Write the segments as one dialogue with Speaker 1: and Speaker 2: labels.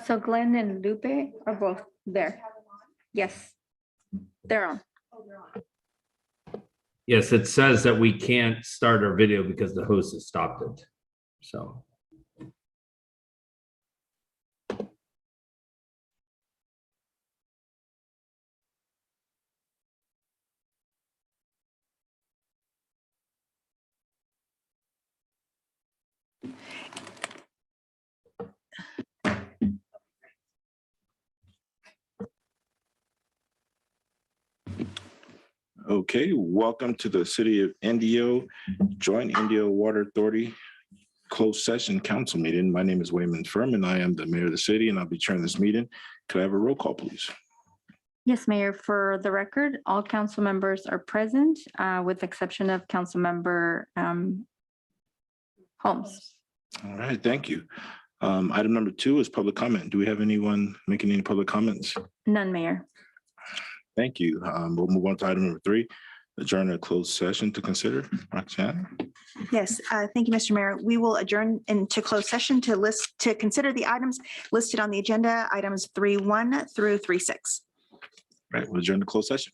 Speaker 1: So Glenn and Lupe are both there. Yes, they're on.
Speaker 2: Yes, it says that we can't start our video because the host has stopped it. So.
Speaker 3: Okay, welcome to the City of Indio Joint Indio Water Authority Closed Session Council Meeting. My name is Wayman Furman. I am the mayor of the city and I'll be chairing this meeting. Could I have a roll call, please?
Speaker 1: Yes, Mayor, for the record, all council members are present with the exception of Council Member Holmes.
Speaker 3: All right, thank you. Item number 2 is public comment. Do we have anyone making any public comments?
Speaker 1: None, Mayor.
Speaker 3: Thank you. We'll move on to item number 3, adjourn a closed session to consider. Roxanne?
Speaker 4: Yes, thank you, Mr. Mayor. We will adjourn into closed session to consider the items listed on the agenda, items 3.1 through 3.6.
Speaker 3: Right, we'll adjourn to closed session.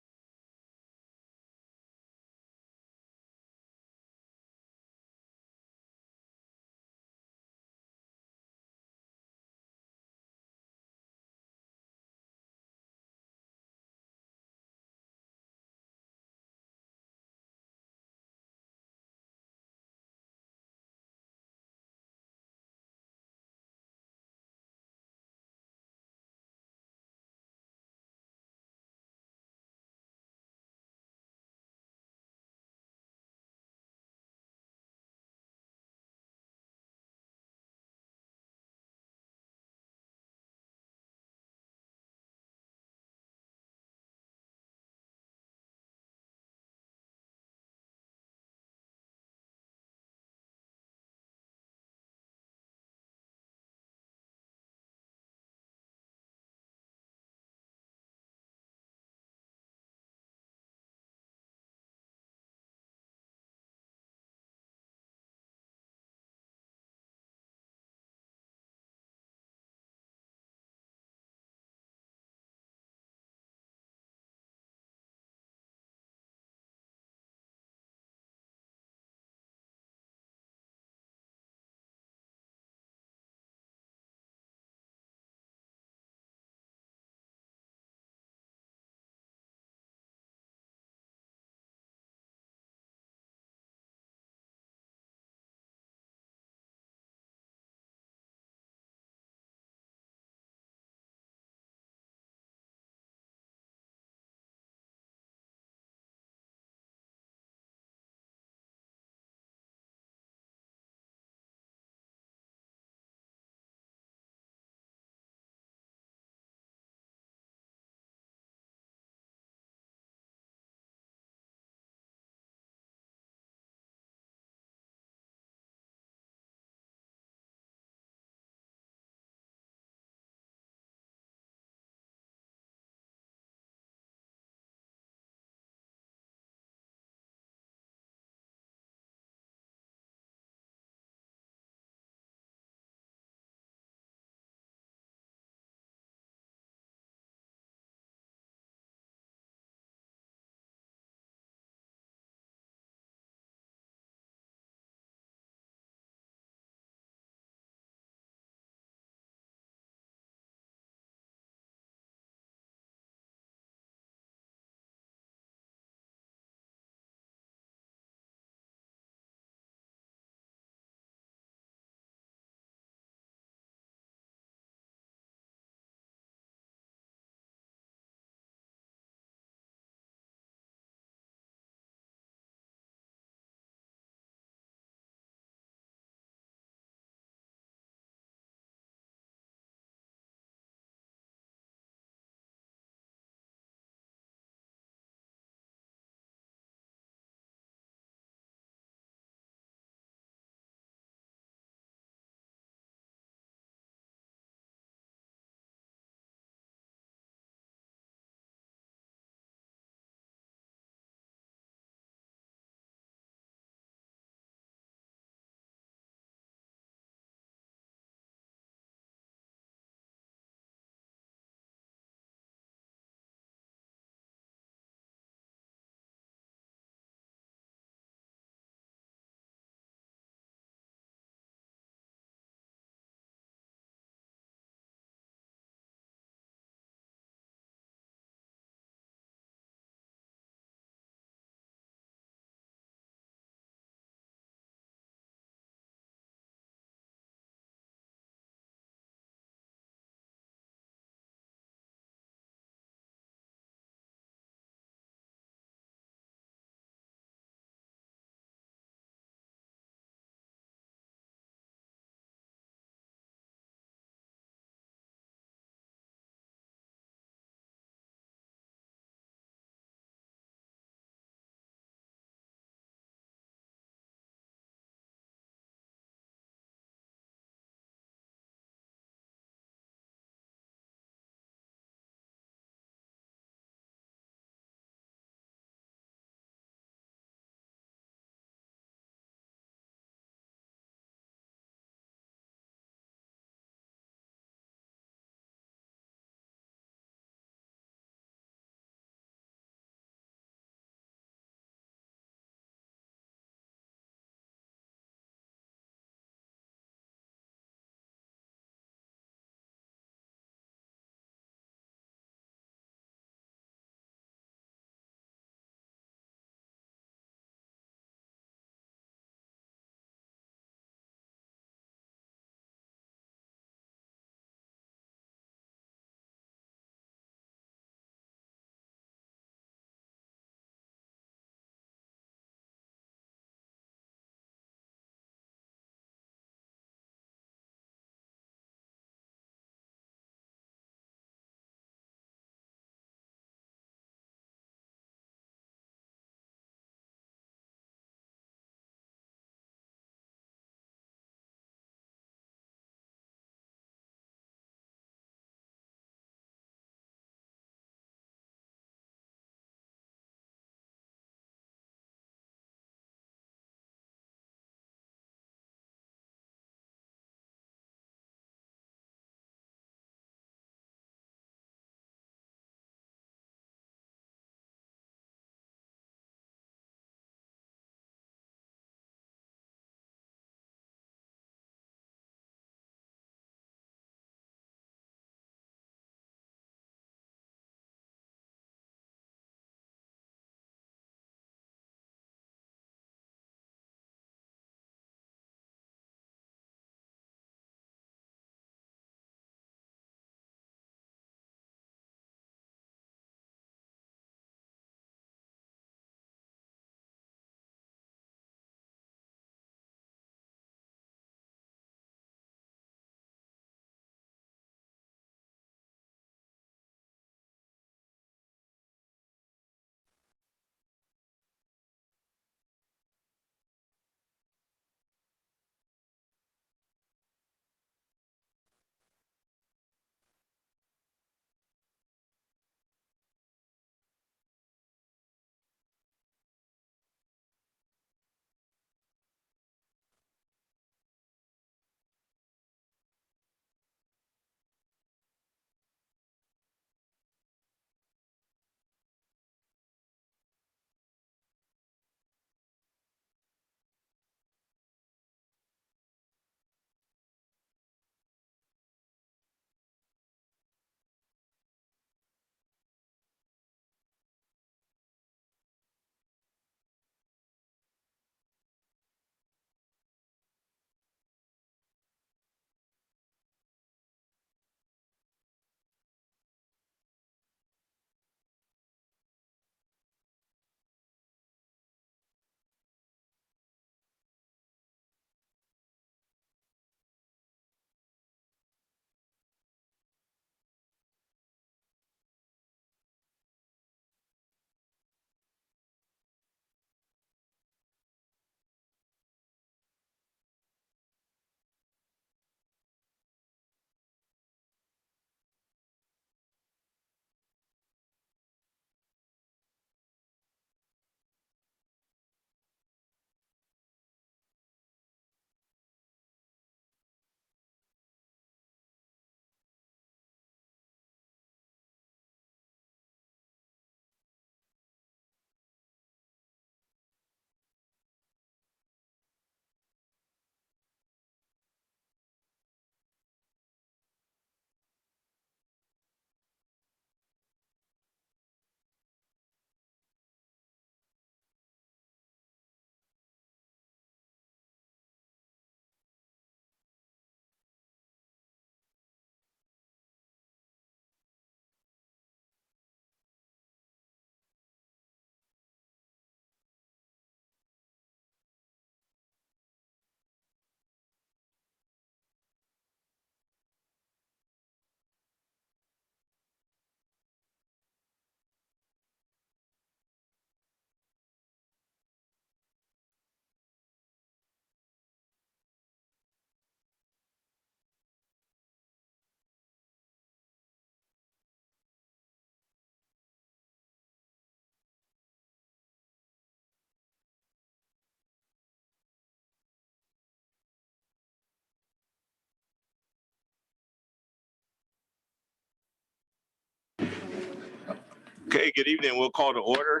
Speaker 3: Okay, good evening. We'll call to order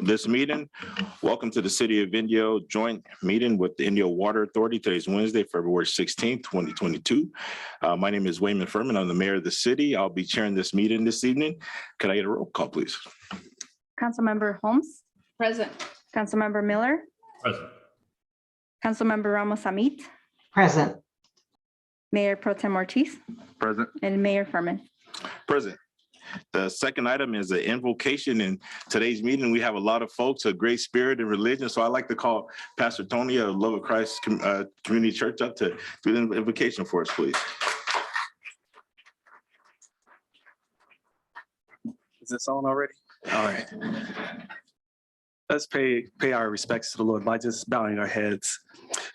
Speaker 3: this meeting. Welcome to the City of Indio joint meeting with the Indio Water Authority. Today's Wednesday, February 16th, 2022. My name is Wayman Furman. I'm the mayor of the city. I'll be chairing this meeting this evening. Could I get a roll call, please?
Speaker 1: Councilmember Holmes,
Speaker 5: Present.
Speaker 1: Councilmember Miller,
Speaker 2: Present.
Speaker 1: Councilmember Ramos Amit,
Speaker 6: Present.
Speaker 1: Mayor Pro Tem Ortiz,
Speaker 3: Present.
Speaker 1: and Mayor Furman.
Speaker 3: Present. The second item is the invocation. In today's meeting, we have a lot of folks of great spirit and religion. So I'd like to call Pastor Tony of Love of Christ Community Church up to do the invocation for us, please.
Speaker 7: Is this on already? All right. Let's pay our respects to the Lord by just bowing our heads.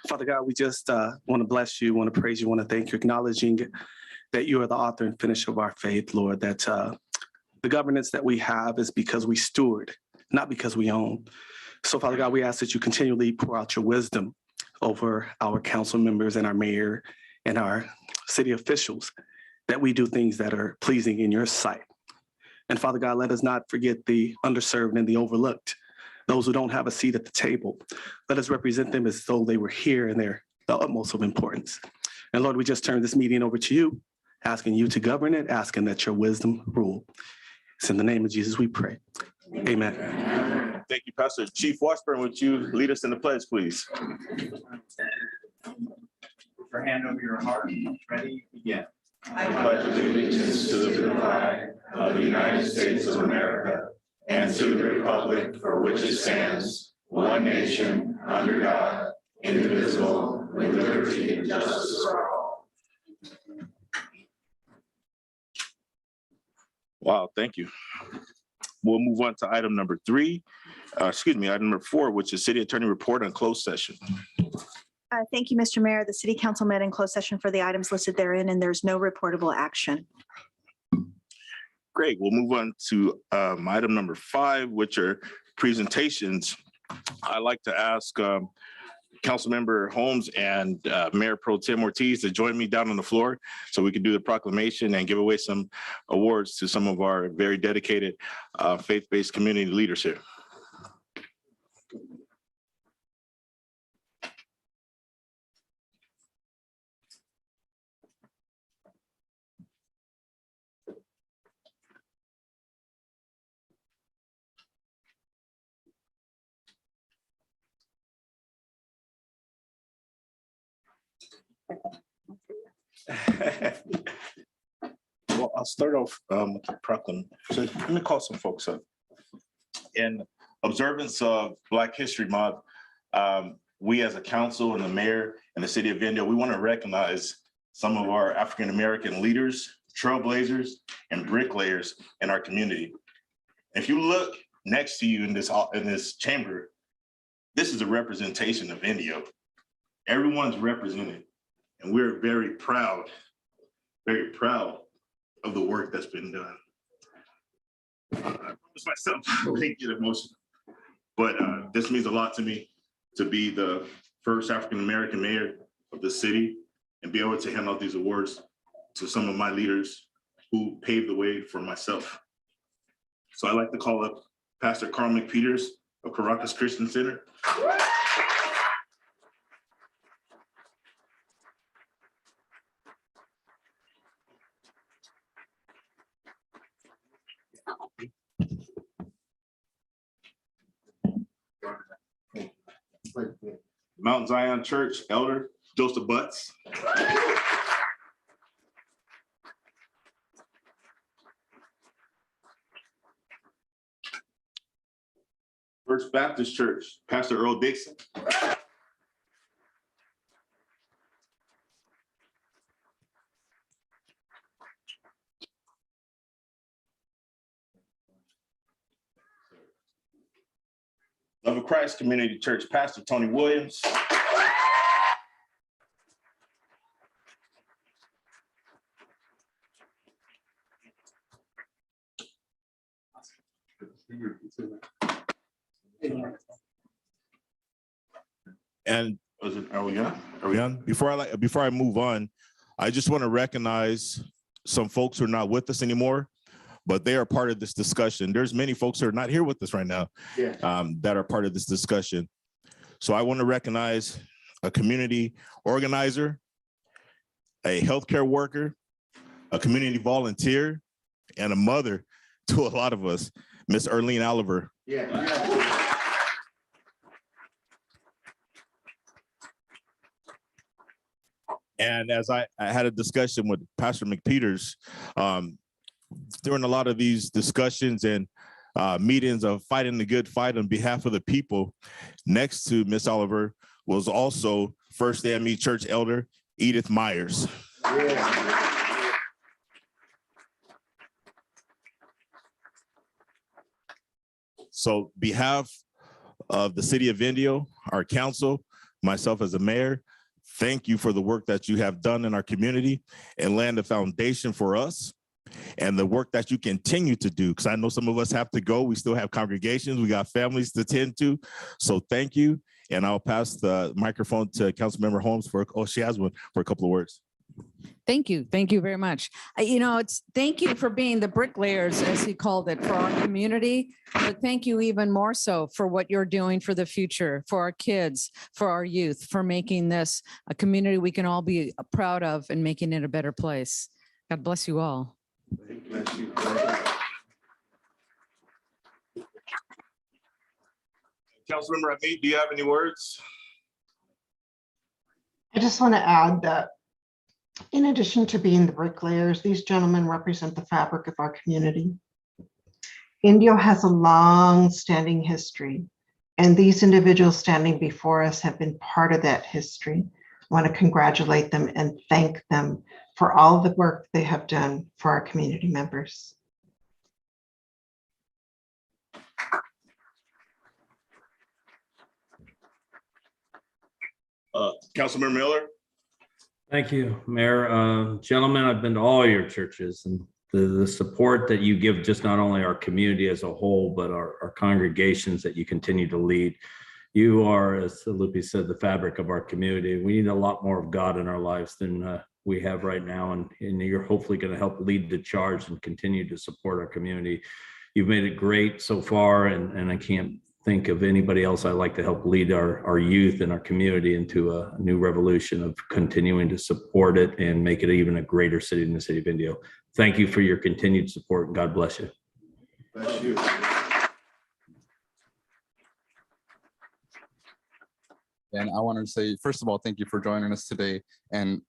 Speaker 7: Father God, we just want to bless you, want to praise you, want to thank you, acknowledging that you are the author and finisher of our faith, Lord, that the governance that we have is because we steward, not because we own. So, Father God, we ask that you continually pour out your wisdom over our council members and our mayor and our city officials, that we do things that are pleasing in your sight. And Father God, let us not forget the underserved and the overlooked, those who don't have a seat at the table. Let us represent them as though they were here and they're the utmost of importance. And Lord, we just turn this meeting over to you, asking you to govern it, asking that your wisdom rule. It's in the name of Jesus we pray. Amen.
Speaker 3: Thank you, Pastor. Chief Washburn, would you lead us in the pledge, please?
Speaker 8: Put your hand over your heart. Ready? Begin.
Speaker 3: I pledge allegiance to the flag of the United States of America and to the republic for which it stands, one nation, under God, indivisible, with liberty and justice for all. Wow, thank you. We'll move on to item number item number 4, which is City Attorney Report on Closed Session.
Speaker 4: Thank you, Mr. Mayor. The city council met in closed session for the items listed therein, and there's no reportable action.
Speaker 3: Great, we'll move on to item number 5, which are presentations. I'd like to ask Councilmember Holmes and Mayor Pro Tem Ortiz to join me down on the floor so we can do the proclamation and give away some awards to some of our very dedicated faith-based community leaders here. Well, I'll start off with the proclamation. So let me call some folks up. In observance of Black History Month, we as a council and the mayor and the city of Indio, we want to recognize some of our African-American leaders, trailblazers, and bricklayers in our community. If you look next to you in this chamber, this is a representation of Indio. Everyone's represented. And we're very proud of the work that's been done. I promise myself I wouldn't get emotional, but this means a lot to me to be the first African-American mayor of the city and be able to hand out these awards to some of my leaders who paved the way for myself. So I'd like to call up Pastor Carl McPeters of Caracas Christian Center. Mount Zion Church Elder Joseph Butts. First Baptist Church, Pastor Earl Dixon. Love of Christ Community Church, Pastor Tony Williams.
Speaker 9: And
Speaker 3: Are we on?
Speaker 9: before I move on, I just want to recognize some folks who are not with us anymore. but they are part of this discussion. There's many folks who are not here with us right now that are part of this discussion. So I want to recognize a community organizer, a healthcare worker, a community volunteer, and a mother to a lot of us, Miss Erlene Oliver. And as I had a discussion with Pastor McPeters, during a lot of these discussions and meetings of fighting the good fight on behalf of the people, next to Miss Oliver was also First AME Church Elder Edith Myers. So behalf of the city of Indio, our council, myself as a mayor, thank you for the work that you have done in our community and laying the foundation for us and the work that you continue to do. Because I know some of us have to go. We still have congregations. We got families to tend to. So thank you. And I'll pass the microphone to Councilmember Holmes she has one for a couple of words.
Speaker 5: Thank you. Thank you very much. Thank you for being the bricklayers, as he called it, for our community. But thank you even more so for what you're doing for the future, for our kids, for our youth, for making this a community we can all be proud of and making it a better place. God bless you all.
Speaker 9: Councilmember Hamid, do you have any words?
Speaker 6: I just want to add that in addition to being the bricklayers, these gentlemen represent the fabric of our community. Indio has a long-standing history, and these individuals standing before us have been part of that history. I want to congratulate them and thank them for all the work they have done for our community members.
Speaker 9: Councilmember Miller.
Speaker 2: Thank you, Mayor. Gentlemen, I've been to all your churches, and the support that you give just not only our community as a whole, but our congregations that you continue to lead. You are, as Lupe said, the fabric of our community. We need a lot more of God in our lives than we have right now, and you're hopefully going to help lead the charge and continue to support our community. You've made it great so far, and I can't think of anybody else I'd like to help lead our youth and our community into a new revolution of continuing to support it and make it even a greater city in the city of Indio. Thank you for your continued support. God bless you.
Speaker 3: Bless you.
Speaker 10: And I want to say, first of all, thank you for joining us today. And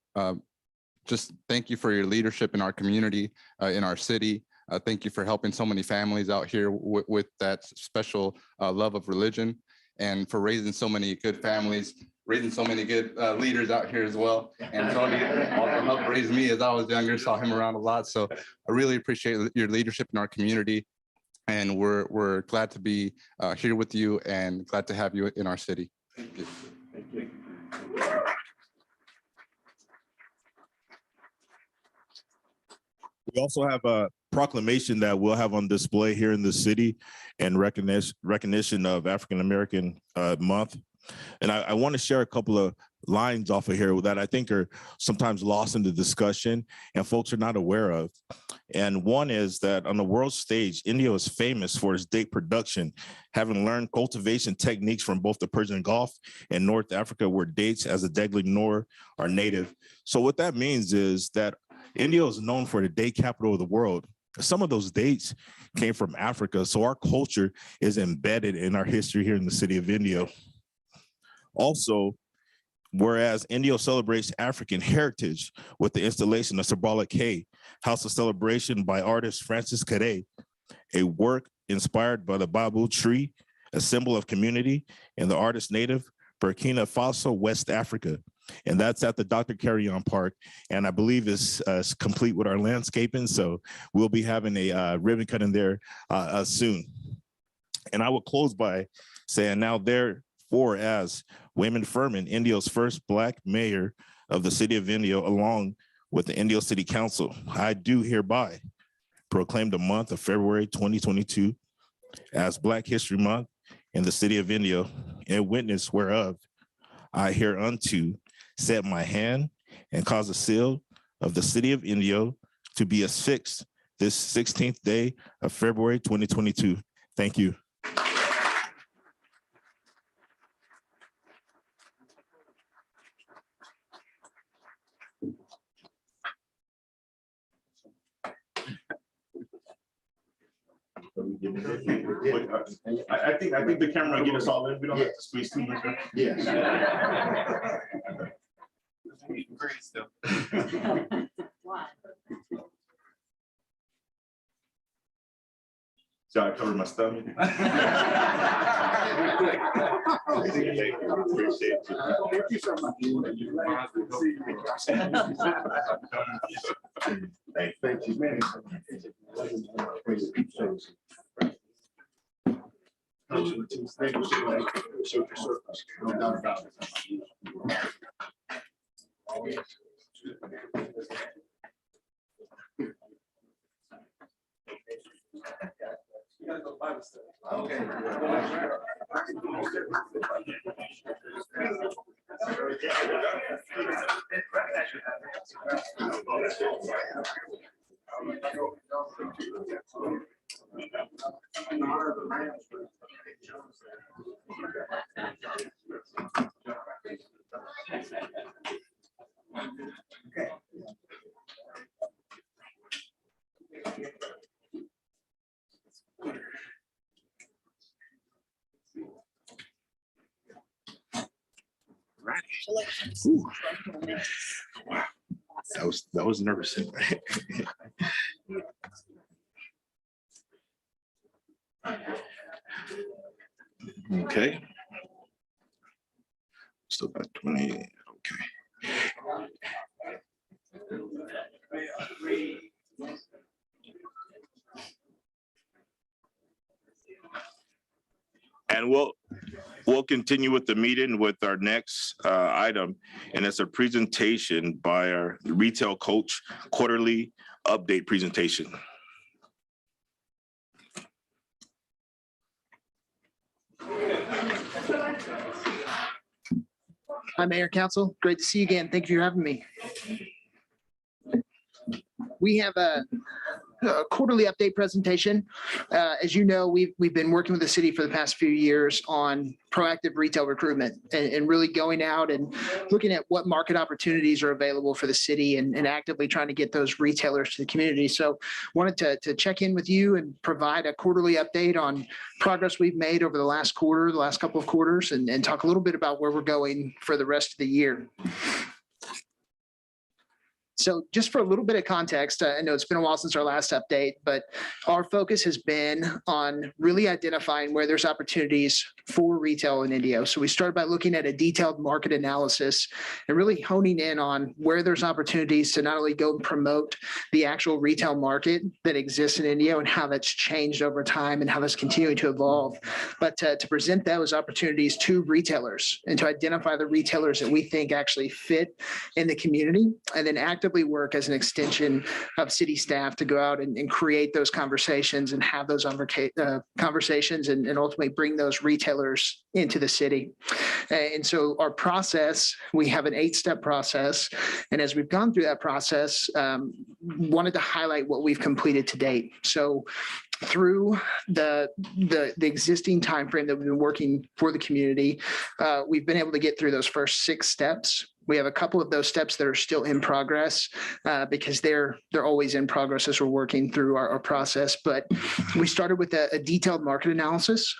Speaker 10: just thank you for your leadership in our community, in our city. Thank you for helping so many families out here with that special love of religion, and for raising so many good families, raising so many good leaders out here as well. And Tony also helped raise me as I was younger, saw him around a lot. So I really appreciate your leadership in our community. And we're glad to be here with you and glad to have you in our city. Thank you.
Speaker 3: Thank you.
Speaker 9: We also have a proclamation that we'll have on display here in the city in recognition of African American Month. And I want to share a couple of lines off of here that I think are sometimes lost in the discussion and folks are not aware of. And one is that on the world stage, India is famous for its date production, having learned cultivation techniques from both the Persian Gulf and North Africa, where dates as a Degli Noor are native. So what that means is that India is known for the date capital of the world. Some of those dates came from Africa, so our culture is embedded in our history here in the city of Indio. Also, whereas Indio celebrates African heritage with the installation of Symbolic Hay, House of Celebration by artist Francis Carey, a work inspired by the Babu tree, a symbol of community, and the artist native Burkina Faso, West Africa. And that's at the Dr. Carry-On Park. And I believe it's complete with our landscaping. So we'll be having a ribbon cutting there soon. And I will close by saying now therefore, as Wayman Furman, Indio's first Black mayor of the city of Indio, along with the Indio City Council, I do hereby proclaim the month of February 2022 as Black History Month in the city of Indio, in witness whereof I hereunto set my hand and cause a seal of the city of Indio to be affixed this 16th day of February 2022. Thank you.
Speaker 3: I think the camera will get us all in. We don't have to squeeze too much. Yes. So I covered my stomach. Thank you so much. Thank you. No doubt about it. Ooh. Wow, that was nervous. Okay. Still got 20. Okay. And we'll continue with the meeting with our next item, and it's a presentation by our retail coach quarterly update presentation.
Speaker 11: Hi, Mayor, Council. Great to see you again. Thank you for having me. We have a quarterly update presentation. As you know, we've been working with the city for the past few years on proactive retail recruitment and really going out and looking at what market opportunities are available for the city and actively trying to get those retailers to the community. So wanted to check in with you and provide a quarterly update on progress we've made over the last quarter, the last couple of quarters, and talk a little bit about where we're going for the rest of the year. So just for a little bit of context, I know it's been a while since our last update, but our focus has been on really identifying where there's opportunities for retail in Indio. So we started by looking at a detailed market analysis and really honing in on where there's opportunities to not only go and promote the actual retail market that exists in Indio and how that's changed over time and how that's continuing to evolve, but to present those opportunities to retailers and to identify the retailers that we think actually fit in the community, and then actively work as an extension of city staff to go out and create those conversations and have those conversations and ultimately bring those retailers into the city. And so our process, we have an 8-step process. And as we've gone through that process, wanted to highlight what we've completed to date. So through the existing timeframe that we've been working for the community, we've been able to get through those first 6 steps. We have a couple of those steps that are still in progress because they're always in progress as we're working through our process. But we started with a detailed market analysis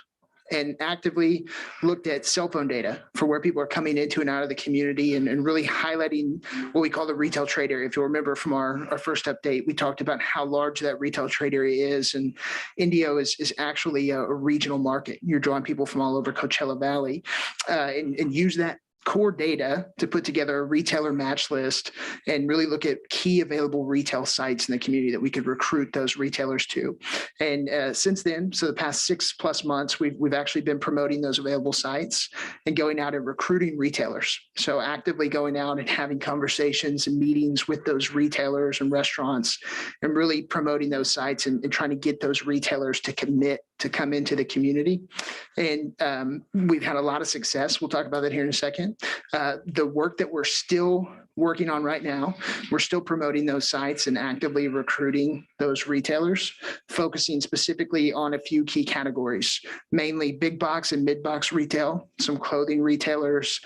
Speaker 11: and actively looked at cell phone data for where people are coming into and out of the community and really highlighting what we call the retail trade area. If you'll remember from our first update, we talked about how large that retail trade area is. And Indio is actually a regional market. You're drawing people from all over Coachella Valley and use that core data to put together a retailer match list and really look at key available retail sites in the community that we could recruit those retailers to. And since then, so the past 6+ months, we've actually been promoting those available sites and going out and recruiting retailers. So actively going out and having conversations and meetings with those retailers and restaurants and really promoting those sites and trying to get those retailers to commit to come into the community. And we've had a lot of success. We'll talk about that here in a second. development. The work that we're still working on right now, we're still promoting those sites and actively recruiting those retailers, focusing specifically on a few key categories, mainly big box and mid box retail, some clothing retailers,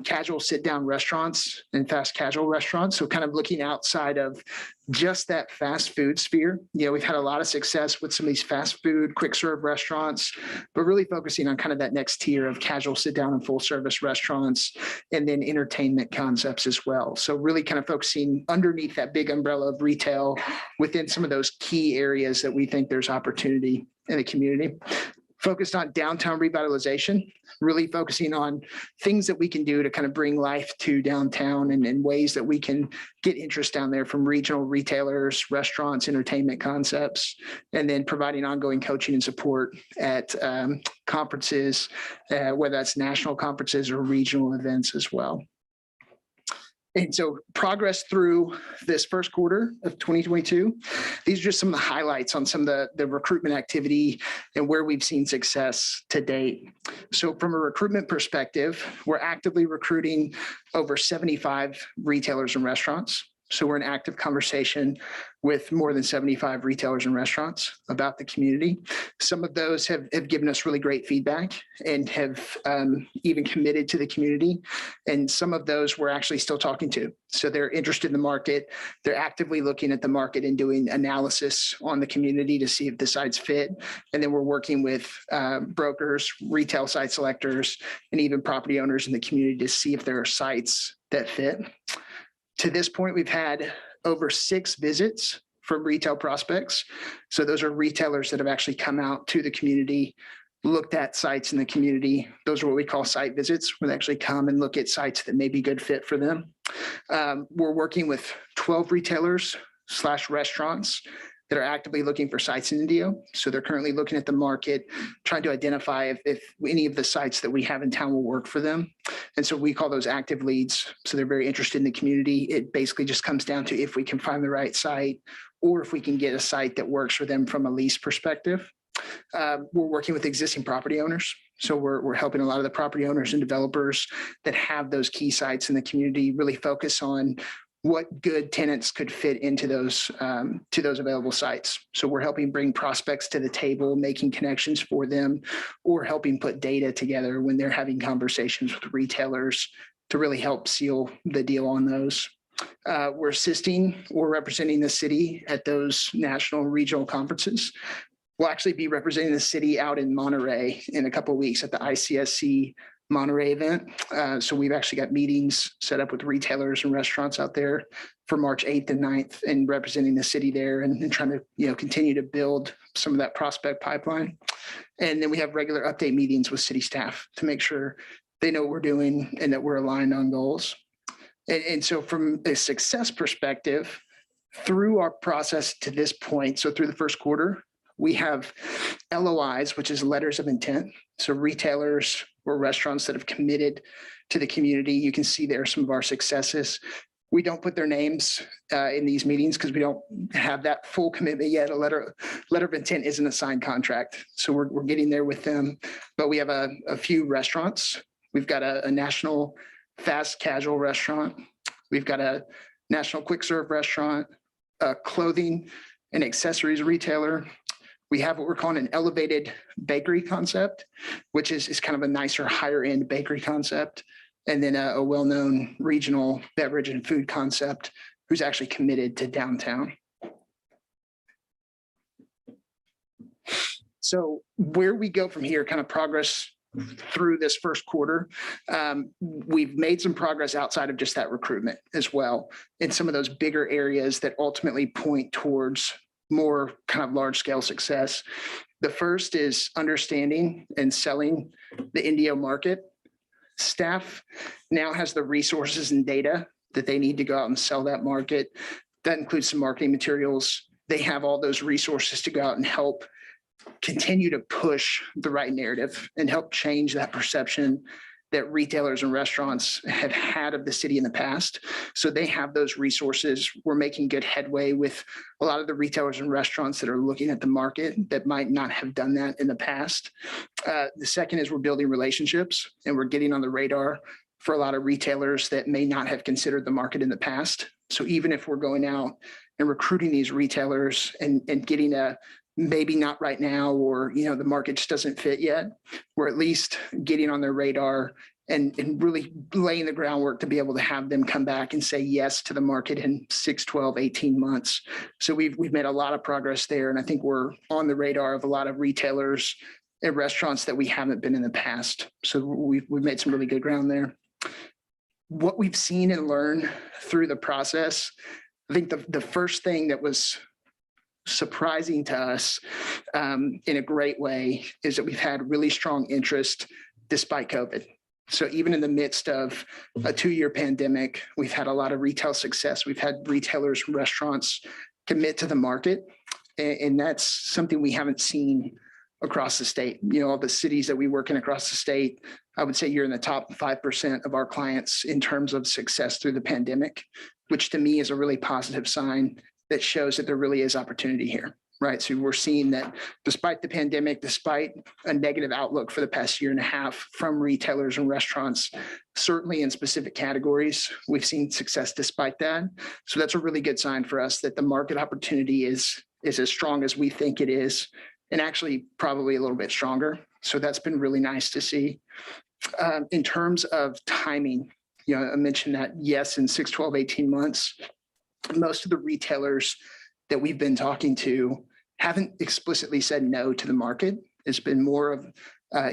Speaker 11: casual sit down restaurants and fast casual restaurants. So kind of looking outside of just that fast food sphere. We've had a lot of success with some of these fast food, quick serve restaurants, but really focusing on kind of that next tier of casual sit down and full service restaurants, and then entertainment concepts as well. So really kind of focusing underneath that big umbrella of retail within some of those key areas that we think there's opportunity in the community. Focused on downtown revitalization, really focusing on things that we can do to kind of bring life to downtown and ways that we can get interest down there from regional retailers, restaurants, entertainment concepts, and then providing ongoing coaching and support at conferences, whether that's national conferences or regional events as well. And so progress through this first quarter of 2022, these are just some of the highlights on some of the recruitment activity and where we've seen success to date. So from a recruitment perspective, we're actively recruiting over 75 retailers and restaurants. So we're in active conversation with more than 75 retailers and restaurants about the community. Some of those have given us really great feedback and have even committed to the community. And some of those we're actually still talking to. So they're interested in the market. They're actively looking at the market and doing analysis on the community to see if the sites fit. And then we're working with brokers, retail site selectors, and even property owners in the community to see if there are sites that fit. To this point, we've had over 6 visits from retail prospects. So those are retailers that have actually come out to the community, looked at sites in the community. Those are what we call site visits, where they actually come and look at sites that may be good fit for them. We're working with 12 retailers/restaurants that are actively looking for sites in Indio. So they're currently looking at the market, trying to identify if any of the sites that we have in town will work for them. And so we call those active leads. So they're very interested in the community. It basically just comes down to if we can find the right site or if we can get a site that works for them from a lease perspective. We're working with existing property owners. So we're helping a lot of the property owners and developers that have those key sites in the community really focus on what good tenants could fit into those to those available sites. So we're helping bring prospects to the table, making connections for them, or helping put data together when they're having conversations with retailers to really help seal the deal on those. We're assisting or representing the city at those national and regional conferences. We'll actually be representing the city out in Monterey in a couple of weeks at the ICSC Monterey event. So we've actually got meetings set up with retailers and restaurants out there for March 8th and 9th and representing the city there and trying to continue to build some of that prospect pipeline. And then we have regular update meetings with city staff to make sure they know what we're doing and that we're aligned on goals. And so from a success perspective, through our process to this point, so through the first quarter, we have LOIs, which is letters of intent. So retailers or restaurants that have committed to the community. You can see there some of our successes. We don't put their names in these meetings because we don't have that full commitment yet. A letter of intent isn't a signed contract. So we're getting there with them. But we have a few restaurants. We've got a national fast casual restaurant. We've got a national quick serve restaurant, a clothing and accessories retailer. We have what we're calling an elevated bakery concept, which is kind of a nicer, higher end bakery concept. And then a well-known regional beverage and food concept who's actually committed to downtown. So where we go from here, kind of progress through this first quarter, we've made some progress outside of just that recruitment as well in some of those bigger areas that ultimately point towards more kind of large scale success. The first is understanding and selling the Indio market. Staff now has the resources and data that they need to go out and sell that market. That includes some marketing materials. They have all those resources to go out and help continue to push the right narrative and help change that perception that retailers and restaurants have had of the city in the past. So they have those resources. We're making good headway with a lot of the retailers and restaurants that are looking at the market that might not have done that in the past. The second is we're building relationships and we're getting on the radar for a lot of retailers that may not have considered the market in the past. So even if we're going out and recruiting these retailers and getting a maybe not right now, or, you know, the market just doesn't fit yet, we're at least getting on their radar and really laying the groundwork to be able to have them come back and say yes to the market in 6, 12, 18 months. So we've made a lot of progress there. And I think we're on the radar of a lot of retailers and restaurants that we haven't been in the past. So we've made some really good ground there. What we've seen and learned through the process, I think the first thing that was surprising to us in a great way is that we've had really strong interest despite COVID. So even in the midst of a 2-year pandemic, we've had a lot of retail success. We've had retailers and restaurants commit to the market. And that's something we haven't seen across the state. You know, all the cities that we work in across the state, I would say you're in the top 5% of our clients in terms of success through the pandemic, which to me is a really positive sign that shows that there really is opportunity here. Right. So we're seeing that despite the pandemic, despite a negative outlook for the past 1.5 years from retailers and restaurants, certainly in specific categories, we've seen success despite that. So that's a really good sign for us that the market opportunity is as strong as we think it is, and actually probably a little bit stronger. So that's been really nice to see. In terms of timing, you know, I mentioned that, yes, in 6, 12, 18 months, most of the retailers that we've been talking to haven't explicitly said no to the market. It's been more of,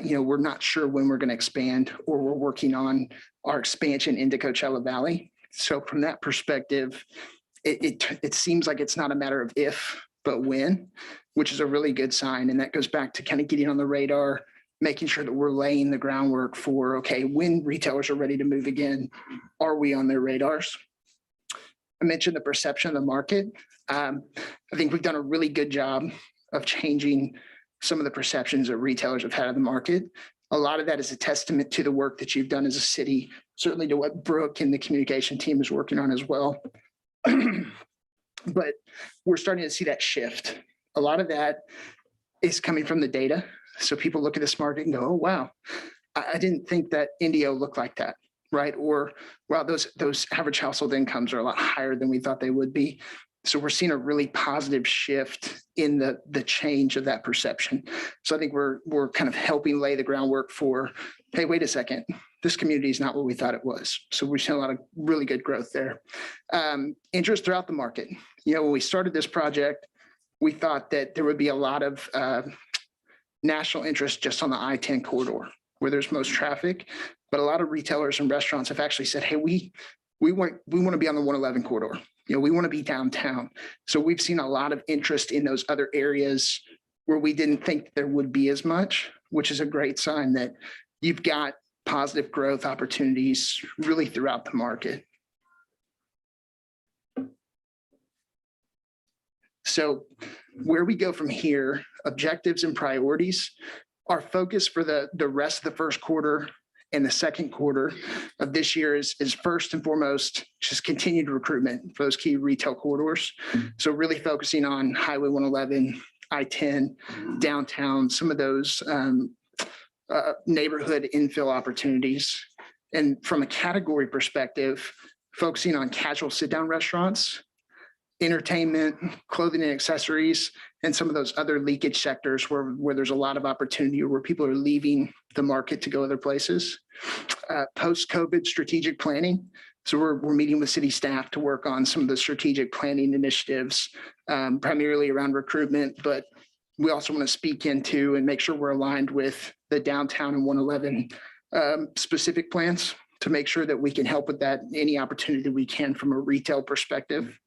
Speaker 11: you know, we're not sure when we're going to expand, or we're working on our expansion into Coachella Valley. So from that perspective, it seems like it's not a matter of if, but when, which is a really good sign. And that goes back to kind of getting on the radar, making sure that we're laying the groundwork for, okay, when retailers are ready to move again, are we on their radars? I mentioned the perception of the market. I think we've done a really good job of changing some of the perceptions that retailers have had of the market. A lot of that is a testament to the work that you've done as a city, certainly to what Brooke and the communication team is working on as well. But we're starting to see that shift. A lot of that is coming from the data. So people look at this market and go, oh, wow, I didn't think that Indio looked like that. Right. Or, well, those average household incomes are a lot higher than we thought they would be. So we're seeing a really positive shift in the change of that perception. So I think we're kind of helping lay the groundwork for, hey, wait a second, this community is not what we thought it was. So we've seen a lot of really good growth there. Interest throughout the market. You know, when we started this project, we thought that there would be a lot of national interest just on the I-10 corridor where there's most traffic. But a lot of retailers and restaurants have actually said, hey, we want to be on the 111 corridor. You know, we want to be downtown. So we've seen a lot of interest in those other areas where we didn't think there would be as much, which is a great sign that you've got positive growth opportunities really throughout the market. So where we go from here, objectives and priorities, our focus for the rest of the first quarter and the second quarter of this year is first and foremost just continued recruitment for those key retail corridors. So really focusing on Highway 111, I-10, downtown, some of those neighborhood infill opportunities. And from a category perspective, focusing on casual sit-down restaurants, entertainment, clothing and accessories, and some of those other leakage sectors where there's a lot of opportunity or where people are leaving the market to go other places. Post-COVID strategic planning. So we're meeting with city staff to work on some of the strategic planning initiatives, primarily around recruitment, but we also want to speak into and make sure we're aligned with the downtown and 111 specific plans to make sure that we can help with that, any opportunity we can from a retail perspective.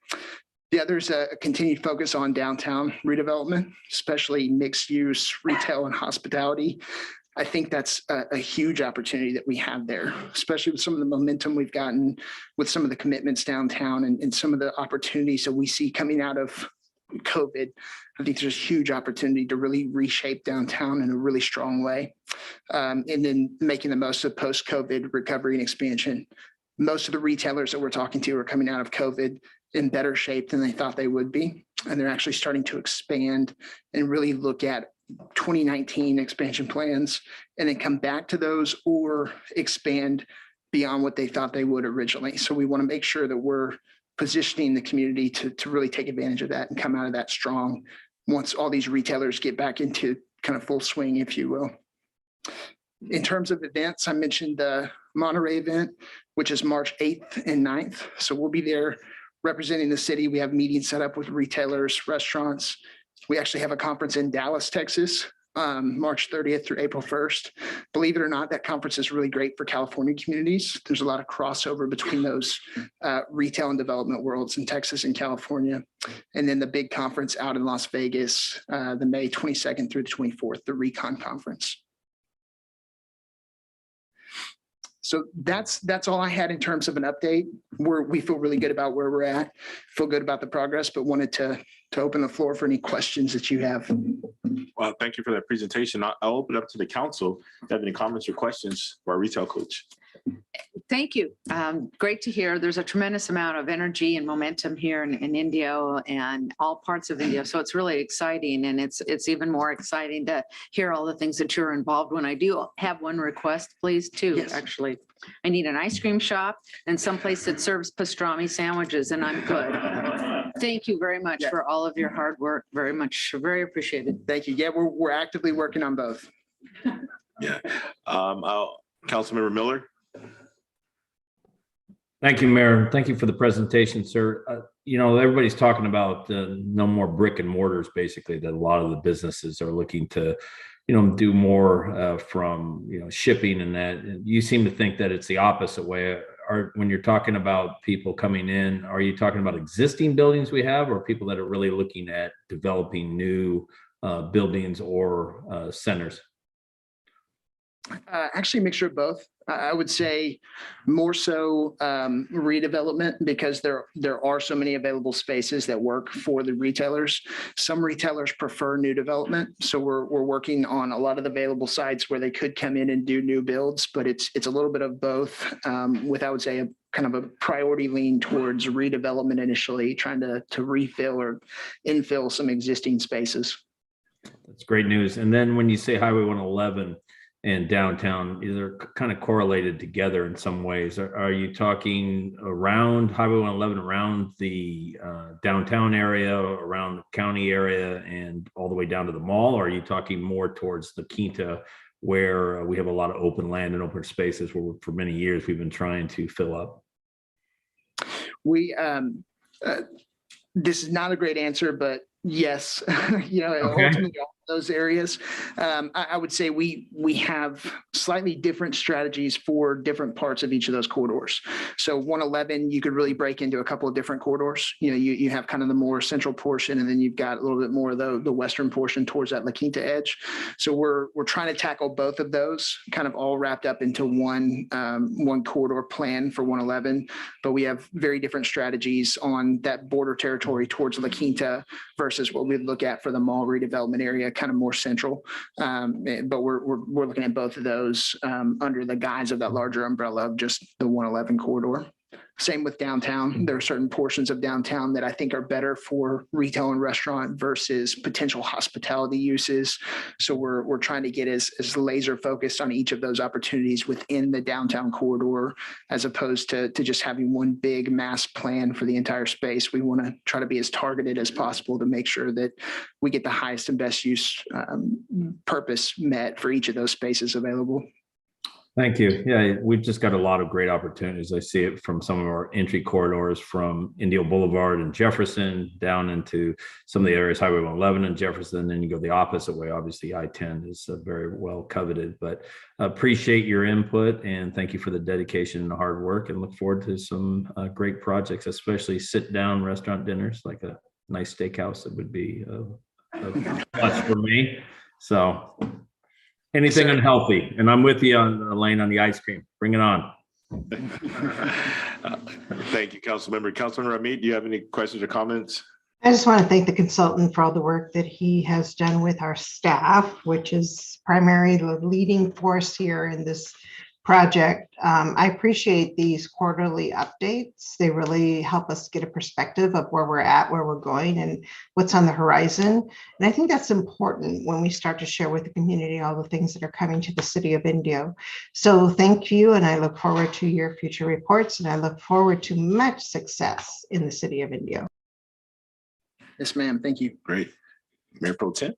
Speaker 11: The other is a continued focus on downtown redevelopment, especially mixed use, retail and hospitality. I think that's a huge opportunity that we have there, especially with some of the momentum we've gotten with some of the commitments downtown and some of the opportunities that we see coming out of COVID. I think there's a huge opportunity to really reshape downtown in a really strong way. And then making the most of post-COVID recovery and expansion. Most of the retailers that we're talking to are coming out of COVID in better shape than they thought they would be. And they're actually starting to expand and really look at 2019 expansion plans and then come back to those or expand beyond what they thought they would originally. So we want to make sure that we're positioning the community to really take advantage of that and come out of that strong once all these retailers get back into kind of full swing, if you will. In terms of events, I mentioned the Monterey event, which is March 8th and 9th. So we'll be there representing the city. We have meetings set up with retailers, restaurants. We actually have a conference in Dallas, Texas, March 30th through April 1st. Believe it or not, that conference is really great for California communities. There's a lot of crossover between those retail and development worlds in Texas and California. And then the big conference out in Las Vegas, the May 22nd through the 24th, the Recon Conference. So that's all I had in terms of an update. We feel really good about where we're at, feel good about the progress, but wanted to open the floor for any questions that you have.
Speaker 3: Well, thank you for that presentation. I'll open it up to the council. If you have any comments or questions for our retail coach?
Speaker 12: Thank you. Great to hear. There's a tremendous amount of energy and momentum here in Indio and all parts of India. So it's really exciting. And it's even more exciting to hear all the things that you're involved when I do have one request, please, too.
Speaker 11: Yes.
Speaker 12: Actually, I need an ice cream shop and someplace that serves pastrami sandwiches, and I'm good. Thank you very much for all of your hard work. Very much, very appreciated.
Speaker 11: Thank you. Yeah, we're actively working on both.
Speaker 3: Yeah. Councilmember Miller?
Speaker 2: Thank you, Mayor. Thank you for the presentation, sir. Everybody's talking about no more brick and mortars, basically, that a lot of the businesses are looking to, do more from, shipping and that. You seem to think that it's the opposite way. When you're talking about people coming in, are you talking about existing buildings we have or people that are really looking at developing new buildings or centers?
Speaker 11: Actually, a mixture of both. I would say more so redevelopment because there are so many available spaces that work for the retailers. Some retailers prefer new development. So we're working on a lot of the available sites where they could come in and do new builds, but it's a little bit of both with, I would say, a kind of a priority lean towards redevelopment initially, trying to refill or infill some existing spaces.
Speaker 2: That's great news. And then when you say Highway 111, and downtown, they're kind of correlated together in some ways. Are you talking around Highway 111, around the downtown area, around the county area, and all the way down to the mall? Or are you talking more towards the Quinta, where we have a lot of open land and open spaces where for many years we've been trying to fill up?
Speaker 11: This is not a great answer, but yes,
Speaker 2: Okay.
Speaker 11: ultimately all those areas. I would say we have slightly different strategies for different parts of each of those corridors. So 111, you could really break into a couple of different corridors. You have kind of the more central portion, and then you've got a little bit more of the western portion towards that La Quinta edge. So we're trying to tackle both of those, kind of all wrapped up into one corridor plan for 111. But we have very different strategies on that border territory towards La Quinta versus what we'd look at for the mall redevelopment area, kind of more central. But we're looking at both of those under the guise of that larger umbrella of just the 111 corridor. Same with downtown. There are certain portions of downtown that I think are better for retail and restaurant versus potential hospitality uses. So we're trying to get as laser focused on each of those opportunities within the downtown corridor, as opposed to just having one big mass plan for the entire space. We want to try to be as targeted as possible to make sure that we get the highest and best use purpose met for each of those spaces available.
Speaker 2: Thank you. Yeah, we've just got a lot of great opportunities. I see it from some of our entry corridors from Indio Boulevard and Jefferson down into some of the areas, Highway 111 and Jefferson. Then you go the opposite way. Obviously, I-10 is very well coveted, but appreciate your input and thank you for the dedication and the hard work, and look forward to some great projects, especially sit-down restaurant dinners, like a nice steakhouse. That would be a plus for me. So anything unhealthy, and I'm with you on Elaine on the ice cream. Bring it on.
Speaker 3: Thank you, Councilmember. Councilmember Ramit, do you have any questions or comments?
Speaker 6: I just want to thank the consultant for all the work that he has done with our staff, which is primarily the leading force here in this project. I appreciate these quarterly updates. They really help us get a perspective of where we're at, where we're going, and what's on the horizon. And I think that's important when we start to share with the community all the things that are coming to the city of Indio. So thank you, and I look forward to your future reports, and I look forward to much success in the city of Indio.
Speaker 11: Yes, ma'am. Thank you.
Speaker 3: Great. Mayor Pro Tem.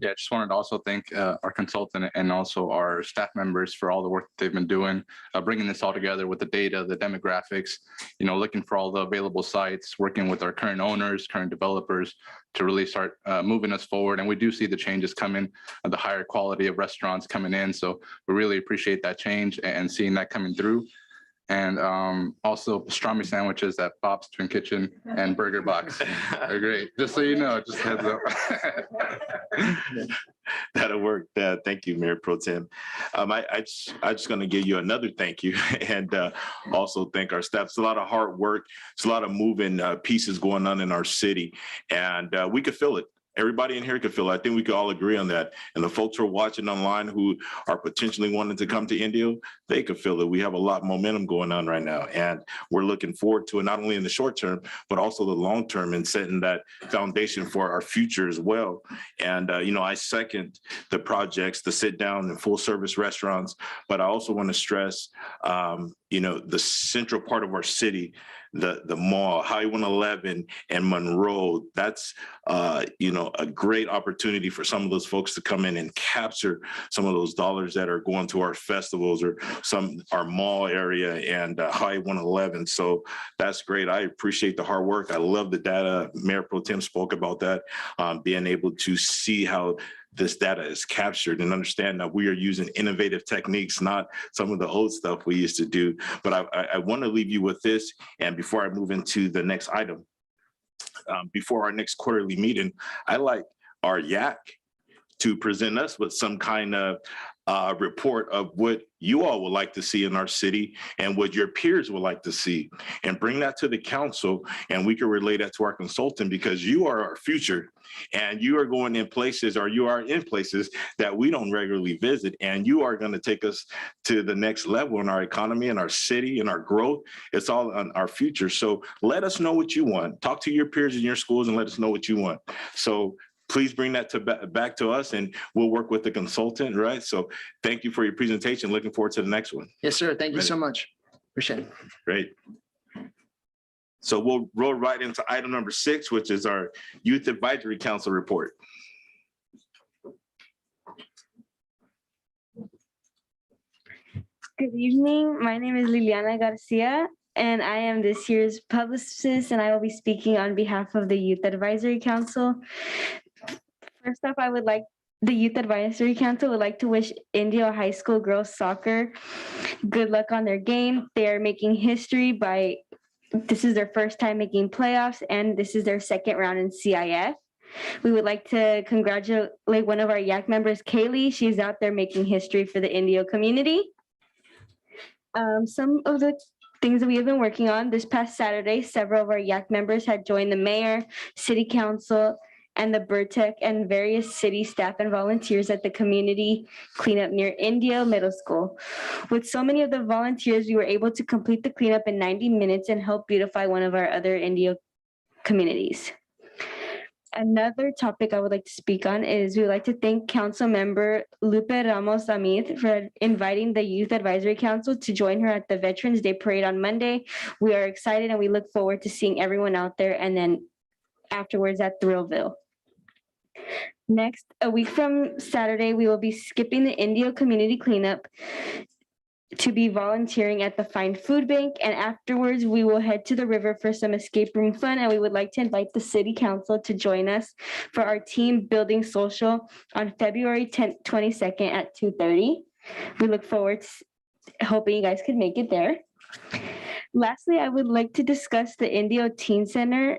Speaker 10: Yeah, I just wanted to also thank our consultant and also our staff members for all the work that they've been doing, bringing this all together with the data, the demographics, looking for all the available sites, working with our current owners, current developers to really start moving us forward. And we do see the changes coming, the higher quality of restaurants coming in. So we really appreciate that change and seeing that coming through. And also pastrami sandwiches at Bob's Twin Kitchen and Burger Box are great. Just so you know, just heads up.
Speaker 3: That'll work. Thank you, Mayor Pro Tem. I just going to give you another thank you and also thank our staff. It's a lot of hard work. It's a lot of moving pieces going on in our city, and we could feel it. Everybody in here could feel it. I think we could all agree on that. And the folks who are watching online who are potentially wanting to come to Indio, they could feel it. We have a lot of momentum going on right now. And we're looking forward to it, not only in the short term, but also the long term, and setting that foundation for our future as well. And, I second the projects, the sit down and full service restaurants, but I also want to stress, the central part of our city, the mall, Highway 111 and Monroe. That's, a great opportunity for some of those folks to come in and capture some of those dollars that are going to our festivals or our mall area and Highway 111. So that's great. I appreciate the hard work. I love the data. Mayor Pro Tem spoke about that, being able to see how this data is captured and understand that we are using innovative techniques, not some of the old stuff we used to do. But I want to leave you with this. And before I move into the next item, before our next quarterly meeting, I like our YAC to present us with some kind of report of what you all would like to see in our city and what your peers would like to see, and bring that to the council, and we can relay that to our consultant, because you are our future and you are going in places, or you are in places that we don't regularly visit, and you are going to take us to the next level in our economy and our city and our growth. It's all on our future. So let us know what you want. Talk to your peers in your schools and let us know what you want. So please bring that back to us, and we'll work with the consultant, right? So thank you for your presentation. Looking forward to the next one.
Speaker 11: Yes, sir. Thank you so much. Appreciate it.
Speaker 3: Great. So we'll roll right into item number 6, which is our Youth Advisory Council report.
Speaker 13: Good evening. My name is Liliana Garcia, and I am this year's publicist, and I will be speaking on behalf of the Youth Advisory Council. First off, the Youth Advisory Council would like to wish Indio High School girls soccer good luck on their game. They are making history this is their first time making playoffs, and this is their second round in CIF. We would like to congratulate one of our YAC members, Kaylee. She's out there making history for the Indio community. Some of the things that we have been working on this past Saturday, several of our YAC members had joined the mayor, city council, and the BIRTEC and various city staff and volunteers at the community cleanup near Indio Middle School. With so many of the volunteers, we were able to complete the cleanup in 90 minutes and help beautify one of our other Indio communities. Another topic I would like to speak on is we would like to thank Council Member Lupe Ramos Amit for inviting the Youth Advisory Council to join her at the Veterans Day Parade on Monday. We are excited and we look forward to seeing everyone out there, and then afterwards at Thrillville. Next, a week from Saturday, we will be skipping the Indio Community Cleanup to be volunteering at the Find Food Bank, and afterwards we will head to the river for some escape room fun, and we would like to invite the City Council to join us for our team building social on February 22nd at 2:30. We look forward to hoping you guys could make it there. Lastly, I would like to discuss the Indio Teen Center,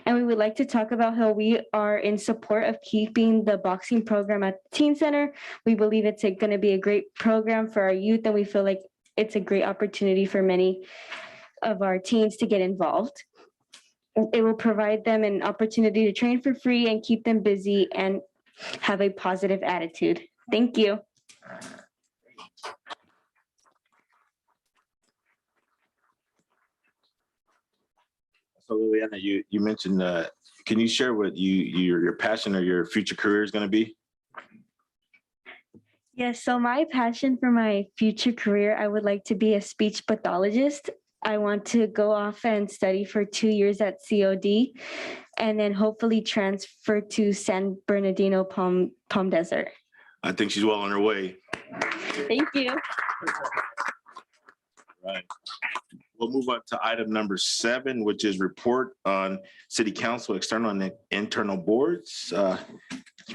Speaker 13: and we would like to talk about how we are in support of keeping the boxing program at the Teen Center. We believe it's going to be a great program for our youth, and we feel like it's a great opportunity for many of our teens to get involved. It will provide them an opportunity to train for free and keep them busy and have a positive attitude. Thank you.
Speaker 3: So Liliana, you mentioned, can you share what your passion or your future career is going to be?
Speaker 13: Yes, so my passion for my future career, I would like to be a speech pathologist. I want to go off and study for 2 years at COD and then hopefully transfer to San Bernardino Palm Desert.
Speaker 3: I think she's well on her way.
Speaker 13: Thank you.
Speaker 3: Right. We'll move on to item number 7, which is report on city council, external and internal boards. Mr.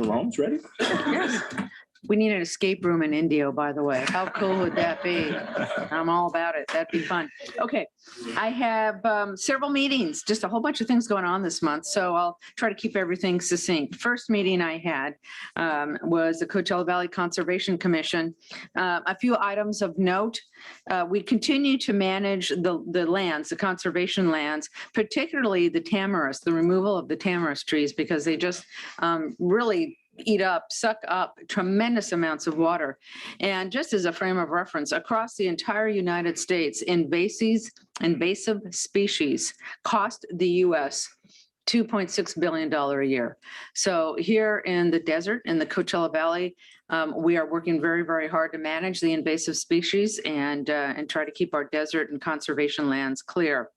Speaker 3: Holmes, ready?
Speaker 12: Yes. We need an escape room in Indio, by the way. How cool would that be? I'm all about it. That'd be fun. Okay, I have several meetings, just a whole bunch of things going on this month, so I'll try to keep everything succinct. First meeting I had was the Coachella Valley Conservation Commission. A few items of note. We continue to manage the lands, the conservation lands, particularly the tamarisk, the removal of the tamarisk trees, because they just really suck up tremendous amounts of water. And just as a frame of reference, across the entire United States, invasive species cost the US $2.6 billion a year. So here in the desert, in the Coachella Valley, we are working very, very hard to manage the invasive species and try to keep our desert and conservation lands clear.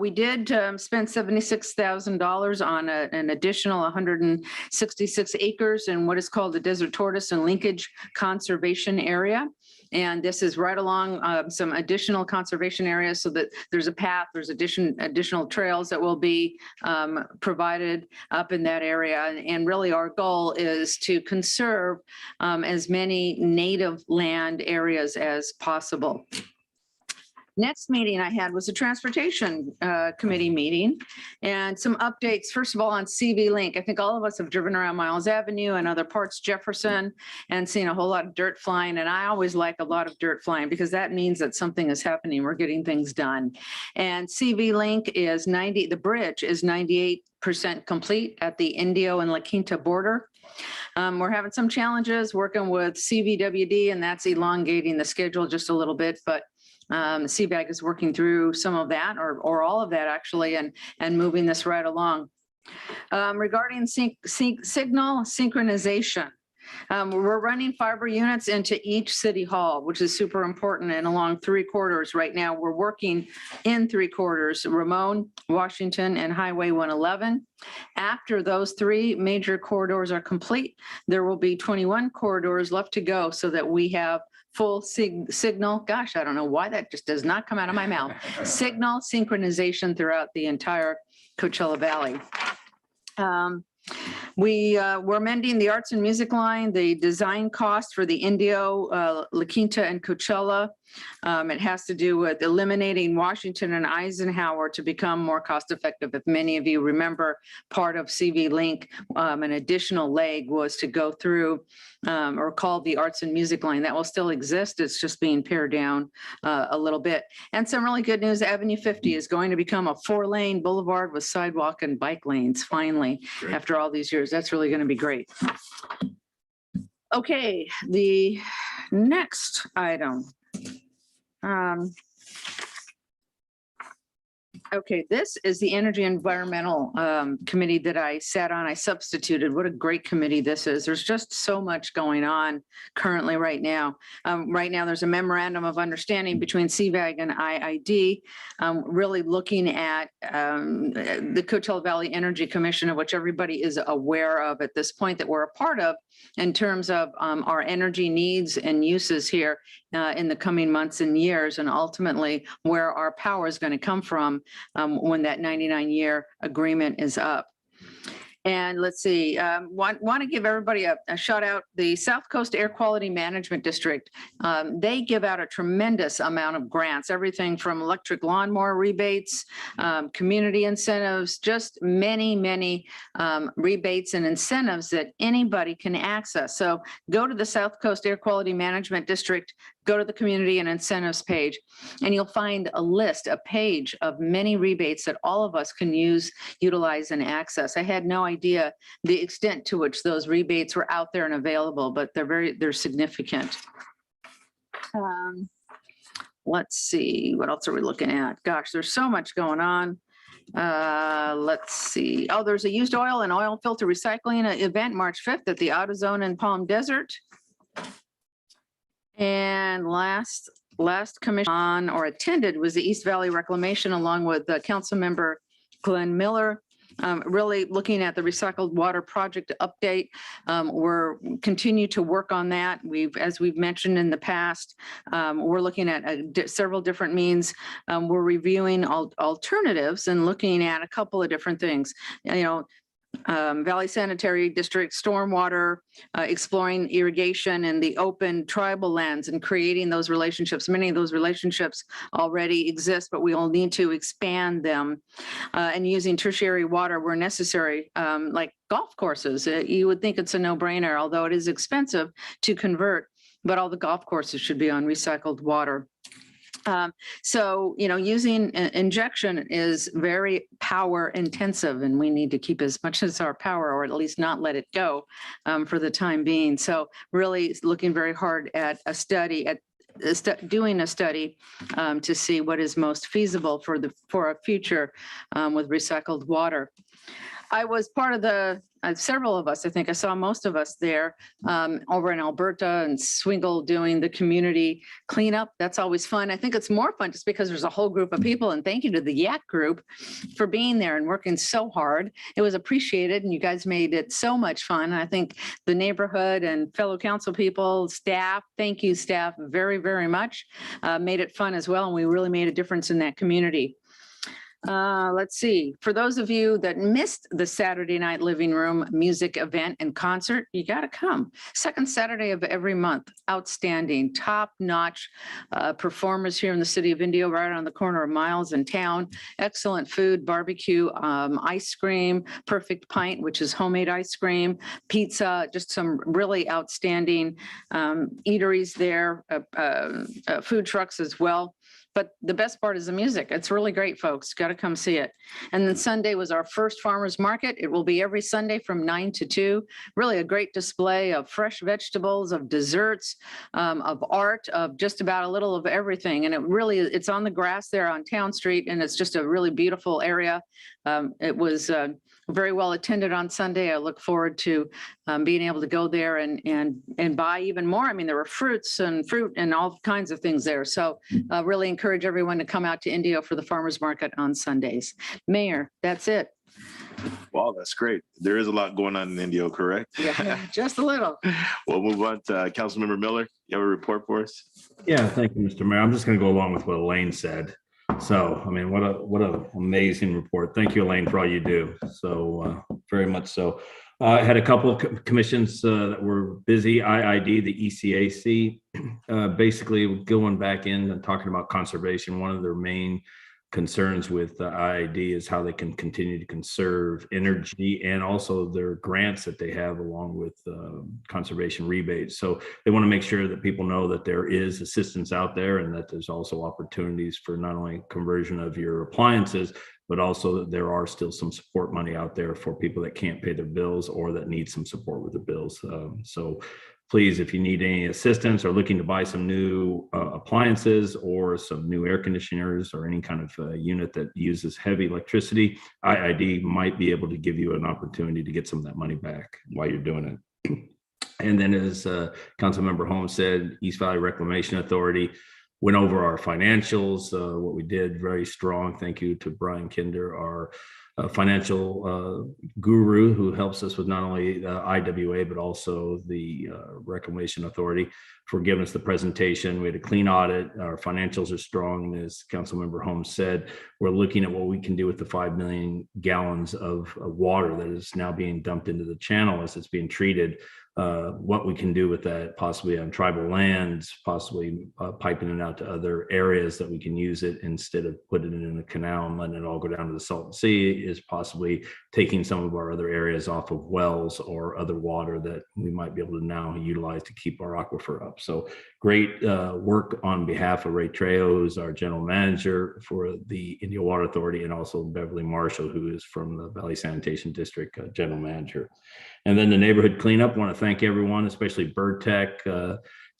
Speaker 12: We did spend $76,000 on an additional 166 acres in what is called the Desert Tortoise and Linkage Conservation Area. And this is right along some additional conservation areas so that there's a path, there's additional trails that will be provided up in that area. And really our goal is to conserve as many native land areas as possible. Next meeting I had was a transportation committee meeting and some updates, first of all, on CV Link. I think all of us have driven around Miles Avenue and other parts, Jefferson, and seen a whole lot of dirt flying. And I always like a lot of dirt flying because that means that something is happening. We're getting things done. And CV Link is the bridge is 98% complete at the Indio and La Quinta border. We're having some challenges working with CVWD, and that's elongating the schedule just a little bit, but CVAG is working through some of that or all of that actually and moving this right along. Regarding signal synchronization, we're running fiber units into each city hall, which is super important, and along 3 corridors right now. We're working in 3 corridors, Ramon, Washington, and Highway 111. After those 3 major corridors are complete, there will be 21 corridors left to go so that we have full signal. Gosh, I don't know why that just does not come out of my mouth. Signal synchronization throughout the entire Coachella Valley. We're mending the arts and music line, the design cost for the Indio, La Quinta, and Coachella. It has to do with eliminating Washington and Eisenhower to become more cost effective. If many of you remember, part of CV Link, an additional leg was to go through or called the arts and music line. That will still exist. It's just being pared down a little bit. And some really good news, Avenue 50 is going to become a 4-lane boulevard with sidewalk and bike lanes, finally, after all these years. That's really going to be great. Okay, the next item. Okay, this is the Energy Environmental Committee that I sat on. I substituted. What a great committee this is. There's just so much going on currently right now. There's a memorandum of understanding between CVAG and IID, really looking at the Coachella Valley Energy Commission, of which everybody is aware of at this point, that we're a part of in terms of our energy needs and uses here in the coming months and years, and ultimately where our power is going to come from when that 99-year agreement is up. And let's see, want to give everybody a shout out. The South Coast Air Quality Management District, they give out a tremendous amount of grants, everything from electric lawnmower rebates, community incentives, just many rebates and incentives that anybody can access. So go to the South Coast Air Quality Management District, go to the community and incentives page, and you'll find a page of many rebates that all of us can utilize and access. I had no idea the extent to which those rebates were out there and available, but they're significant. Let's see, what else are we looking at? Gosh, there's so much going on. Let's see. Oh, there's a used oil and oil filter recycling event March 5th at the Autozone in Palm Desert. And last commission on or attended was the East Valley Reclamation along with Council Member Glenn Miller. Really looking at the recycled water project update. We're continue to work on that. As we've mentioned in the past, we're looking at several different means. We're reviewing alternatives and looking at a couple of different things. Valley Sanitary District, stormwater, exploring irrigation and the open tribal lands and creating those relationships. Many of those relationships already exist, but we all need to expand them and using tertiary water where necessary, like golf courses. You would think it's a no-brainer, although it is expensive to convert, but all the golf courses should be on recycled water. So, using injection is very power intensive and we need to keep as much as our power or at least not let it go for the time being. So really looking very hard at a study, doing a study to see what is most feasible for a future with recycled water. I was part of several of us, I think I saw most of us there over in Alberta and Swingle doing the community cleanup. That's always fun. I think it's more fun just because there's a whole group of people, and thank you to the Yak group for being there and working so hard. It was appreciated and you guys made it so much fun. I think the neighborhood and fellow council people, staff, thank you staff very, very much, made it fun as well. And we really made a difference in that community. Let's see. For those of you that missed the Saturday Night Living Room music event and concert, you got to come. Second Saturday of every month. Outstanding, top-notch performers here in the city of Indio, right on the corner of Miles and Town. Excellent food, barbecue, ice cream, Perfect Pint, which is homemade ice cream, pizza, just some really outstanding eateries there, food trucks as well. But the best part is the music. It's really great, folks. Got to come see it. And then Sunday was our first farmers market. It will be every Sunday from 9 to 2. Really a great display of fresh vegetables, of desserts, of art, of just about a little of everything. And it's on the grass there on Town Street, and it's just a really beautiful area. It was very well attended on Sunday. I look forward to being able to go there and buy even more. I mean, there were fruit and all kinds of things there. So really encourage everyone to come out to Indio for the farmers market on Sundays. Mayor, that's it.
Speaker 3: Wow, that's great. There is a lot going on in Indio, correct?
Speaker 12: Yeah, just a little.
Speaker 3: We'll move on to Councilmember Miller. You have a report for us?
Speaker 2: Yeah, thank you, Mr. Mayor. I'm just going to go along with what Elaine said. So, I mean, what an amazing report. Thank you, Elaine, for all you do. So very much so. I had a couple of commissions that were busy. IID, the ECAC, basically going back in and talking about conservation. One of their main concerns with IID is how they can continue to conserve energy and also their grants that they have along with conservation rebates. So they want to make sure that people know that there is assistance out there and that there's also opportunities for not only conversion of your appliances, but also that there are still some support money out there for people that can't pay their bills or that need some support with the bills. So please, if you need any assistance or looking to buy some new appliances or some new air conditioners or any kind of unit that uses heavy electricity, IID might be able to give you an opportunity to get some of that money back while you're doing it. And then as Councilmember Holmes said, East Valley Reclamation Authority went over our financials, what we did, very strong. Thank you to Brian Kinder, our financial guru who helps us with not only the IWA, but also the Reclamation Authority for giving us the presentation. We had a clean audit. Our financials are strong. As Councilmember Holmes said, we're looking at what we can do with the 5 million gallons of water that is now being dumped into the channel as it's being treated. What we can do with that, possibly on tribal lands, possibly piping it out to other areas that we can use it instead of putting it in a canal and letting it all go down to the Salton Sea, is possibly taking some of our other areas off of wells or other water that we might be able to now utilize to keep our aquifer up. So great work on behalf of Ray Trejo, who's our general manager for the Indio Water Authority, and also Beverly Marshall, who is from the Valley Sanitation District general manager. And then the neighborhood cleanup, want to thank everyone, especially Bird Tech,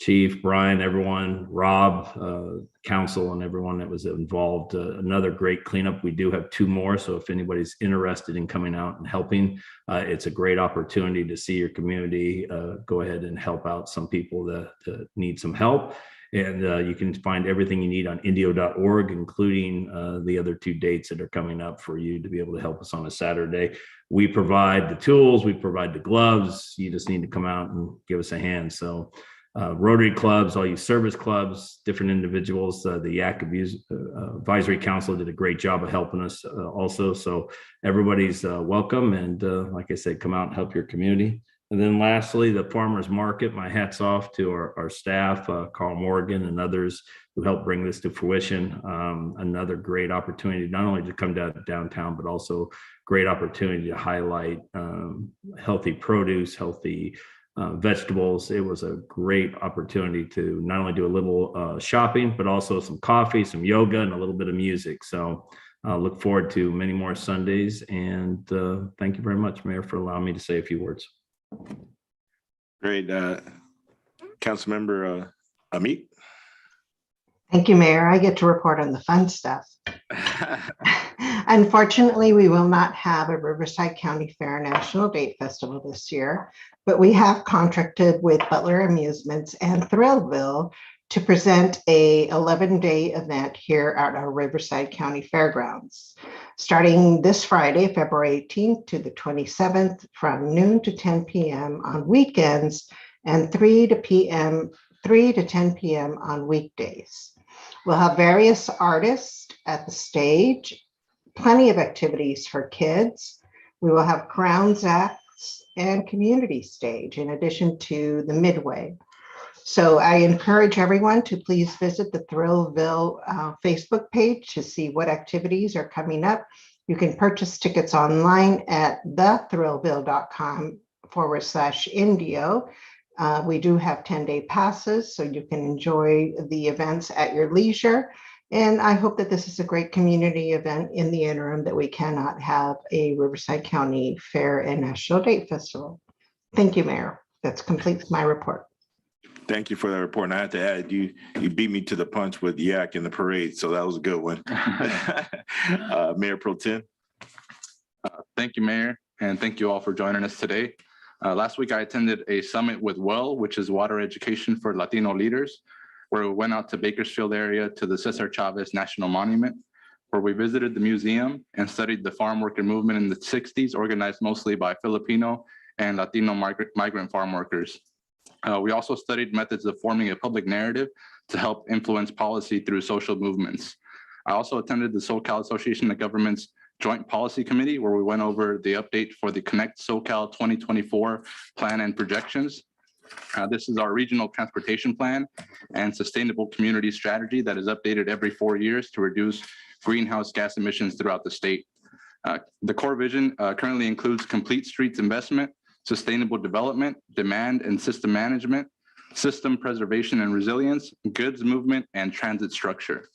Speaker 2: Chief, Brian, everyone, Rob, council, and everyone that was involved. Another great cleanup. We do have 2 more. So if anybody's interested in coming out and helping, it's a great opportunity to see your community. Go ahead and help out some people that need some help. And you can find everything you need on indio.org, including the other 2 dates that are coming up for you to be able to help us on a Saturday. We provide the tools, we provide the gloves. You just need to come out and give us a hand. So Rotary clubs, all you service clubs, different individuals, the Yak Advisory Council did a great job of helping us also. So everybody's welcome. And like I said, come out and help your community. And then lastly, the farmers market, my hat's off to our staff, Carl Morgan and others who helped bring this to fruition. Another great opportunity, not only to come downtown, but also great opportunity to highlight healthy produce, healthy vegetables. It was a great opportunity to not only do a little shopping, but also some coffee, some yoga, and a little bit of music. So look forward to many more Sundays. And thank you very much, Mayor, for allowing me to say a few words.
Speaker 3: Great. Councilmember Amit.
Speaker 6: Thank you, Mayor. I get to report on the fun stuff. Unfortunately, we will not have a Riverside County Fair National Date Festival this year, but we have contracted with Butler Amusements and Thrillville to present a 11-day event here at our Riverside County Fairgrounds. Starting this Friday, February 18th to the 27th, from noon to 10 p.m. on weekends and 3 to 10 p.m. on weekdays. We'll have various artists at the stage, plenty of activities for kids. We will have crowns acts and community stage in addition to the midway. So I encourage everyone to please visit the Thrillville Facebook page to see what activities are coming up. You can purchase tickets online at thethrillville.com/Indio. We do have 10-day passes, so you can enjoy the events at your leisure. And I hope that this is a great community event in the interim that we cannot have a Riverside County Fair and National Date Festival. Thank you, Mayor. That completes my report.
Speaker 3: Thank you for that report. And I have to add, you beat me to the punch with Yak in the parade, so that was a good one. Mayor Pro Tem.
Speaker 10: Thank you, Mayor, and thank you all for joining us today. Last week, I attended a summit with WELL, which is Water Education for Latino Leaders, where we went out to Bakersfield area to the Cesar Chavez National Monument, where we visited the museum and studied the farm worker movement in the 60s, organized mostly by Filipino and Latino migrant farm workers. We also studied methods of forming a public narrative to help influence policy through social movements. I also attended the SoCal Association of Governments Joint Policy Committee, where we went over the update for the Connect SoCal 2024 plan and projections. This is our regional transportation plan and sustainable community strategy that is updated every 4 years to reduce greenhouse gas emissions throughout the state. The core vision currently includes complete streets investment, sustainable development, demand and system management, system preservation and resilience, goods movement, and transit structure.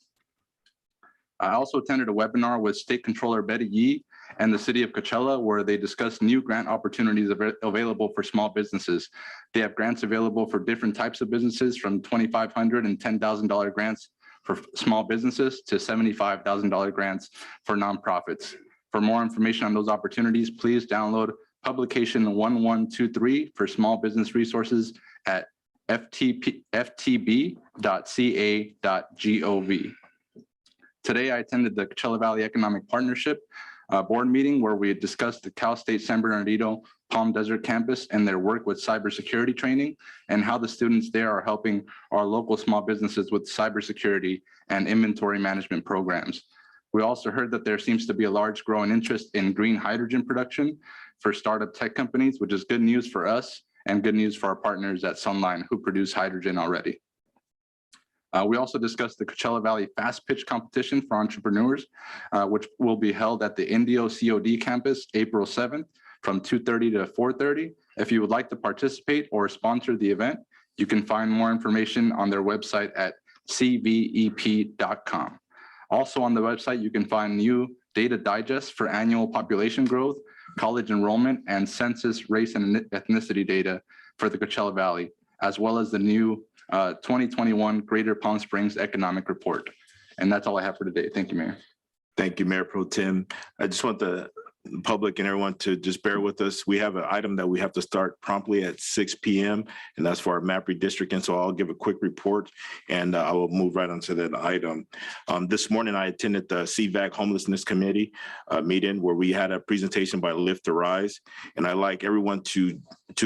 Speaker 10: I also attended a webinar with State Controller Betty Yee and the City of Coachella, where they discussed new grant opportunities available for small businesses. They have grants available for different types of businesses, from $2,500 and $10,000 grants for small businesses to $75,000 grants for nonprofits. For more information on those opportunities, please download Publication 1123 for small business resources at ftb.ca.gov. Today, I attended the Coachella Valley Economic Partnership board meeting, where we discussed the Cal State San Bernardino Palm Desert campus and their work with cybersecurity training, and how the students there are helping our local small businesses with cybersecurity and inventory management programs. We also heard that there seems to be a large growing interest in green hydrogen production for startup tech companies, which is good news for us and good news for our partners at Sunline, who produce hydrogen already. We also discussed the Coachella Valley Fast Pitch Competition for entrepreneurs, which will be held at the Indio COD campus April 7th from 2:30 to 4:30. If you would like to participate or sponsor the event, you can find more information on their website at cvep.com. Also on the website, you can find new data digests for annual population growth, college enrollment, and census, race, and ethnicity data for the Coachella Valley, as well as the new 2021 Greater Palm Springs Economic Report. And that's all I have for today. Thank you, Mayor.
Speaker 3: Thank you, Mayor Pro Tem. I just want the public and everyone to just bear with us. We have an item that we have to start promptly at 6 p.m. and that's for our map redistricting. So I'll give a quick report and I will move right onto that item. This morning, I attended the CVAC Homelessness Committee meeting where we had a presentation by Lift to Rise. And I'd like everyone to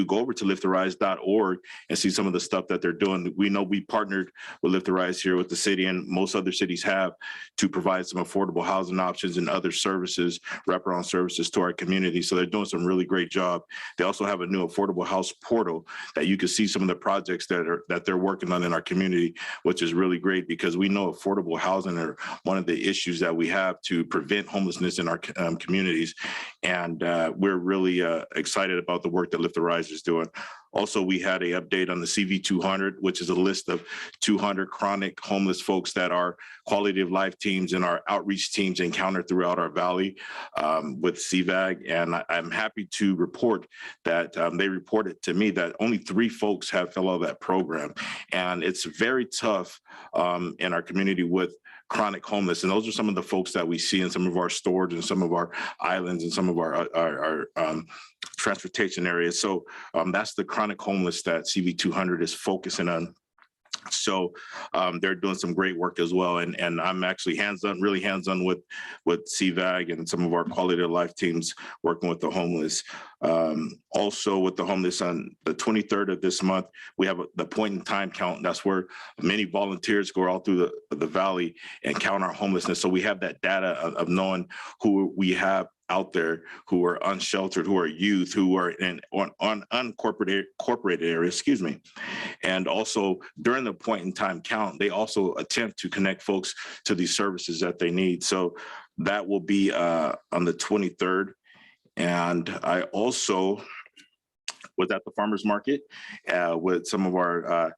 Speaker 3: go over to lifttorise.org and see some of the stuff that they're doing. We know we partnered with Lift to Rise here with the city, and most other cities have, to provide some affordable housing options and other services, wraparound services to our community. So they're doing some really great job. They also have a new affordable house portal that you can see some of the projects that they're working on in our community, which is really great because we know affordable housing are one of the issues that we have to prevent homelessness in our communities. And we're really excited about the work that Lift the Rise is doing. Also, we had an update on the CV 200, which is a list of 200 chronic homeless folks that our quality of life teams and our outreach teams encounter throughout our valley with CVAG. And I'm happy to report that they reported to me that only 3 folks have fell out of that program. And it's very tough in our community with chronic homeless. And those are some of the folks that we see in some of our stores and some of our islands and some of our transportation areas. So that's the chronic homeless that CV 200 is focusing on. So they're doing some great work as well. And I'm actually really hands-on with CVAG and some of our quality of life teams working with the homeless. Also with the homeless on the 23rd of this month, we have the point in time count. That's where many volunteers go all through the valley and count our homelessness. So we have that data of knowing who we have out there who are unsheltered, who are youth, who are on unincorporated areas, excuse me. And also during the point in time count, they also attempt to connect folks to these services that they need. So that will be on the 23rd. And I also was at the farmer's market with some of our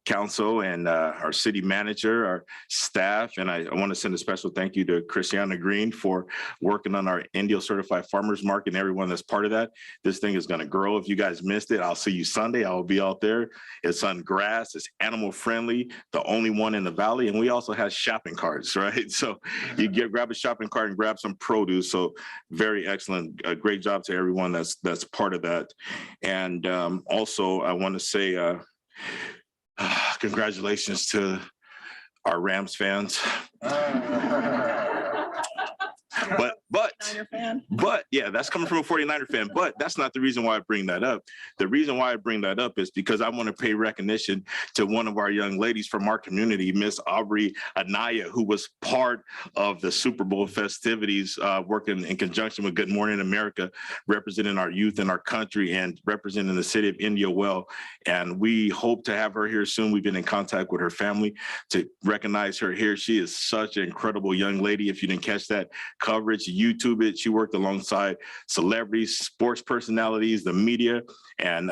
Speaker 3: council and our city manager, our staff. And I want to send a special thank you to Christiana Green for working on our Indio certified farmers market and everyone that's part of that. This thing is going to grow. If you guys missed it, I'll see you Sunday. I'll be out there. It's on grass. It's animal friendly, the only one in the valley. And we also have shopping carts, right? So you grab a shopping cart and grab some produce. So very excellent. Great job to everyone that's part of that. And also I want to say, congratulations to our Rams fans. But yeah, that's coming from a 49er fan, but that's not the reason why I bring that up. The reason why I bring that up is because I want to pay recognition to one of our young ladies from our community, Miss Aubrey Anaya, who was part of the Super Bowl festivities, working in conjunction with Good Morning America, representing our youth and our country and representing the city of Indio well. And we hope to have her here soon. We've been in contact with her family to recognize her here. She is such an incredible young lady. If you didn't catch that coverage, YouTube it. She worked alongside celebrities, sports personalities, the media, and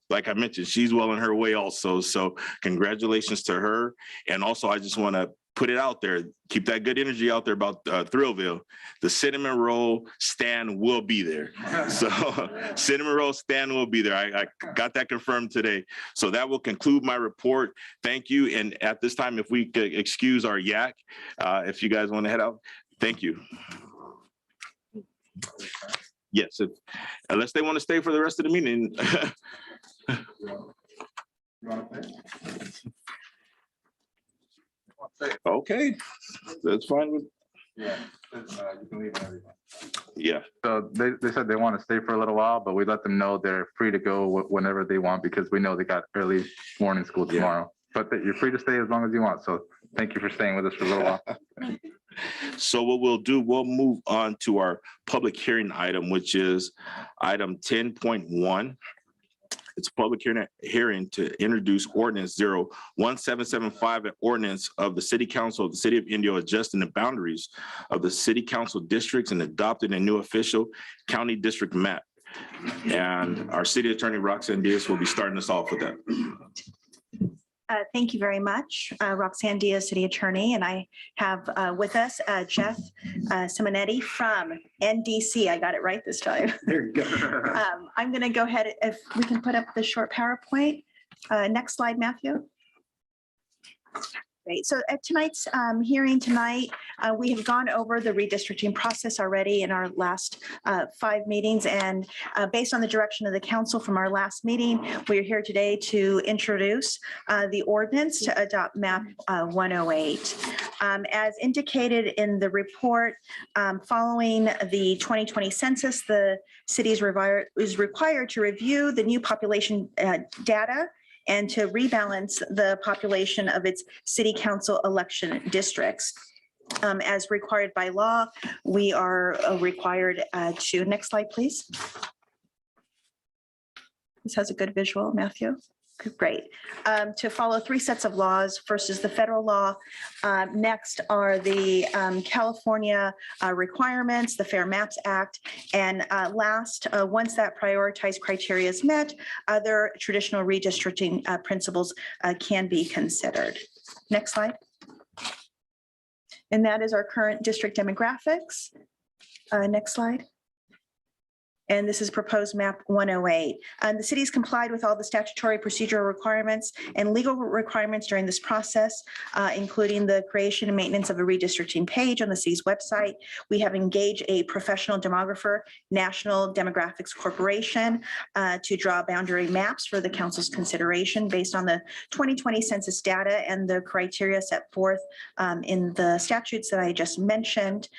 Speaker 3: like I mentioned, she's well on her way also. So congratulations to her. And also, I just want to put it out there, keep that good energy out there about Thrillville. The cinnamon roll stand will be there. So cinnamon roll stand will be there. I got that confirmed today. So that will conclude my report. Thank you. And at this time, if we could excuse our yak, if you guys want to head out, thank you. Yes, unless they want to stay for the rest of the meeting. Okay, that's fine with.
Speaker 10: Yeah, you can leave everything.
Speaker 3: Yeah.
Speaker 10: So they said they want to stay for a little while, but we let them know they're free to go whenever they want because we know they got early morning school tomorrow. But you're free to stay as long as you want. So thank you for staying with us for a little while.
Speaker 3: So what we'll do, we'll move on to our public hearing item, which is item 10.1. It's a public hearing to introduce ordinance 01775, an ordinance of the City Council of the City of Indio adjusting the boundaries of the city council districts and adopting a new official county district map. And our city attorney, Roxanne Diaz, will be starting us off with that.
Speaker 4: Thank you very much, Roxanne Diaz, City Attorney, and I have with us Jeff Simonetti from NDC. I got it right this time.
Speaker 11: There you go.
Speaker 4: I'm going to go ahead, if we can put up the short PowerPoint Next slide, Matthew. Great. So at tonight's hearing tonight, we have gone over the redistricting process already in our last 5 meetings. And based on the direction of the council from our last meeting, we are here today to introduce the ordinance to adopt map 108. As indicated in the report, following the 2020 census, the city is required to review the new population data and to rebalance the population of its city council election districts. As required by law, we are required to, next slide, please. This has a good visual, Matthew. Great. To follow 3 sets of laws. First is the federal law. Next are the California requirements, the Fair Maps Act. And last, once that prioritized criteria is met, other traditional redistricting principles can be considered. Next slide. And that is our current district demographics. Next slide. And this is proposed map 108. The city's complied with all the statutory procedural requirements and legal requirements during this process, including the creation and maintenance of a redistricting page on the city's website. We have engaged a professional demographer, National Demographics Corporation, to draw boundary maps for the council's consideration based on the 2020 census data and the criteria set forth in the statutes that I just mentioned.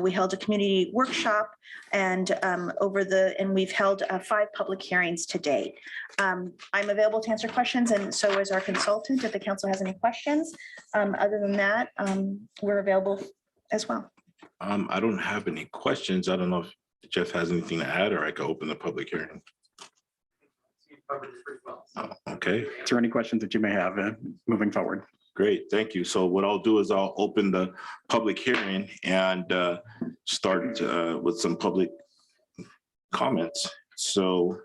Speaker 4: We held a community workshop and we've held 5 public hearings to date. I'm available to answer questions, and so is our consultant if the council has any questions. Other than that, we're available as well.
Speaker 3: I don't have any questions. I don't know if Jeff has anything to add, or I could open the public hearing. Oh, okay.
Speaker 8: Is there any questions that you may have moving forward?
Speaker 3: Great, thank you. So what I'll do is I'll open the public hearing and start with some public comments. So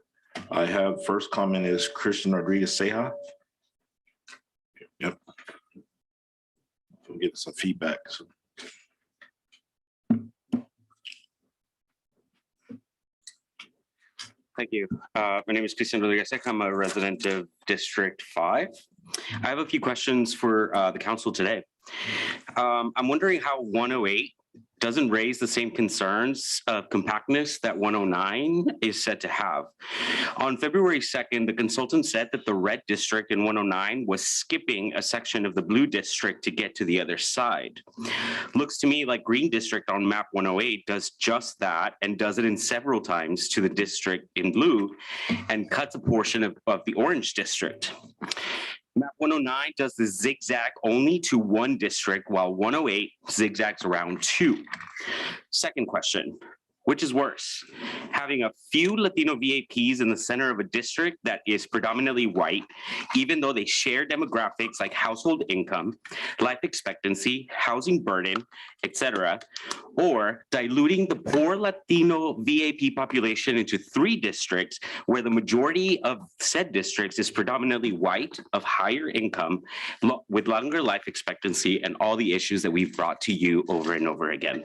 Speaker 3: I have first comment is Christian Rodriguez Ceja. Yep. We'll get some feedback. So.
Speaker 14: Thank you. My name is Christian Rodriguez. I'm a resident of District 5. I have a few questions for the council today. I'm wondering how 108 doesn't raise the same concerns of compactness that 109 is said to have. On February 2nd, the consultant said that the red district in 109 was skipping a section of the blue district to get to the other side. Looks to me like green district on map 108 does just that and does it in several times to the district in blue and cuts a portion of the orange district. Map 109 does the zigzag only to one district, while 108 zigzags around 2. Second question, which is worse? Having a few Latino VAPs in the center of a district that is predominantly white, even though they share demographics like household income, life expectancy, housing burden, etc., or diluting the poor Latino VAP population into 3 districts where the majority of said districts is predominantly white, of higher income, with longer life expectancy, and all the issues that we've brought to you over and over again.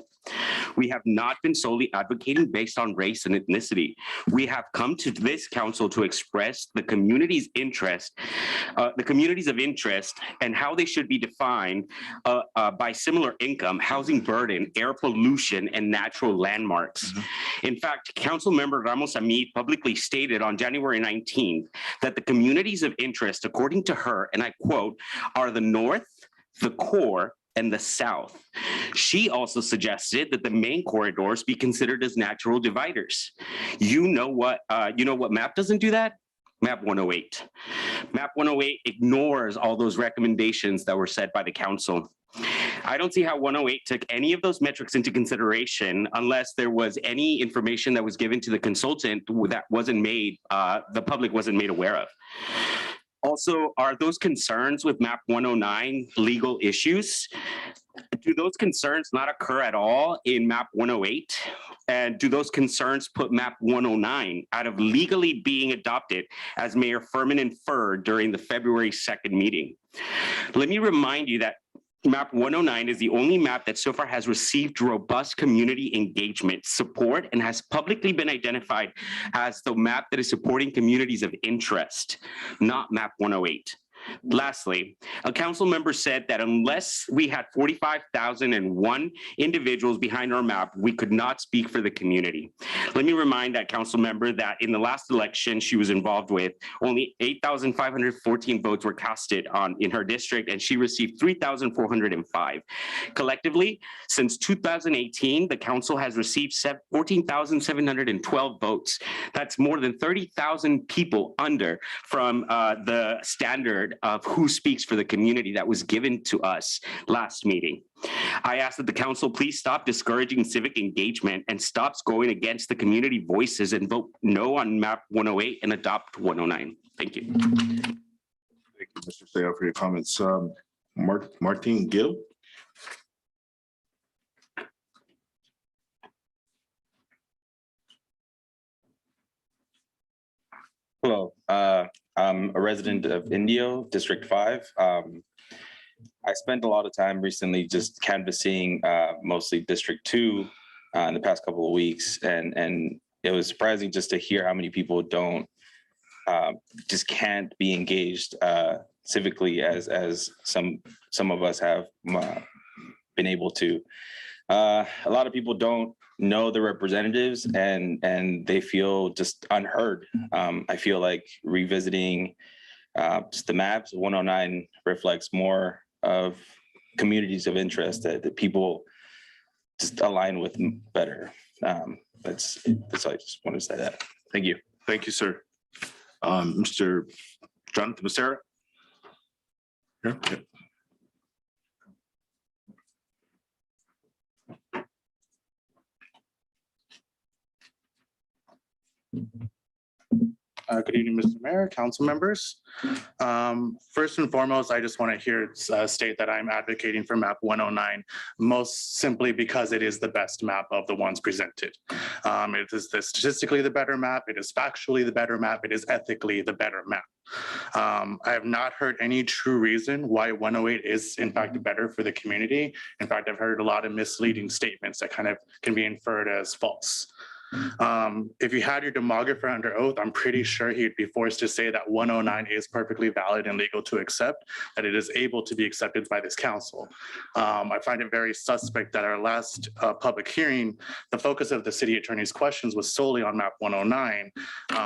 Speaker 14: We have not been solely advocating based on race and ethnicity. We have come to this council to express the community's interest, and how they should be defined by similar income, housing burden, air pollution, and natural landmarks. In fact, Council Member Ramos Hamid publicly stated on January 19th that the communities of interest, according to her, and I quote, are the North, the core, and the South. She also suggested that the main corridors be considered as natural dividers. You know what map doesn't do that? Map 108. Map 108 ignores all those recommendations that were said by the council. I don't see how 108 took any of those metrics into consideration unless there was any information that was given to the consultant that wasn't made, the public wasn't made aware of. Also, are those concerns with map 109 legal issues? Do those concerns not occur at all in map 108? And do those concerns put map 109 out of legally being adopted, as Mayor Furman inferred during the February 2nd meeting? Let me remind you that Map 109 is the only map that so far has received robust community engagement, support, and has publicly been identified as the map that is supporting communities of interest, not Map 108. Lastly, a council member said that unless we had 45,001 individuals behind our map, we could not speak for the community. Let me remind that council member that in the last election she was involved with, only 8,514 votes were casted in her district, and she received 3,405. Collectively, since 2018, the council has received 14,712 votes. That's more than 30,000 people under from the standard of who speaks for the community that was given to us last meeting. I ask that the council please stop discouraging civic engagement and stops going against the community voices and vote no on map 108 and adopt 109. Thank you.
Speaker 3: Thank you, Mr. Sayo, for your comments. Martin Gill.
Speaker 15: Hello, I'm a resident of Indio, District 5. I spent a lot of time recently just canvassing mostly District 2 in the past couple of weeks, and it was surprising just to hear how many people just can't be engaged civically as some of us have been able to. A lot of people don't know the representatives and they feel just unheard. I feel like revisiting just the maps, 109 reflects more of communities of interest that people just align with better. That's all I just wanted to say that. Thank you.
Speaker 3: Thank you, sir. Mr. Jonathan Becerra. Here. Yeah.
Speaker 16: Good evening, Mr. Mayor, council members. First and foremost, I just want to state that I'm advocating for map 109, most simply because it is the best map of the ones presented. It is statistically the better map, it is factually the better map, it is ethically the better map. I have not heard any true reason why 108 is in fact better for the community. In fact, I've heard a lot of misleading statements that kind of can be inferred as false. If you had your demographer under oath, I'm pretty sure he'd be forced to say that 109 is perfectly valid and legal to accept, that it is able to be accepted by this council. I find it very suspect that our last public hearing, the focus of the city attorney's questions was solely on map 109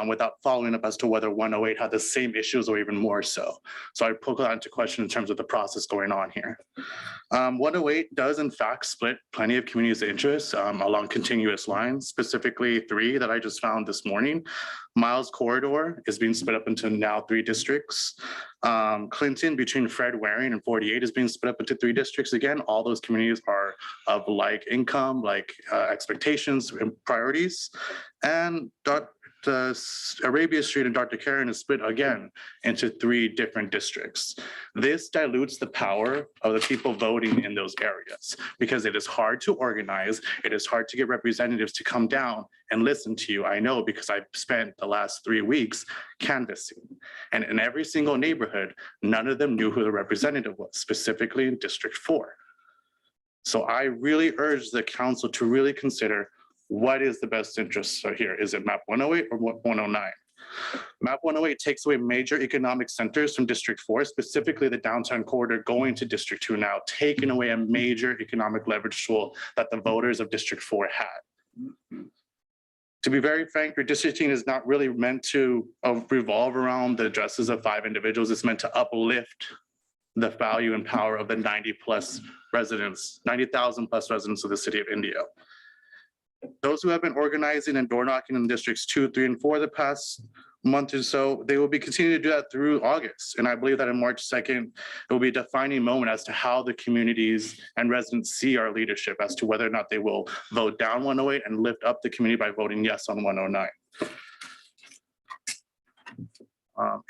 Speaker 16: without following up as to whether 108 had the same issues or even more so. So I put that into question in terms of the process going on here. 108 does in fact split plenty of communities of interest along continuous lines, specifically 3 that I just found this morning. Miles Corridor is being split up into now 3 districts. Clinton between Fred Waring and 48 is being split up into 3 districts. Again, all those communities are of like income, like expectations and priorities. And Arabia Street and Dr. Karen is split again into 3 different districts. This dilutes the power of the people voting in those areas because it is hard to organize. It is hard to get representatives to come down and listen to you. I know because I've spent the last 3 weeks canvassing, and in every single neighborhood, none of them knew who the representative was, specifically in District 4. So I really urge the council to really consider what is the best interest here? Is it map 108 or 109? Map 108 takes away major economic centers from District 4, specifically the downtown corridor going to District 2 now, taking away a major economic leverage tool that the voters of District 4 had. To be very frank, redistricting is not really meant to revolve around the addresses of 5 individuals. It's meant to uplift the value and power of the 90,000+ residents of the city of Indio. Those who have been organizing and door knocking in districts 2, 3, and 4 the past month or so, they will be continuing to do that through August. And I believe that on March 2nd, it will be a defining moment as to how the communities and residents see our leadership as to whether or not they will vote down 108 and lift up the community by voting yes on 109.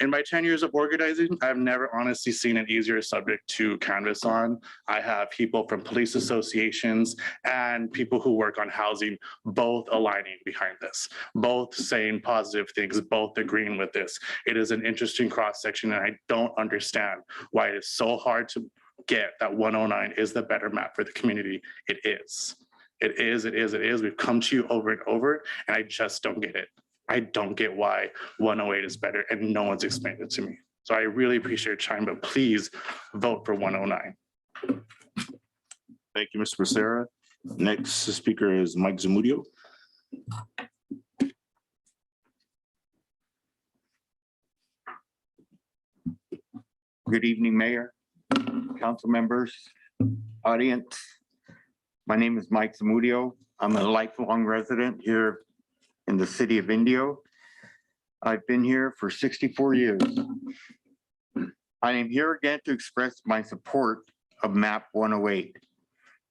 Speaker 16: In my 10 years of organizing, I've never honestly seen an easier subject to canvass on. I have people from police associations and people who work on housing, both aligning behind this, both saying positive things, both agreeing with this. It is an interesting cross section, and I don't understand why it is so hard to get that 109 is the better map for the community. It is. It is, it is, it is. We've come to you over and over, and I just don't get it. I don't get why 108 is better, and no one's explained it to me. So I really appreciate your time, but please vote for 109.
Speaker 3: Thank you, Mr. Becerra. Next speaker is Mike Zamudio.
Speaker 17: Good evening, Mayor, council members, audience. My name is Mike Zamudio. I'm a lifelong resident here in the city of Indio. I've been here for 64 years. I am here again to express my support of MAP 108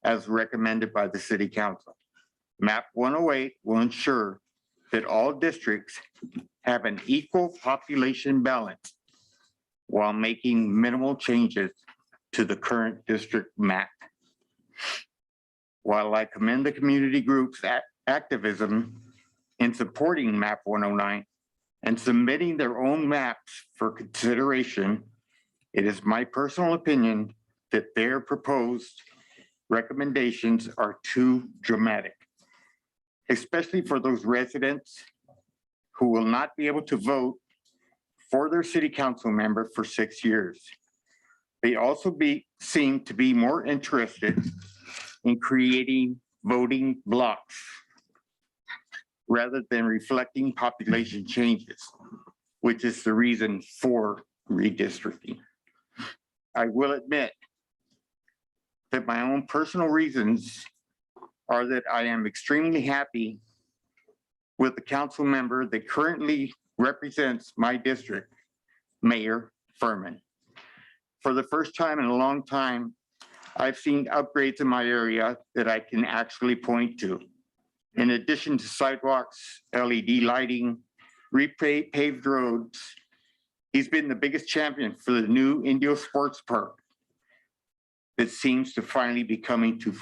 Speaker 17: as recommended by the City Council. MAP 108 will ensure that all districts have an equal population balance while making minimal changes to the current district map. While I commend the community groups' activism in supporting MAP 109 and submitting their own maps for consideration, it is my personal opinion that their proposed recommendations are too dramatic, especially for those residents who will not be able to vote for their city council member for 6 years. They also seem to be more interested in creating voting blocks rather than reflecting population changes, which is the reason for redistricting. I will admit that my own personal reasons are that I am extremely happy with the council member that currently represents my district, Mayor Furman. For the first time in a long time, I've seen upgrades in my area that I can actually point to. In addition to sidewalks, LED lighting, repaved roads, he's been the biggest champion for the new Indio Sports Park that seems to finally be coming to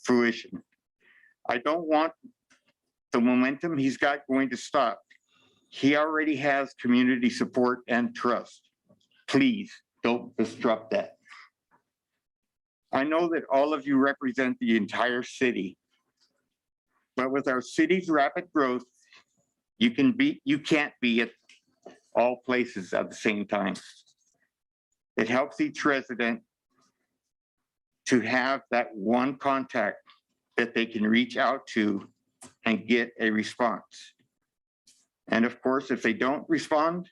Speaker 17: fruition. I don't want the momentum he's got going to stop. He already has community support and trust. Please don't disrupt that. I know that all of you represent the entire city, but with our city's rapid growth, you can't be at all places at the same time. It helps each resident to have that one contact that they can reach out to and get a response. And of course, if they don't respond,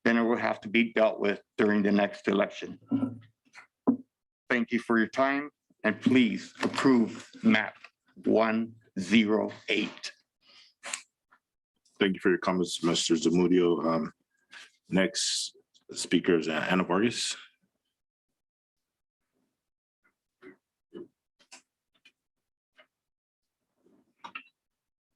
Speaker 17: then it will have to be dealt with during the next election. Thank you for your time, and please approve MAP 108.
Speaker 3: Thank you for your comments, Mr. Zamudio. Next speaker is Ana Vargas.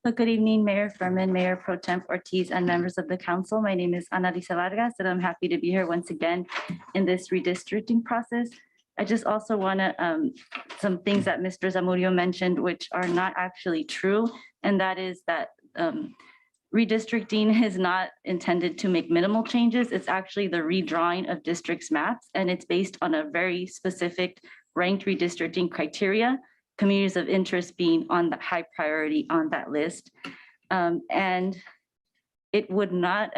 Speaker 1: So good evening, Mayor Furman, Mayor Pro Temp Ortiz, and members of the council. My name is Ana Lisa Vargas, and I'm happy to be here once again in this redistricting process. I just also want to, some things that Mr. Zamudio mentioned, which are not actually true, and that is that redistricting is not intended to make minimal changes. It's actually the redrawing of districts maps, and it's based on a very specific ranked redistricting criteria, communities of interest being on the high priority on that list. And it would not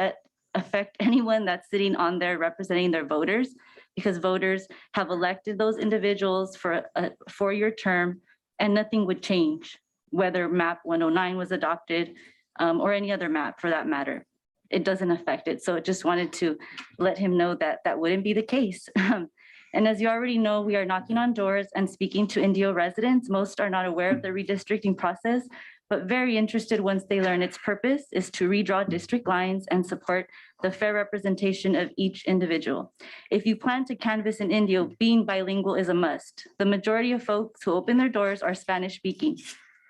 Speaker 1: affect anyone that's sitting on there representing their voters, because voters have elected those individuals for a 4-year term, and nothing would change, whether MAP 109 was adopted or any other map for that matter. It doesn't affect it. So I just wanted to let him know that that wouldn't be the case. And as you already know, we are knocking on doors and speaking to Indio residents. Most are not aware of the redistricting process, but very interested once they learn its purpose is to redraw district lines and support the fair representation of each individual. If you plan to canvass in Indio, being bilingual is a must. The majority of folks who open their doors are Spanish speaking.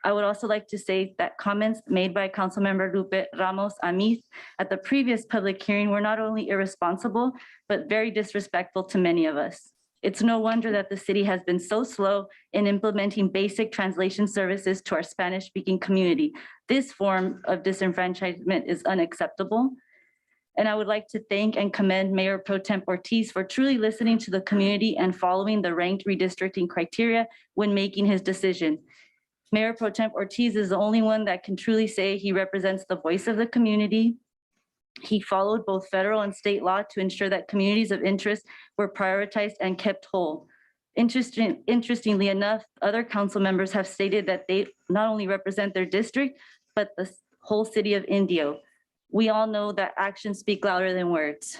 Speaker 1: I would also like to say that comments made by Councilmember Lupe Ramos Amiz at the previous public hearing were not only irresponsible, but very disrespectful to many of us. It's no wonder that the city has been so slow in implementing basic translation services to our Spanish-speaking community. This form of disenfranchisement is unacceptable. And I would like to thank and commend Mayor Pro Temp Ortiz for truly listening to the community and following the ranked redistricting criteria when making his decision. Mayor Pro Temp Ortiz is the only one that can truly say he represents the voice of the community. He followed both federal and state law to ensure that communities of interest were prioritized and kept whole. Interestingly enough, other council members have stated that they not only represent their district, but the whole city of Indio. We all know that actions speak louder than words.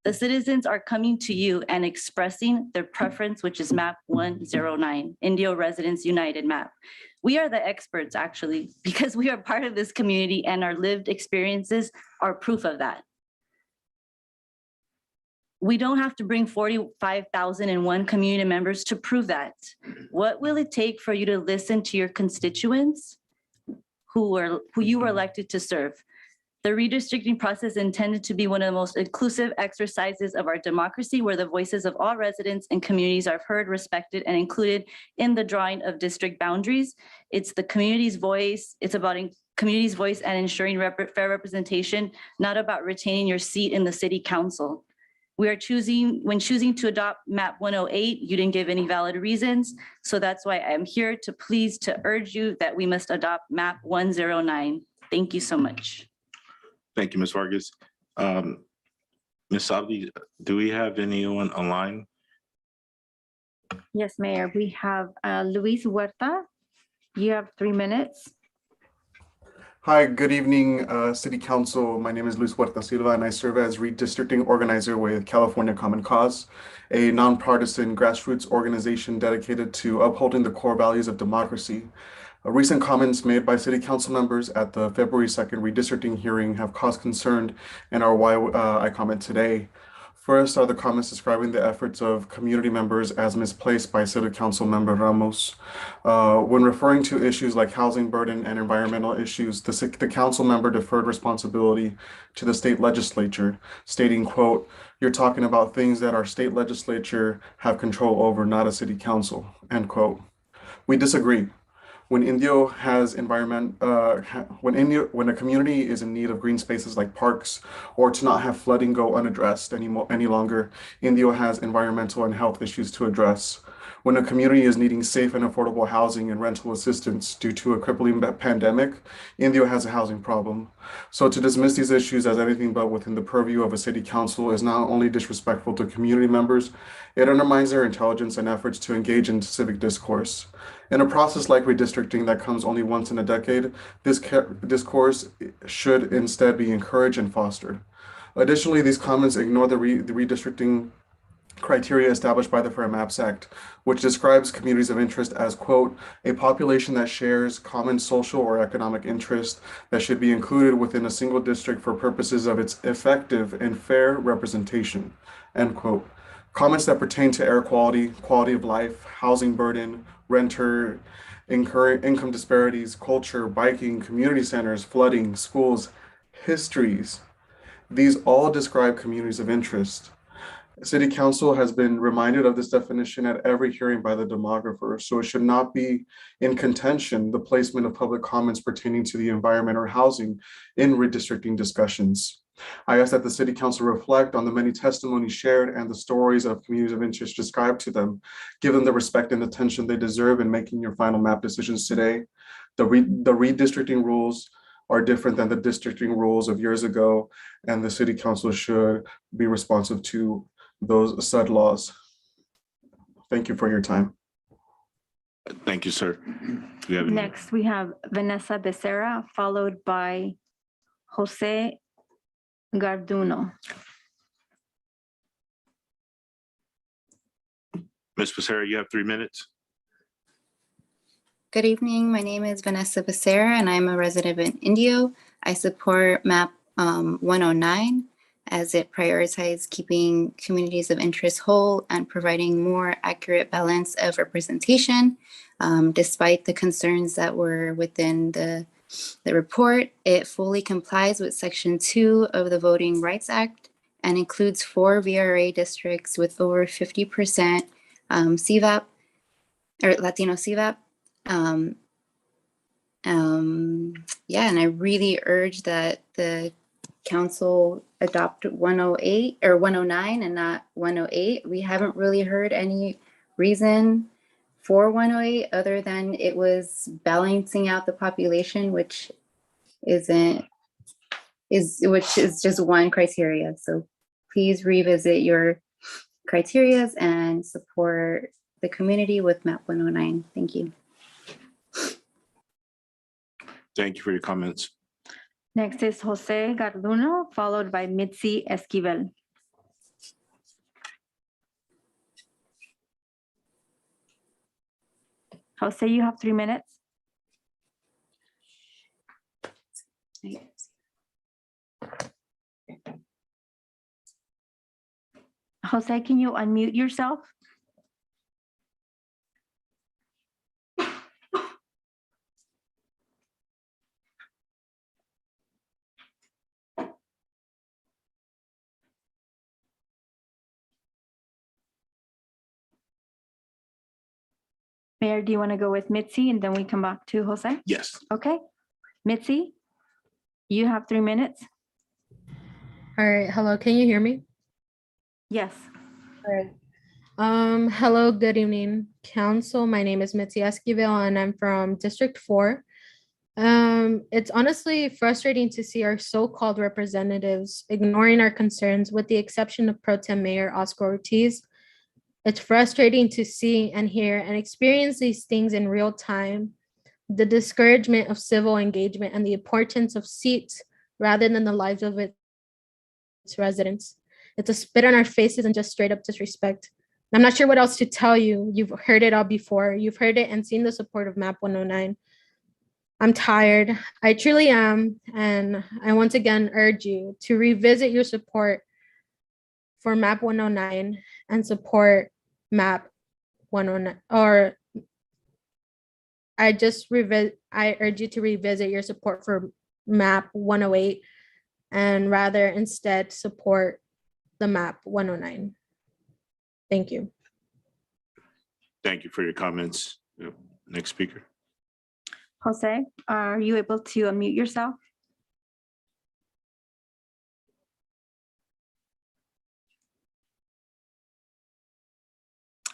Speaker 1: The citizens are coming to you and expressing their preference, which is map 109, Indio Residents United map. We are the experts, actually, because we are part of this community and our lived experiences are proof of that. We don't have to bring 45,001 community members to prove that. What will it take for you to listen to your constituents who you were elected to serve? The redistricting process is intended to be one of the most inclusive exercises of our democracy, where the voices of all residents and communities are heard, respected, and included in the drawing of district boundaries. It's the community's voice. It's about community's voice and ensuring fair representation, not about retaining your seat in the city council. We are when choosing to adopt map 108, you didn't give any valid reasons. So that's why I'm here to urge you that we must adopt map 109. Thank you so much.
Speaker 3: Thank you, Ms. Vargas. Ms. Sabdi, do we have anyone online?
Speaker 18: Yes, Mayor, we have Luis Huerta. You have 3 minutes.
Speaker 19: Hi, good evening, City Council. My name is Luis Huerta Silva, and I serve as redistricting organizer with California Common Cause, a nonpartisan grassroots organization dedicated to upholding the core values of democracy. Recent comments made by City Council members at the February 2nd redistricting hearing have caused concern and are why I comment today. First are the comments describing the efforts of community members as misplaced by City Council member Ramos. When referring to issues like housing burden and environmental issues, the council member deferred responsibility to the state legislature, stating, quote, "You're talking about things that our state legislature have control over, not a city council," end quote. We disagree. When Indio has when a community is in need of green spaces like parks, or to not have flooding go unaddressed any longer, Indio has environmental and health issues to address. When a community is needing safe and affordable housing and rental assistance due to a crippling pandemic, Indio has a housing problem. So to dismiss these issues as anything but within the purview of a city council is not only disrespectful to community members, it undermines their intelligence and efforts to engage in civic discourse. In a process like redistricting that comes only once in a decade, this discourse should instead be encouraged and fostered. Additionally, these comments ignore the redistricting criteria established by the Fair Maps Act, which describes communities of interest as, quote, "a population that shares common social or economic interest that should be included within a single district for purposes of its effective and fair representation," end quote. Comments that pertain to air quality, quality of life, housing burden, renter, income disparities, culture, biking, community centers, flooding, schools, histories. These all describe communities of interest. City Council has been reminded of this definition at every hearing by the demographer, so it should not be in contention the placement of public comments pertaining to the environment or housing in redistricting discussions. I ask that the City Council reflect on the many testimonies shared and the stories of communities of interest described to them. Give them the respect and attention they deserve in making your final map decisions today. The redistricting rules are different than the districting rules of years ago, and the City Council should be responsive to those said laws. Thank you for your time.
Speaker 3: Thank you, sir. Do you have any?
Speaker 18: Next, we have Vanessa Becerra, followed by Jose Garduno.
Speaker 3: Ms. Becerra, you have 3 minutes.
Speaker 20: Good evening. My name is Vanessa Becerra, and I'm a resident in Indio. I support map 109 as it prioritizes keeping communities of interest whole and providing more accurate balance of representation. Despite the concerns that were within the report, it fully complies with Section 2 of the Voting Rights Act and includes 4 VRA districts with over 50% CVAP or Latino CVAP. Yeah, and I really urge that the council adopt 108 or 109 and not 108. We haven't really heard any reason for 108 other than it was balancing out the population, which is just one criteria. So please revisit your criterias and support the community with map 109. Thank you.
Speaker 3: Thank you for your comments.
Speaker 18: Next is Jose Garduno, followed by Mitzi Esquivel. Jose, you have 3 minutes. Jose, can you unmute yourself? Mayor, do you want to go with Mitzi and then we come back to Jose?
Speaker 3: Yes.
Speaker 18: Okay. Mitzi, you have 3 minutes.
Speaker 21: All right. Hello. Can you hear me?
Speaker 18: Yes.
Speaker 21: All right. Hello. Good evening, council. My name is Mitzi Esquivel and I'm from District 4. It's honestly frustrating to see our so-called representatives ignoring our concerns with the exception of Pro Tem Mayor Oscar Ortiz. It's frustrating to see and hear and experience these things in real time. The discouragement of civil engagement and the importance of seats rather than the lives of its residents. It's a spit on our faces and just straight up disrespect. I'm not sure what else to tell you. You've heard it all before. You've heard it and seen the support of Map 109. I'm tired. I truly am. And I once again urge you to revisit your support for Map 109 and support Map 109, or I urge you to revisit your support for Map 108 and rather instead support the Map 109. Thank you.
Speaker 3: Thank you for your comments. Yep. Next speaker.
Speaker 18: Jose, are you able to unmute yourself?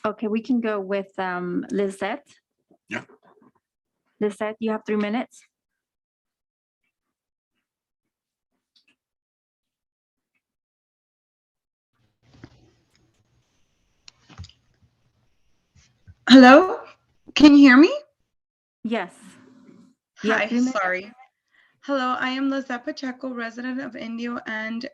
Speaker 18: Okay, we can go with Lizette.
Speaker 3: Yeah.
Speaker 18: Lizette, you have 3 minutes.
Speaker 22: Hello, can you hear me?
Speaker 18: Yes.
Speaker 22: Hi, sorry. Hello, I am Lizette Pacheco, resident of Indio, and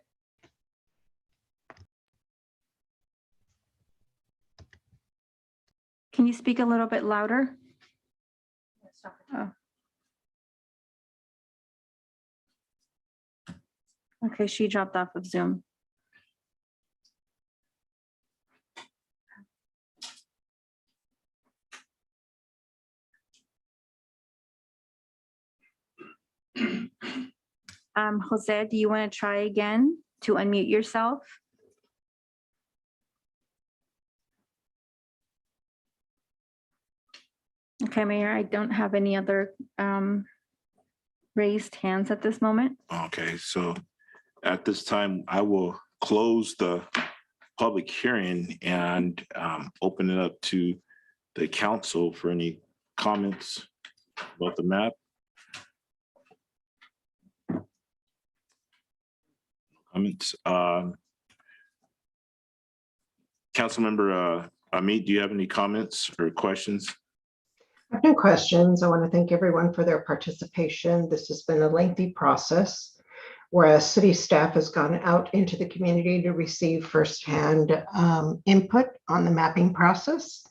Speaker 18: Can you speak a little bit louder? Oh. Okay, she dropped off of Zoom. Jose, do you want to try again to unmute yourself? Okay, Mayor, I don't have any other raised hands at this moment.
Speaker 3: Okay, so at this time, I will close the public hearing and open it up to the council for any comments about the map. Comments. Councilmember Amit, do you have any comments or questions?
Speaker 6: I have no questions. I want to thank everyone for their participation. This has been a lengthy process, whereas city staff has gone out into the community to receive firsthand input on the mapping process.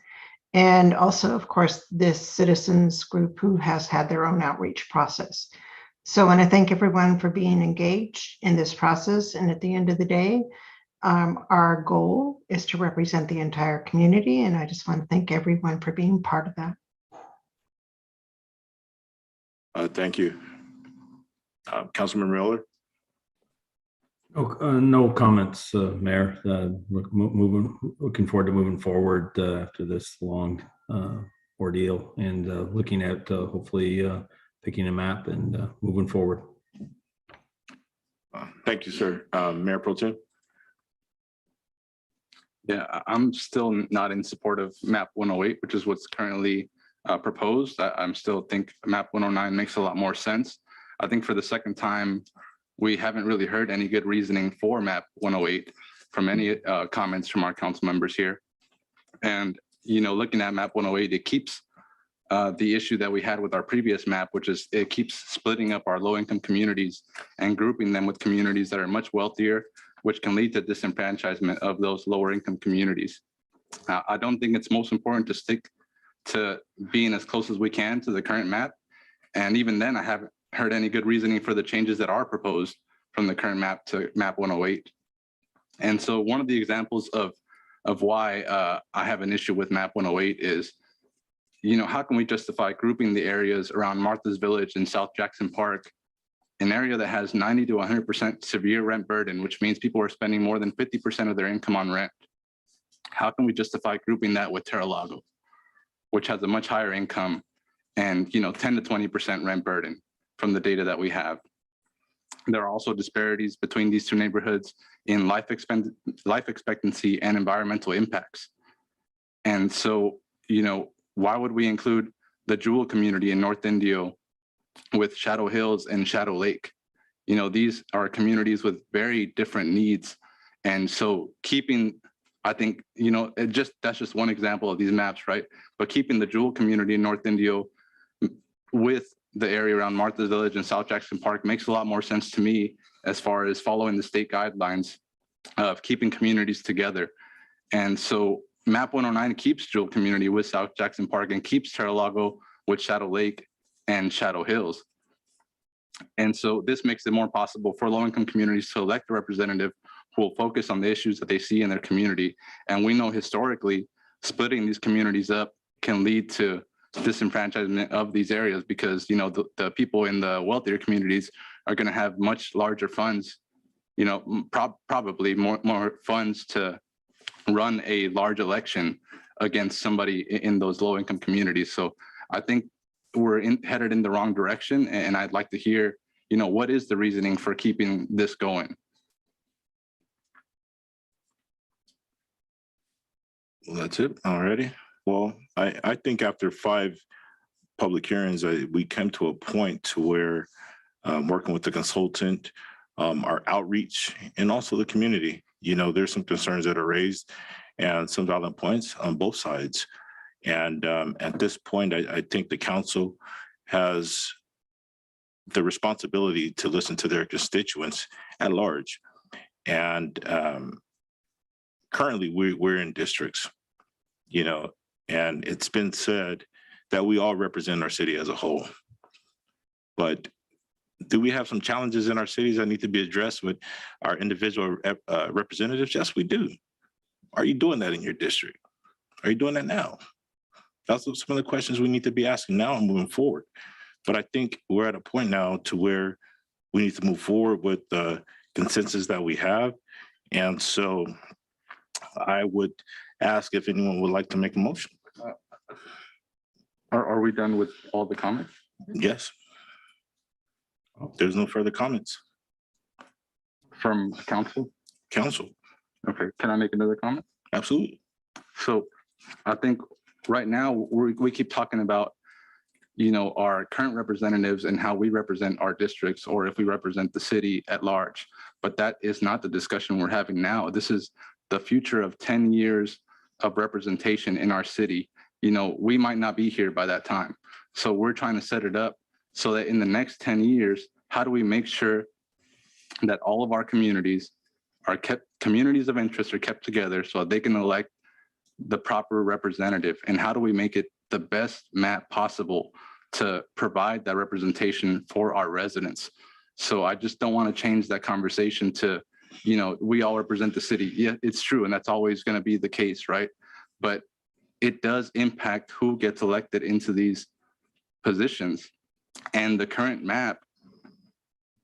Speaker 6: And also, of course, this citizens group who has had their own outreach process. So I want to thank everyone for being engaged in this process. And at the end of the day, our goal is to represent the entire community. And I just want to thank everyone for being part of that.
Speaker 3: Thank you. Councilman Miller.
Speaker 2: No comments, Mayor. Looking forward to moving forward after this long ordeal and looking at hopefully picking a map and moving forward.
Speaker 3: Thank you, sir. Mayor Pro Tem.
Speaker 10: Yeah, I'm still not in support of map 108, which is what's currently proposed. I'm still think map 109 makes a lot more sense. I think for the second time, we haven't really heard any good reasoning for map 108 from any comments from our council members here. And, you know, looking at map 108, it keeps the issue that we had with our previous map, which is it keeps splitting up our low-income communities and grouping them with communities that are much wealthier, which can lead to disenfranchisement of those lower income communities. I don't think it's most important to stick to being as close as we can to the current map. And even then, I haven't heard any good reasoning for the changes that are proposed from the current map to map 108. And so one of the examples of why I have an issue with map 108 is, you know, how can we justify grouping the areas around Martha's Village and South Jackson Park, an area that has 90 to 100% severe rent burden, which means people are spending more than 50% of their income on rent. How can we justify grouping that with Terra Lago, which has a much higher income and, you know, 10 to 20% rent burden from the data that we have? There are also disparities between these two neighborhoods in life expectancy and environmental impacts. And so, you know, why would we include the Jewel community in North Indio with Shadow Hills and Shadow Lake? You know, these are communities with very different needs. And so keeping, I think, you know, that's just one example of these maps, right? But keeping the Jewel community in North Indio with the area around Martha's Village and South Jackson Park makes a lot more sense to me as far as following the state guidelines of keeping communities together. And so map 109 keeps Jewel community with South Jackson Park and keeps Terra Lago with Shadow Lake and Shadow Hills. And so this makes it more possible for low-income communities to elect a representative who will focus on the issues that they see in their community. And we know historically, splitting these communities up can lead to disenfranchisement of these areas because, you know, the people in the wealthier communities are going to have much larger funds, you know, probably more funds to run a large election against somebody in those low-income communities. So I think we're headed in the wrong direction, and I'd like to hear, you know, what is the reasoning for keeping this going?
Speaker 3: Well, that's it already. Well, I think after 5 public hearings, we came to a point to where working with the consultant, our outreach, and also the community, you know, there's some concerns that are raised and some valid points on both sides. And at this point, I think the council has the responsibility to listen to their constituents at large. And currently we're in districts, you know, and it's been said that we all represent our city as a whole. But do we have some challenges in our cities that need to be addressed with our individual representatives? Yes, we do. Are you doing that in your district? Are you doing that now? That's some of the questions we need to be asking now and moving forward. But I think we're at a point now to where we need to move forward with the consensus that we have. And so I would ask if anyone would like to make a motion.
Speaker 10: Are we done with all the comments?
Speaker 3: Yes. There's no further comments.
Speaker 10: From council?
Speaker 3: Council.
Speaker 10: Okay, can I make another comment?
Speaker 3: Absolutely.
Speaker 10: So I think right now we keep talking about, you know, our current representatives and how we represent our districts, or if we represent the city at large. But that is not the discussion we're having now. This is the future of 10 years of representation in our city. You know, we might not be here by that time. So we're trying to set it up so that in the next 10 years, how do we make sure that all of our communities are kept, communities of interest are kept together so they can elect the proper representative? And how do we make it the best map possible to provide that representation for our residents? So I just don't want to change that conversation to, you know, we all represent the city. Yeah, it's true. And that's always going to be the case, right? But it does impact who gets elected into these positions. And the current map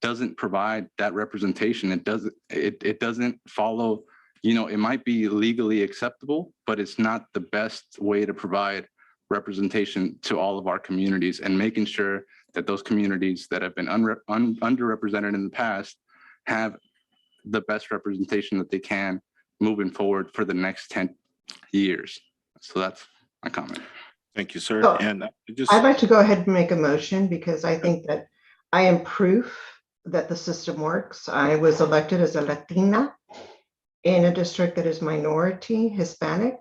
Speaker 10: doesn't provide that representation. It doesn't follow, you know, it might be legally acceptable, but it's not the best way to provide representation to all of our communities, and making sure that those communities that have been underrepresented in the past have the best representation that they can moving forward for the next 10 years. So that's my comment.
Speaker 3: Thank you, sir.
Speaker 6: So,
Speaker 3: And
Speaker 6: I'd like to go ahead and make a motion because I think that I am proof that the system works. I was elected as a Latina in a district that is minority Hispanic.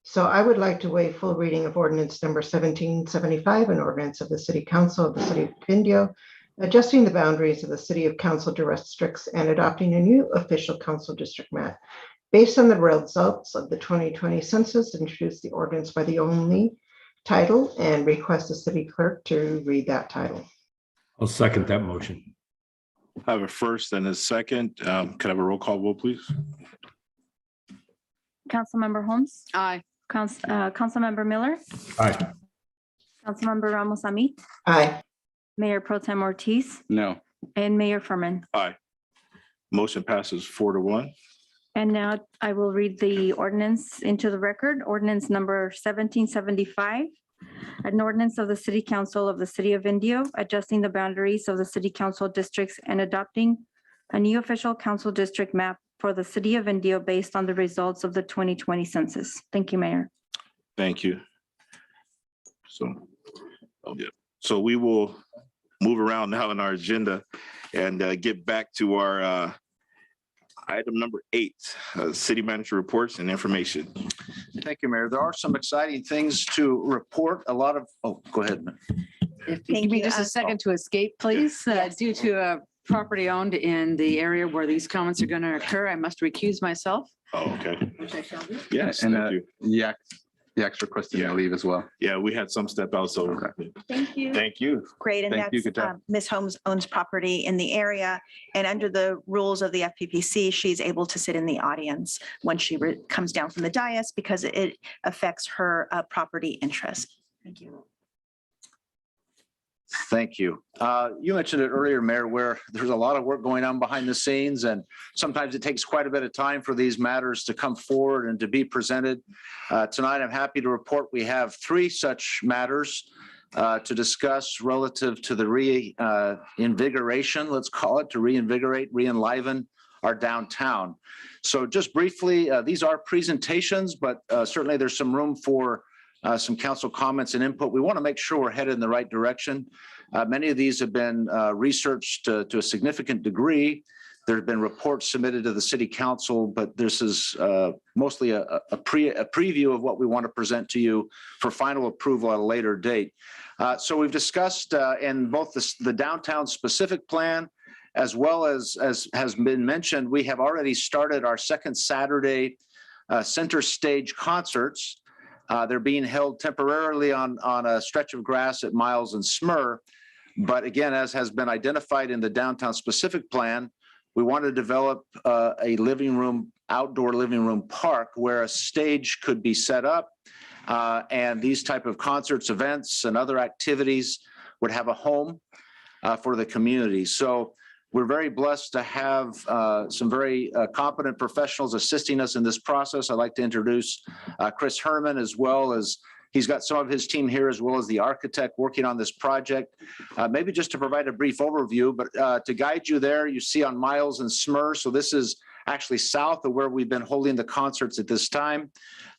Speaker 6: So I would like to waive full reading of ordinance number 1775, an ordinance of the City Council of the City of Indio, adjusting the boundaries of the City of Council districts and adopting a new official council district map. Based on the results of the 2020 census, introduce the ordinance by the only title and request the city clerk to read that title.
Speaker 2: I'll second that motion.
Speaker 3: I have a first and a second. Can I have a roll call vote, please?
Speaker 18: Councilmember Holmes.
Speaker 12: Aye.
Speaker 18: Councilmember Miller.
Speaker 2: Aye.
Speaker 18: Councilmember Ramos Amit.
Speaker 6: Aye.
Speaker 18: Mayor Pro Tem Ortiz
Speaker 10: No.
Speaker 18: and Mayor Furman.
Speaker 3: Aye. Motion passes 4-1.
Speaker 18: And now I will read the ordinance into the record. Ordinance number 1775. An ordinance of the City Council of the City of Indio, adjusting the boundaries of the City Council districts and adopting a new official council district map for the City of Indio based on the results of the 2020 census. Thank you, Mayor.
Speaker 3: Thank you. So we will move around now in our agenda and get back to our item number 8, city manager reports and information.
Speaker 5: Thank you, Mayor. There are some exciting things to report. A lot of, go ahead.
Speaker 12: If you give me just a second to escape, please. Due to a property owned in the area where these comments are going to occur, I must recuse myself.
Speaker 3: Oh, okay.
Speaker 12: Which I shall do.
Speaker 3: Yes,
Speaker 10: And
Speaker 3: thank you.
Speaker 10: Yak's requesting to leave as well.
Speaker 3: Yeah, we had some step out, so.
Speaker 4: Thank you.
Speaker 3: Thank you.
Speaker 4: Great, and
Speaker 10: Thank you.
Speaker 4: that's
Speaker 10: Good job.
Speaker 4: Ms. Holmes owns property in the area, and under the rules of the FPPC, she's able to sit in the audience when she comes down from the dais because it affects her property interest. Thank you.
Speaker 5: Thank you. You mentioned it earlier, Mayor, where there's a lot of work going on behind the scenes, and sometimes it takes quite a bit of time for these matters to come forward and to be presented. Tonight, I'm happy to report we have 3 such matters to discuss relative to the reinvigoration, let's call it, to reinvigorate, re-enliven our downtown. So just briefly, these are presentations, but certainly there's some room for some council comments and input. We want to make sure we're headed in the right direction. Many of these have been researched to a significant degree. There have been reports submitted to the city council, but this is mostly a preview of what we want to present to you for final approval at a later date. So we've discussed in both the downtown specific plan, as well as has been mentioned, we have already started our second Saturday center stage concerts. They're being held temporarily on a stretch of grass at Miles and Smur. But again, as has been identified in the downtown specific plan, we want to develop a outdoor living room park where a stage could be set up. And these type of concerts, events, and other activities would have a home for the community. So we're very blessed to have some very competent professionals assisting us in this process. I'd like to introduce Chris Herman, as well as he's got some of his team here, as well as the architect working on this project. Maybe just to provide a brief overview, but to guide you there, you see on Miles and Smur. So this is actually south of where we've been holding the concerts at this time.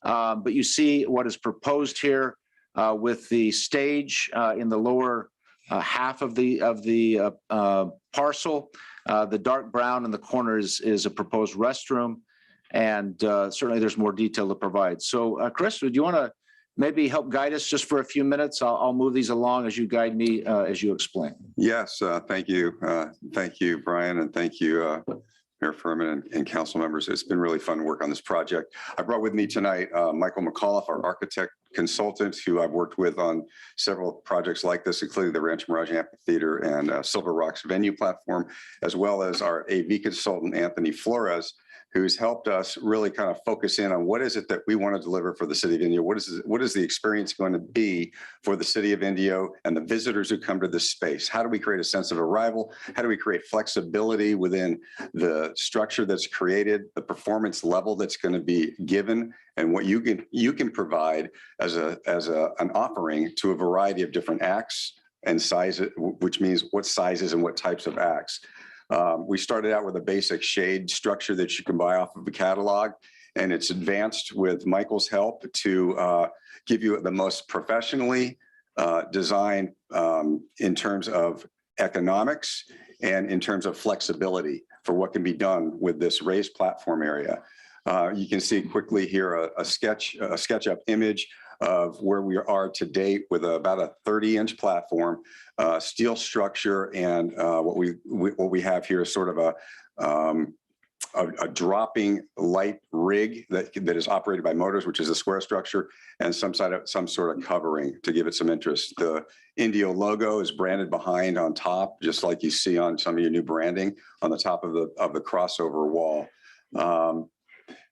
Speaker 5: But you see what is proposed here with the stage in the lower half of the parcel. The dark brown in the corner is a proposed restroom, and certainly there's more detail to provide. So Chris, would you want to maybe help guide us just for a few minutes? I'll move these along as you guide me as you explain.
Speaker 7: Yes, thank you. Thank you, Brian, and thank you, Mayor Furman and council members. It's been really fun to work on this project. I brought with me tonight Michael McAuliffe, our architect consultant, who I've worked with on several projects like this, including the Rancho Mirage Amphitheater and Silver Rocks venue platform, as well as our AV consultant, Anthony Flores, who's helped us really kind of focus in on what is it that we want to deliver for the city of Indio. What is the experience going to be for the city of Indio and the visitors who come to this space? How do we create a sense of arrival? How do we create flexibility within the structure that's created, the performance level that's going to be given, and what you can provide as an offering to a variety of different acts and sizes, which means what sizes and what types of acts. We started out with a basic shade structure that you can buy off of the catalog, and it's advanced with Michael's help to give you the most professionally designed in terms of economics and in terms of flexibility for what can be done with this raised platform area. You can see quickly here a SketchUp image of where we are to date with about a 30-inch platform, steel structure, and what we have here is sort of a dropping light rig that is operated by motors, which is a square structure, and some sort of covering to give it some interest. The Indio logo is branded behind on top, just like you see on some of your new branding on the top of the crossover wall.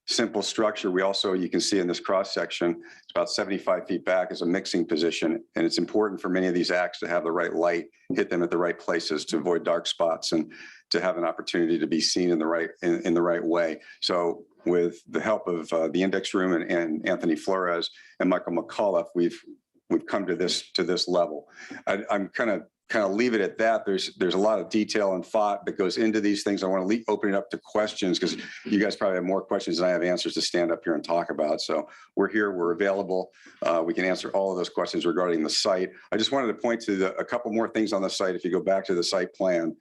Speaker 7: Simple structure. We also, you can see in this cross section, it's about 75 feet back is a mixing position. And it's important for many of these acts to have the right light, hit them at the right places to avoid dark spots and to have an opportunity to be seen in the right way. So with the help of the Index Room and Anthony Flores and Michael McAuliffe, we've come to this level. I'm kind of leave it at that. There's a lot of detail and thought that goes into these things. I want to open it up to questions because you guys probably have more questions than I have answers to stand up here and talk about. So we're here, we're available. We can answer all of those questions regarding the site. I just wanted to point to a couple more things on the site. If you go back to the site plan,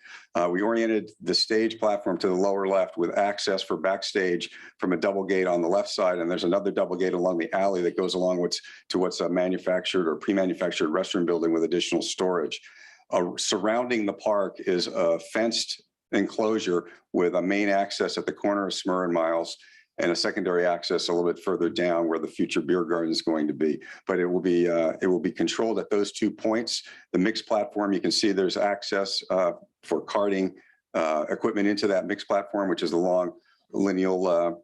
Speaker 7: we oriented the stage platform to the lower left with access for backstage from a double gate on the left side. And there's another double gate along the alley that goes along to what's a manufactured or pre-manufactured restroom building with additional storage. Surrounding the park is a fenced enclosure with a main access at the corner of Smyrna and Miles and a secondary access a little bit further down where the future beer garden is going to be. But it will be controlled at those 2 points. The mixed platform, you can see there's access for carting equipment into that mixed platform, which is a long lineal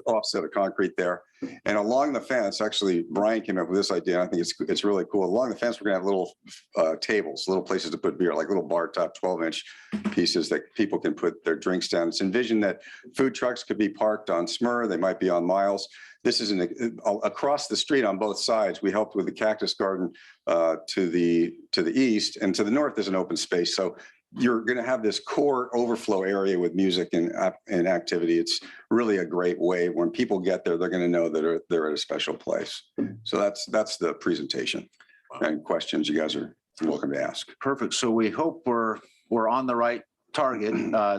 Speaker 7: offset of concrete there. And along the fence, actually, Brian came up with this idea. I think it's really cool. Along the fence, we're gonna have little tables, little places to put beer, like little bar top 12-inch pieces that people can put their drinks down. It's envisioned that food trucks could be parked on Smyrna, they might be on Miles. This is across the street on both sides. We helped with the cactus garden to the east, and to the north is an open space. So you're going to have this core overflow area with music and activity. It's really a great way. When people get there, they're going to know that they're at a special place. So that's the presentation. And questions you guys are welcome to ask.
Speaker 5: Perfect. So we hope we're on the right target.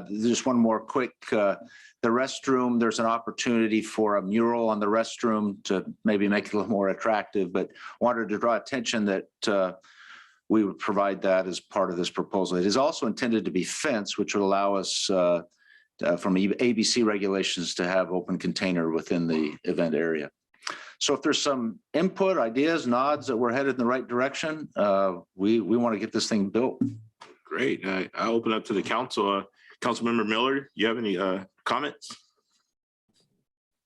Speaker 5: Just one more quick, the restroom, there's an opportunity for a mural on the restroom to maybe make it a little more attractive, but wanted to draw attention that we would provide that as part of this proposal. It is also intended to be fenced, which would allow us from ABC regulations to have open container within the event area. So if there's some input, ideas, nods that we're headed in the right direction, we want to get this thing built.
Speaker 3: Great. I'll open up to the council. Councilmember Miller, you have any comments?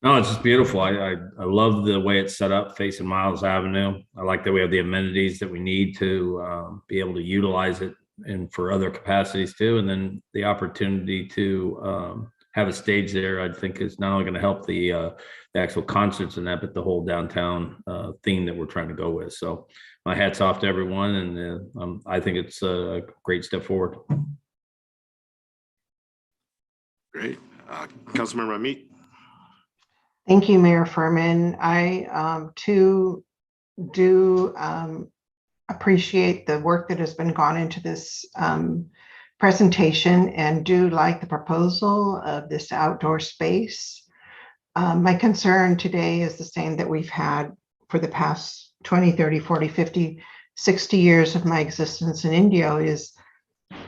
Speaker 2: No, it's just beautiful. I love the way it's set up facing Miles Avenue. I like that we have the amenities that we need to be able to utilize it and for other capacities too. And then the opportunity to have a stage there, I think is not only going to help the actual concerts and that, but the whole downtown theme that we're trying to go with. So my hat's off to everyone. And I think it's a great step forward.
Speaker 3: Great. Councilmember Amit.
Speaker 6: Thank you, Mayor Furman. I too do appreciate the work that has been gone into this presentation and do like the proposal of this outdoor space. My concern today is the same that we've had for the past 20, 30, 40, 50, 60 years of my existence in Indio is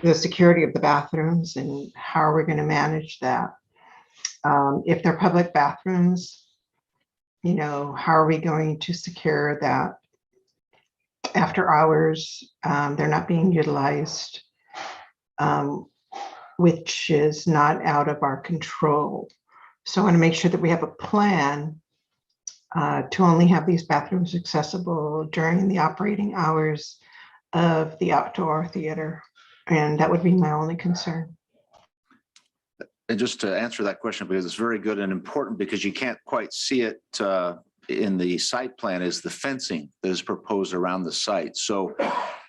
Speaker 6: the security of the bathrooms and how are we going to manage that? If they're public bathrooms, how are we going to secure that after hours they're not being utilized, which is not out of our control. So I want to make sure that we have a plan to only have these bathrooms accessible during the operating hours of the outdoor theater. And that would be my only concern.
Speaker 5: And just to answer that question, because it's very good and important, because you can't quite see it in the site plan, is the fencing that is proposed around the site. So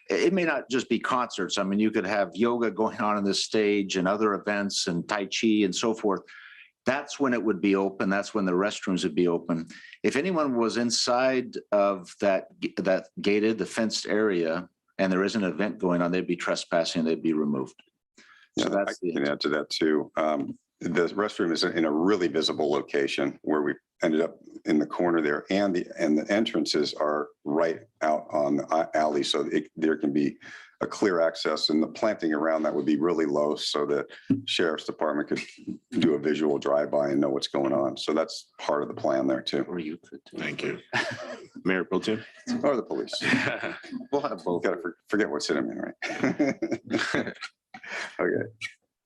Speaker 5: it may not just be concerts. I mean, you could have yoga going on this stage and other events and Tai Chi and so forth. That's when it would be open. That's when the restrooms would be open. If anyone was inside of that gated, the fenced area, and there is an event going on, they'd be trespassing, they'd be removed. So
Speaker 7: Yeah, I can add to that too. The restroom is in a really visible location where we ended up in the corner there, and the entrances are right out on the alley, so there can be a clear access, and the planting around that would be really low, so the sheriff's department could do a visual drive-by and know what's going on. So that's part of the plan there too.
Speaker 5: Or you could.
Speaker 3: Thank you. Mayor Pro Tem.
Speaker 7: Or the police.
Speaker 5: We'll have both.
Speaker 7: Got to forget what's in them, right? Okay.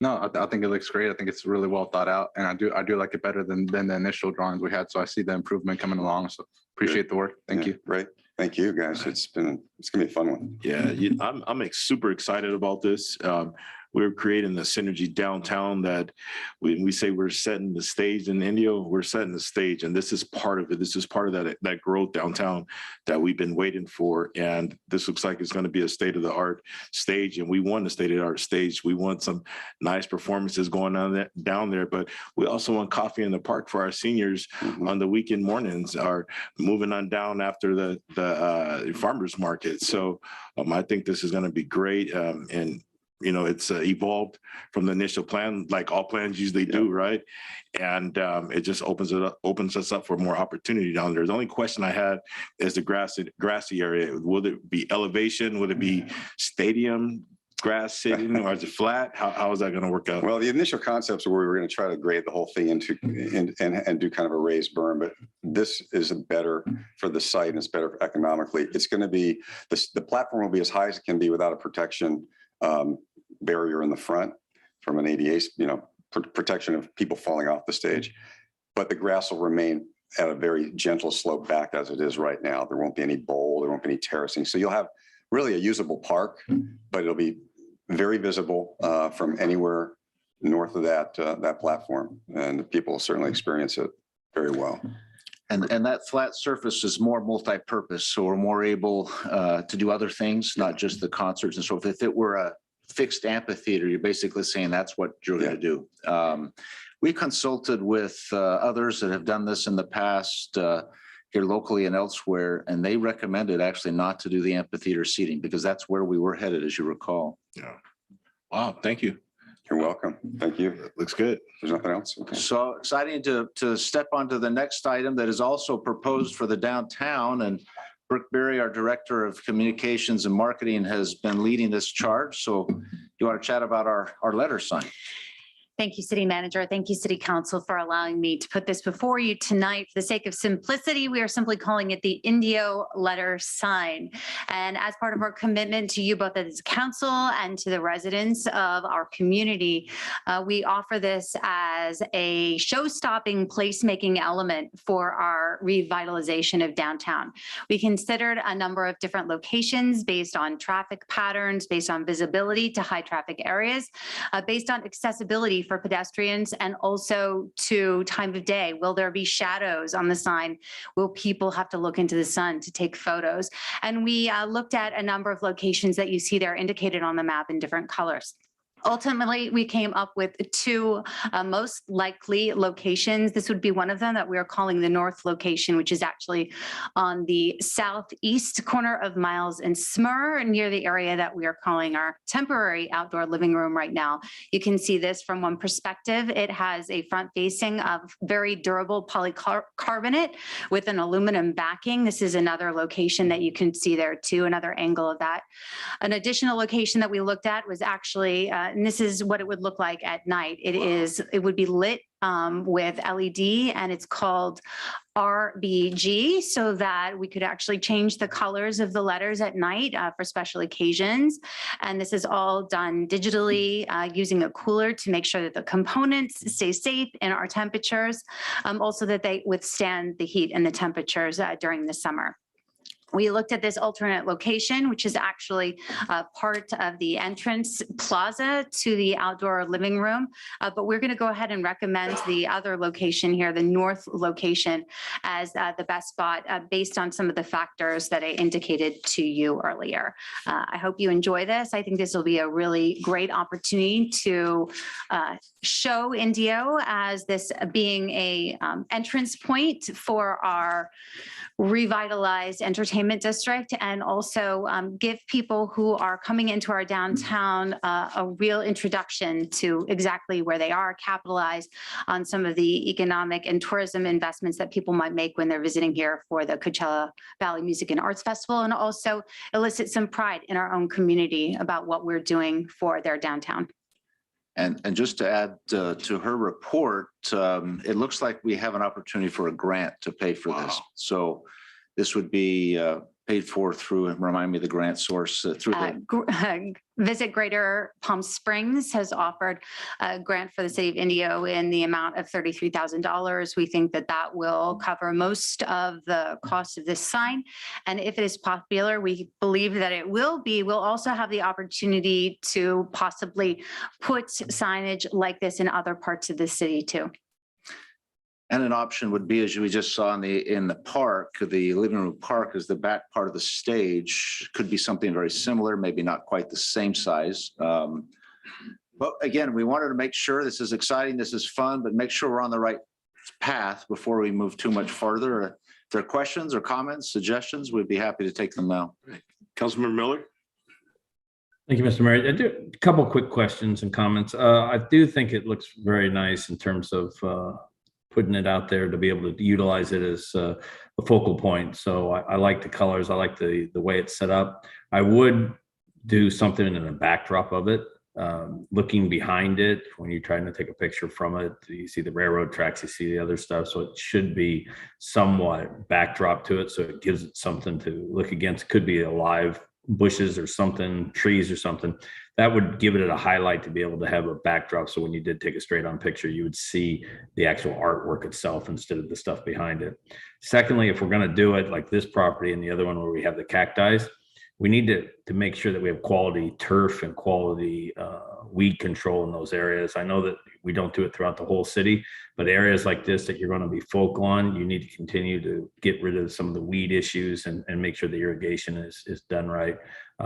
Speaker 10: No, I think it looks great. I think it's really well thought out, and I do like it better than the initial drawings we had. So I see the improvement coming along. So appreciate the work. Thank you.
Speaker 7: Right. Thank you, guys. It's gonna be a fun one.
Speaker 3: Yeah, I'm super excited about this. We're creating the synergy downtown that when we say we're setting the stage in Indio, we're setting the stage, and this is part of it. This is part of that growth downtown that we've been waiting for. And this looks like it's going to be a state-of-the-art stage, and we want a state-of-the-art stage. We want some nice performances going on down there, but we also want coffee in the park for our seniors on the weekend mornings, or moving on down after the farmers market. So I think this is going to be great, and you know, it's evolved from the initial plan, like all plans usually do, right? And it just opens us up for more opportunity down there. The only question I had is the grassy area. Will it be elevation? Will it be stadium grass sitting, or is it flat? How is that going to work out?
Speaker 7: Well, the initial concepts were we were going to try to grade the whole thing into and do kind of a raised berm, but this is better for the site and it's better economically. It's going to be the platform will be as high as it can be without a protection barrier in the front from an ADA, protection of people falling off the stage. But the grass will remain at a very gentle slope back as it is right now. There won't be any bowl, there won't be any terracing. So you'll have really a usable park, but it'll be very visible from anywhere north of that platform. And people will certainly experience it very well.
Speaker 5: And that flat surface is more multi-purpose, so we're more able to do other things, not just the concerts and so forth. If it were a fixed amphitheater, you're basically saying that's what you're going to do. We consulted with others that have done this in the past here locally and elsewhere, and they recommended actually not to do the amphitheater seating because that's where we were headed, as you recall.
Speaker 3: Yeah. Wow. Thank you.
Speaker 7: You're welcome. Thank you.
Speaker 3: That looks good.
Speaker 7: There's nothing else. Okay.
Speaker 5: So exciting to step onto the next item that is also proposed for the downtown, and Brooke Berry, our Director of Communications and Marketing, has been leading this charge. So you want to chat about our letter sign?
Speaker 9: Thank you, City Manager. Thank you, City Council, for allowing me to put this before you tonight. For the sake of simplicity, we are simply calling it the Indio letter sign. And as part of our commitment to you both as council and to the residents of our community, we offer this as a show-stopping placemaking element for our revitalization of downtown. We considered a number of different locations based on traffic patterns, based on visibility to high traffic areas, based on accessibility for pedestrians, and also to time of day. Will there be shadows on the sign? Will people have to look into the sun to take photos? And we looked at a number of locations that you see there indicated on the map in different colors. Ultimately, we came up with two most likely locations. This would be one of them that we are calling the north location, which is actually on the southeast corner of Miles and Smur, near the area that we are calling our temporary outdoor living room right now. You can see this from one perspective. It has a front facing of very durable polycarbonate with an aluminum backing. This is another location that you can see there too, another angle of that. An additional location that we looked at was actually and this is what it would look like at night. It would be lit with LED, and it's called RBG, so that we could actually change the colors of the letters at night for special occasions. And this is all done digitally using a cooler to make sure that the components stay safe in our temperatures, also that they withstand the heat and the temperatures during the summer. We looked at this alternate location, which is actually part of the entrance plaza to the outdoor living room. But we're going to go ahead and recommend the other location here, the north location, as the best spot based on some of the factors that I indicated to you earlier. I hope you enjoy this. I think this will be a really great opportunity to show Indio as this being a entrance point for our revitalized entertainment district, and also give people who are coming into our downtown a real introduction to exactly where they are, capitalize on some of the economic and tourism investments that people might make when they're visiting here for the Coachella Valley Music and Arts Festival, and also elicit some pride in our own community about what we're doing for their downtown.
Speaker 5: And just to add to her report, it looks like we have an opportunity for a grant to pay for this. So this would be paid for through, remind me the grant source, through the
Speaker 9: Visit Greater Palm Springs has offered a grant for the city of Indio in the amount of $33,000. We think that that will cover most of the cost of this sign. And if it is popular, we believe that it will be. We'll also have the opportunity to possibly put signage like this in other parts of the city too.
Speaker 5: And an option would be, as we just saw in the park, the living room park is the back part of the stage, could be something very similar, maybe not quite the same size. But again, we wanted to make sure this is exciting, this is fun, but make sure we're on the right path before we move too much further. If there are questions or comments, suggestions, we'd be happy to take them now.
Speaker 3: Councilmember Miller?
Speaker 2: Thank you, Mr. Mayor. I do a couple quick questions and comments. I do think it looks very nice in terms of putting it out there to be able to utilize it as a focal point. So I like the colors. I like the way it's set up. I would do something in the backdrop of it, looking behind it when you're trying to take a picture from it. You see the railroad tracks, you see the other stuff. So it should be somewhat backdrop to it. So it gives it something to look against. Could be a live bushes or something, trees or something. That would give it a highlight to be able to have a backdrop. So when you did take a straight on picture, you would see the actual artwork itself instead of the stuff behind it. Secondly, if we're going to do it like this property and the other one where we have the cacti, we need to make sure that we have quality turf and quality weed control in those areas. I know that we don't do it throughout the whole city, but areas like this that you're going to be focal on, you need to continue to get rid of some of the weed issues and make sure the irrigation is done right.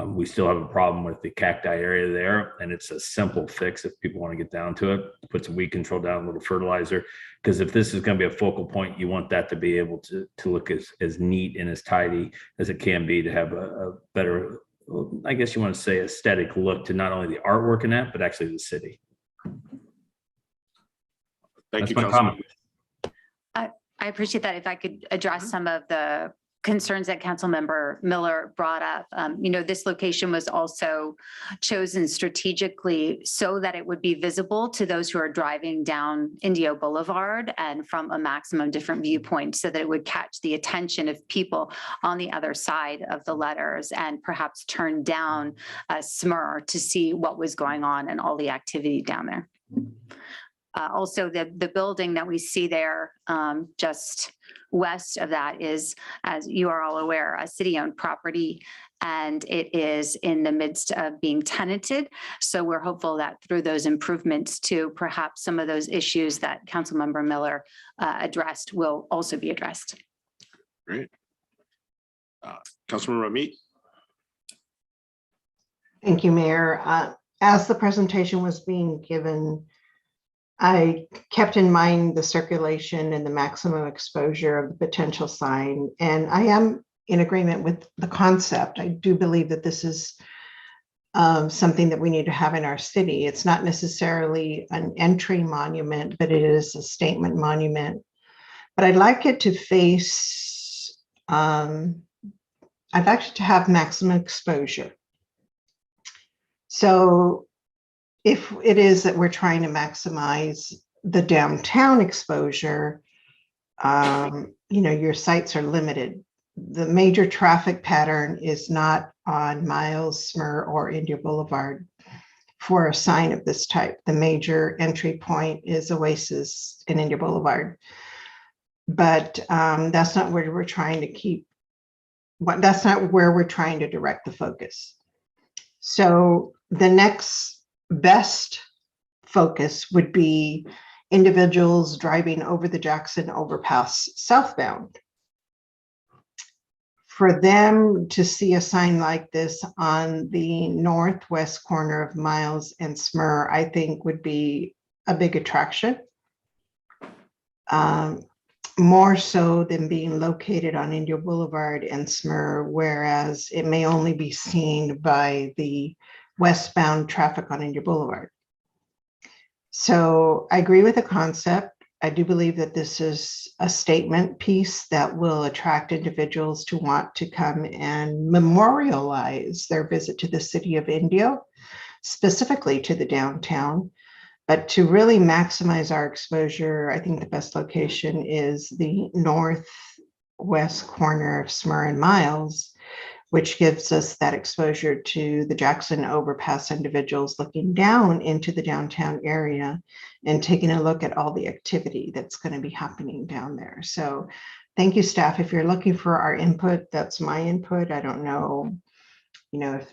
Speaker 2: We still have a problem with the cacti area there, and it's a simple fix if people want to get down to it. Put some weed control down, a little fertilizer, because if this is going to be a focal point, you want that to be able to look as neat and as tidy as it can be, to have a better, I guess you want to say, aesthetic look to not only the artwork in that, but actually the city.
Speaker 3: Thank you,
Speaker 2: That's my comment.
Speaker 9: I appreciate that. If I could address some of the concerns that Councilmember Miller brought up. This location was also chosen strategically so that it would be visible to those who are driving down Indio Boulevard and from a maximum different viewpoints, so that it would catch the attention of people on the other side of the letters and perhaps turn down a SMER to see what was going on and all the activity down there. Also, the building that we see there just west of that is, as you are all aware, a city-owned property, and it is in the midst of being tenanted. So we're hopeful that through those improvements to perhaps some of those issues that Councilmember Miller addressed will also be addressed.
Speaker 3: Great. Councilmember Ramit?
Speaker 6: Thank you, Mayor. As the presentation was being given, I kept in mind the circulation and the maximum exposure of the potential sign, and I am in agreement with the concept. I do believe that this is something that we need to have in our city. It's not necessarily an entry monument, but it is a statement monument. But I'd like it to face, I'd like it to have maximum exposure. So if it is that we're trying to maximize the downtown exposure, your sites are limited. The major traffic pattern is not on Miles, Smyr, or Indio Boulevard for a sign of this type. The major entry point is Oasis and Indio Boulevard. But that's not where we're trying to keep that's not where we're trying to direct the focus. So the next best focus would be individuals driving over the Jackson overpass southbound. For them to see a sign like this on the northwest corner of Miles and Smyrna, I think would be a big attraction. More so than being located on Indio Boulevard and Smyrna, whereas it may only be seen by the westbound traffic on Indio Boulevard. So I agree with the concept. I do believe that this is a statement piece that will attract individuals to want to come and memorialize their visit to the city of Indio, specifically to the downtown. But to really maximize our exposure, I think the best location is the northwest corner of Smyrna and Miles, which gives us that exposure to the Jackson overpass individuals looking down into the downtown area and taking a look at all the activity that's going to be happening down there. So thank you, staff. If you're looking for our input, that's my input. I don't know,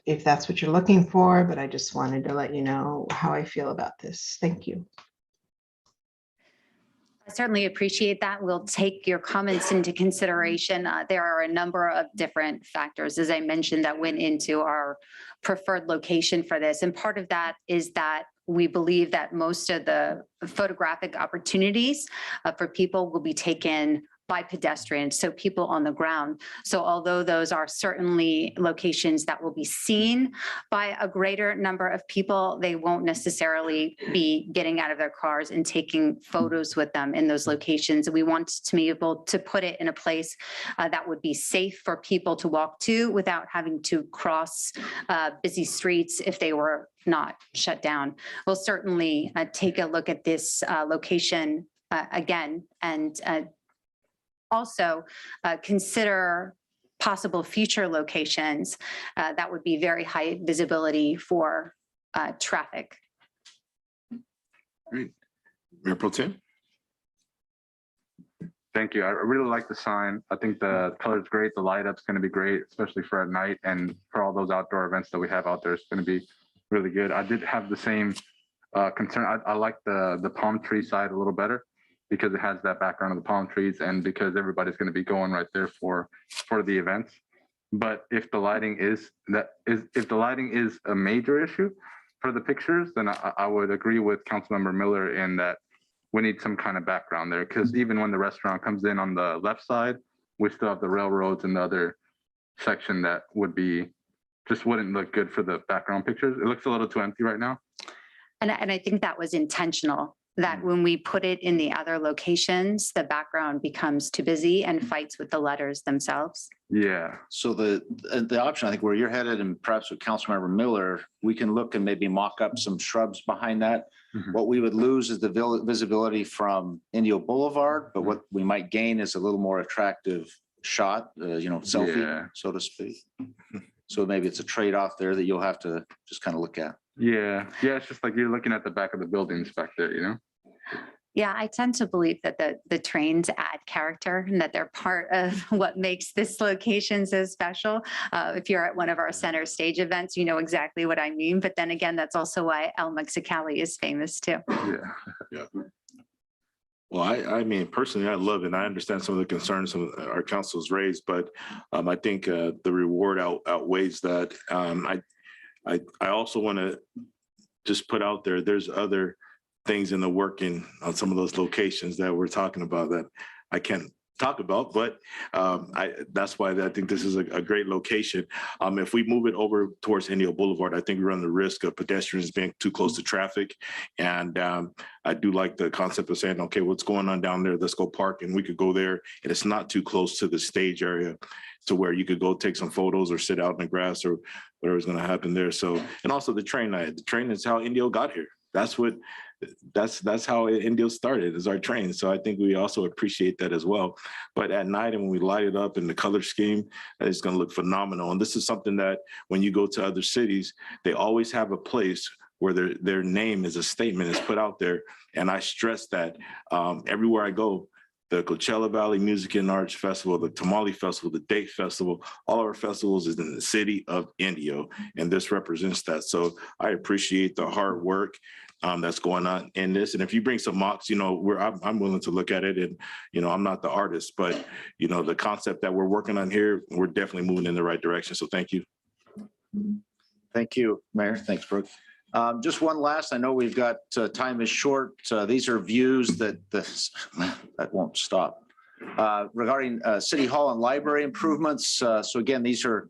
Speaker 6: if that's what you're looking for, but I just wanted to let you know how I feel about this. Thank you.
Speaker 9: I certainly appreciate that. We'll take your comments into consideration. There are a number of different factors, as I mentioned, that went into our preferred location for this. And part of that is that we believe that most of the photographic opportunities for people will be taken by pedestrians, so people on the ground. So although those are certainly locations that will be seen by a greater number of people, they won't necessarily be getting out of their cars and taking photos with them in those locations. We want to be able to put it in a place that would be safe for people to walk to without having to cross busy streets if they were not shut down. We'll certainly take a look at this location again and also consider possible future locations that would be very high visibility for traffic.
Speaker 3: Great. Mayor Pro Tem.
Speaker 11: Thank you. I really like the sign. I think the color is great. The light up's going to be great, especially for at night and for all those outdoor events that we have out there. It's going to be really good. I did have the same concern. I like the palm tree side a little better, because it has that background of the palm trees and because everybody's going to be going right there for the events. But if the lighting is a major issue for the pictures, then I would agree with Councilmember Miller in that we need some kind of background there, because even when the restaurant comes in on the left side, we still have the railroads and the other section that just wouldn't look good for the background pictures. It looks a little too empty right now.
Speaker 9: And I think that was intentional, that when we put it in the other locations, the background becomes too busy and fights with the letters themselves.
Speaker 11: Yeah.
Speaker 5: So the option, I think where you're headed, and perhaps with Councilmember Miller, we can look and maybe mock up some shrubs behind that. What we would lose is the visibility from Indio Boulevard, but what we might gain is a little more attractive shot, selfie, so to speak. So maybe it's a trade-off there that you'll have to just kind of look at.
Speaker 11: Yeah. It's just like you're looking at the back of the buildings back there,
Speaker 9: Yeah, I tend to believe that the trains add character and that they're part of what makes this location so special. If you're at one of our center stage events, you know exactly what I mean. But then again, that's also why El Mexicali is famous too.
Speaker 3: Yeah. Well, I mean, personally, I love it. And I understand some of the concerns some of our council's raised, but I think the reward outweighs that. I also want to just put out there's other things in the working on some of those locations that we're talking about that I can't talk about, but that's why I think this is a great location. If we move it over towards Indio Boulevard, I think we run the risk of pedestrians being too close to traffic. And I do like the concept of saying, okay, what's going on down there? Let's go park, and we could go there. And it's not too close to the stage area to where you could go take some photos or sit out in the grass or whatever's going to happen there. So, and also the train is how Indio got here. That's how Indio started, is our train. So I think we also appreciate that as well. But at night, and when we light it up in the color scheme, it's going to look phenomenal. And this is something that when you go to other cities, they always have a place where their name is a statement is put out there. And I stress that everywhere I go, the Coachella Valley Music and Arts Festival, the Tamale Festival, the Date Festival, all our festivals is in the city of Indio, and this represents that. So I appreciate the hard work that's going on in this. And if you bring some mocks, I'm willing to look at it. And, I'm not the artist, but, the concept that we're working on here, we're definitely moving in the right direction. So thank you.
Speaker 5: Thank you, Mayor. Thanks, Brooke. Just one last, I know we've got, time is short. These are views that won't stop. Regarding City Hall and library improvements. So again, these are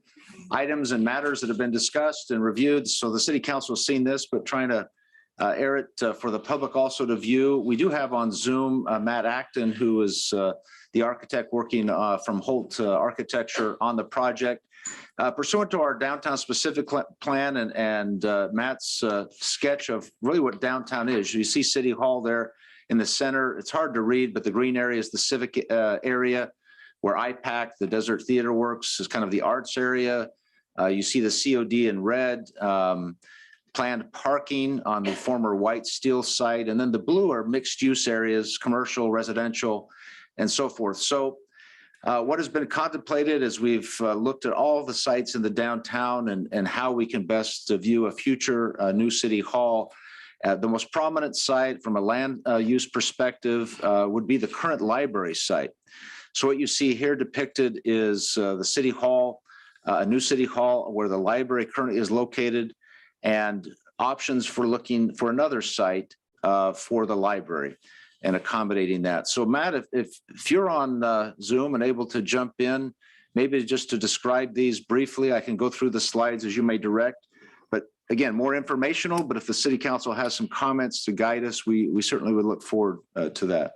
Speaker 5: items and matters that have been discussed and reviewed. So the City Council has seen this, but trying to air it for the public also to view. We do have on Zoom Matt Acton, who is the architect working from Holt Architecture on the project. Pursuant to our downtown specific plan and Matt's sketch of really what downtown is. You see City Hall there in the center. It's hard to read, but the green area is the civic area where IPAC, the Desert Theater Works, is kind of the arts area. You see the COD in red, planned parking on the former White Steel site. And then the blue are mixed use areas, commercial, residential, and so forth. So what has been contemplated as we've looked at all the sites in the downtown and how we can best view a future new City Hall. The most prominent site from a land use perspective would be the current library site. So what you see here depicted is the City Hall, a new City Hall where the library currently is located, and options for looking for another site for the library and accommodating that. So Matt, if you're on Zoom and able to jump in, maybe just to describe these briefly, I can go through the slides as you may direct. But again, more informational, but if the City Council has some comments to guide us, we certainly would look forward to that.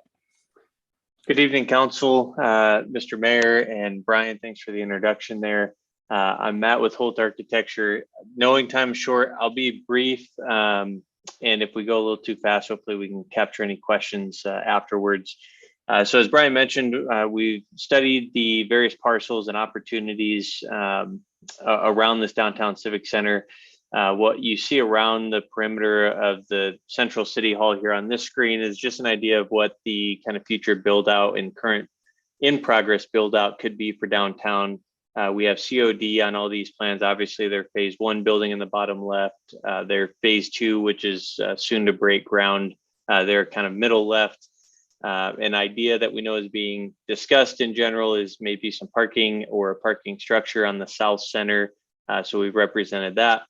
Speaker 8: Good evening, Council, Mr. Mayor, and Brian, thanks for the introduction there. I'm Matt with Holt Architecture. Knowing time is short, I'll be brief. And if we go a little too fast, hopefully we can capture any questions afterwards. So as Brian mentioned, we've studied the various parcels and opportunities around this downtown civic center. What you see around the perimeter of the central City Hall here on this screen is just an idea of what the kind of future build out and current in progress build out could be for downtown. We have COD on all these plans. Obviously, they're phase 1 building in the bottom left. They're phase 2, which is soon to break ground. They're kind of middle left. An idea that we know is being discussed in general is maybe some parking or a parking structure on the south center. So we've represented that.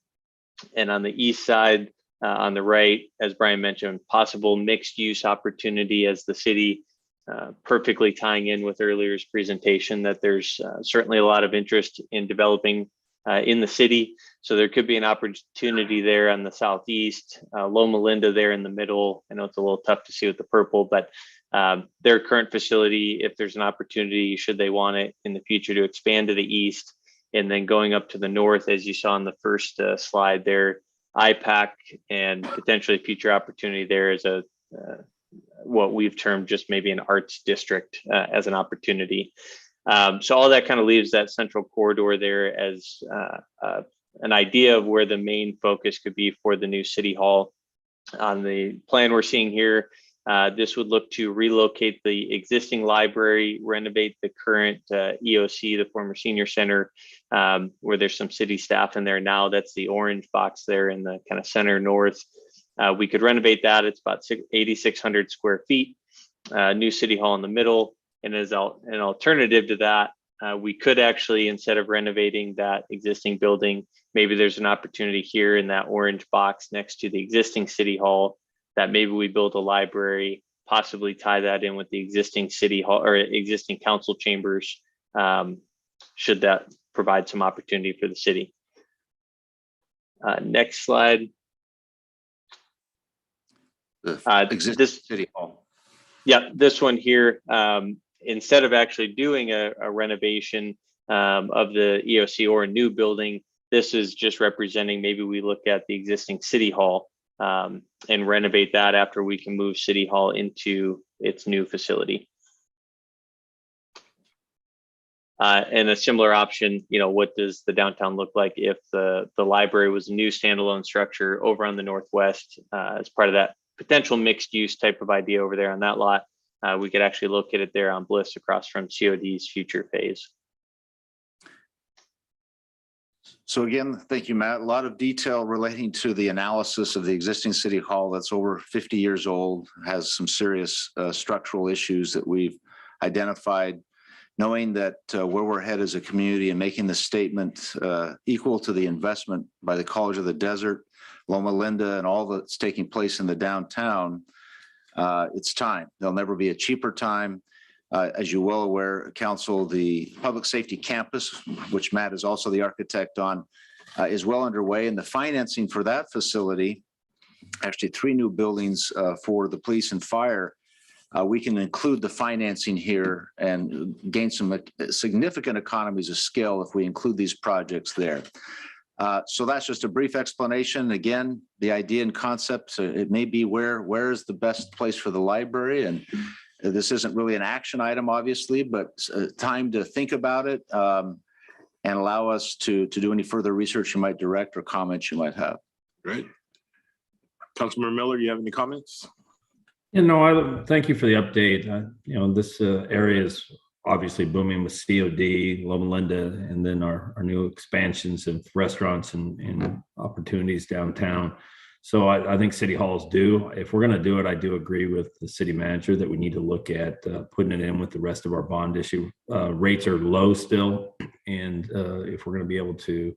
Speaker 8: And on the east side, on the right, as Brian mentioned, possible mixed use opportunity as the city. Perfectly tying in with earlier's presentation that there's certainly a lot of interest in developing in the city. So there could be an opportunity there on the southeast, Loma Linda there in the middle. I know it's a little tough to see with the purple, but their current facility, if there's an opportunity, should they want it in the future to expand to the east, and then going up to the north, as you saw on the first slide there, IPAC and potentially future opportunity there is a what we've termed just maybe an arts district as an opportunity. So all that kind of leaves that central corridor there as an idea of where the main focus could be for the new City Hall. On the plan we're seeing here, this would look to relocate the existing library, renovate the current EOC, the former senior center, where there's some city staff in there now. That's the orange box there in the kind of center north. We could renovate that. It's about 8,600 square feet, new City Hall in the middle. And as an alternative to that, we could actually, instead of renovating that existing building, maybe there's an opportunity here in that orange box next to the existing City Hall that maybe we build a library, possibly tie that in with the existing City Hall or existing council chambers, should that provide some opportunity for the city. Next slide. This City Hall. Yeah, this one here, instead of actually doing a renovation of the EOC or a new building, this is just representing maybe we look at the existing City Hall and renovate that after we can move City Hall into its new facility. And a similar option, you know, what does the downtown look like if the library was a new standalone structure over on the northwest as part of that potential mixed use type of idea over there on that lot? we could actually locate it there on Bliss across from COD's future phase.
Speaker 5: So again, thank you, Matt. A lot of detail relating to the analysis of the existing city hall that's over 50 years old, has some serious structural issues that we've identified. Knowing that where we're headed as a community and making the statement equal to the investment by the College of the Desert, Loma Linda, and all that's taking place in the downtown, it's time. There'll never be a cheaper time. As you're well aware, Council, the public safety campus, which Matt is also the architect on, is well underway, and the financing for that facility, actually 3 new buildings for the police and fire, we can include the financing here and gain some significant economies of scale if we include these projects there. So that's just a brief explanation. Again, the idea and concept, it may be where is the best place for the library, and this isn't really an action item, obviously, but time to think about it and allow us to do any further research you might direct or comments you might have.
Speaker 3: Great. Councilmember Miller, you have any comments?
Speaker 2: Thank you for the update. This area is obviously booming with COD, Loma Linda, and then our new expansions of restaurants and opportunities downtown. So I think city halls do. If we're going to do it, I do agree with the city manager that we need to look at putting it in with the rest of our bond issue. Rates are low still. And if we're going to be able to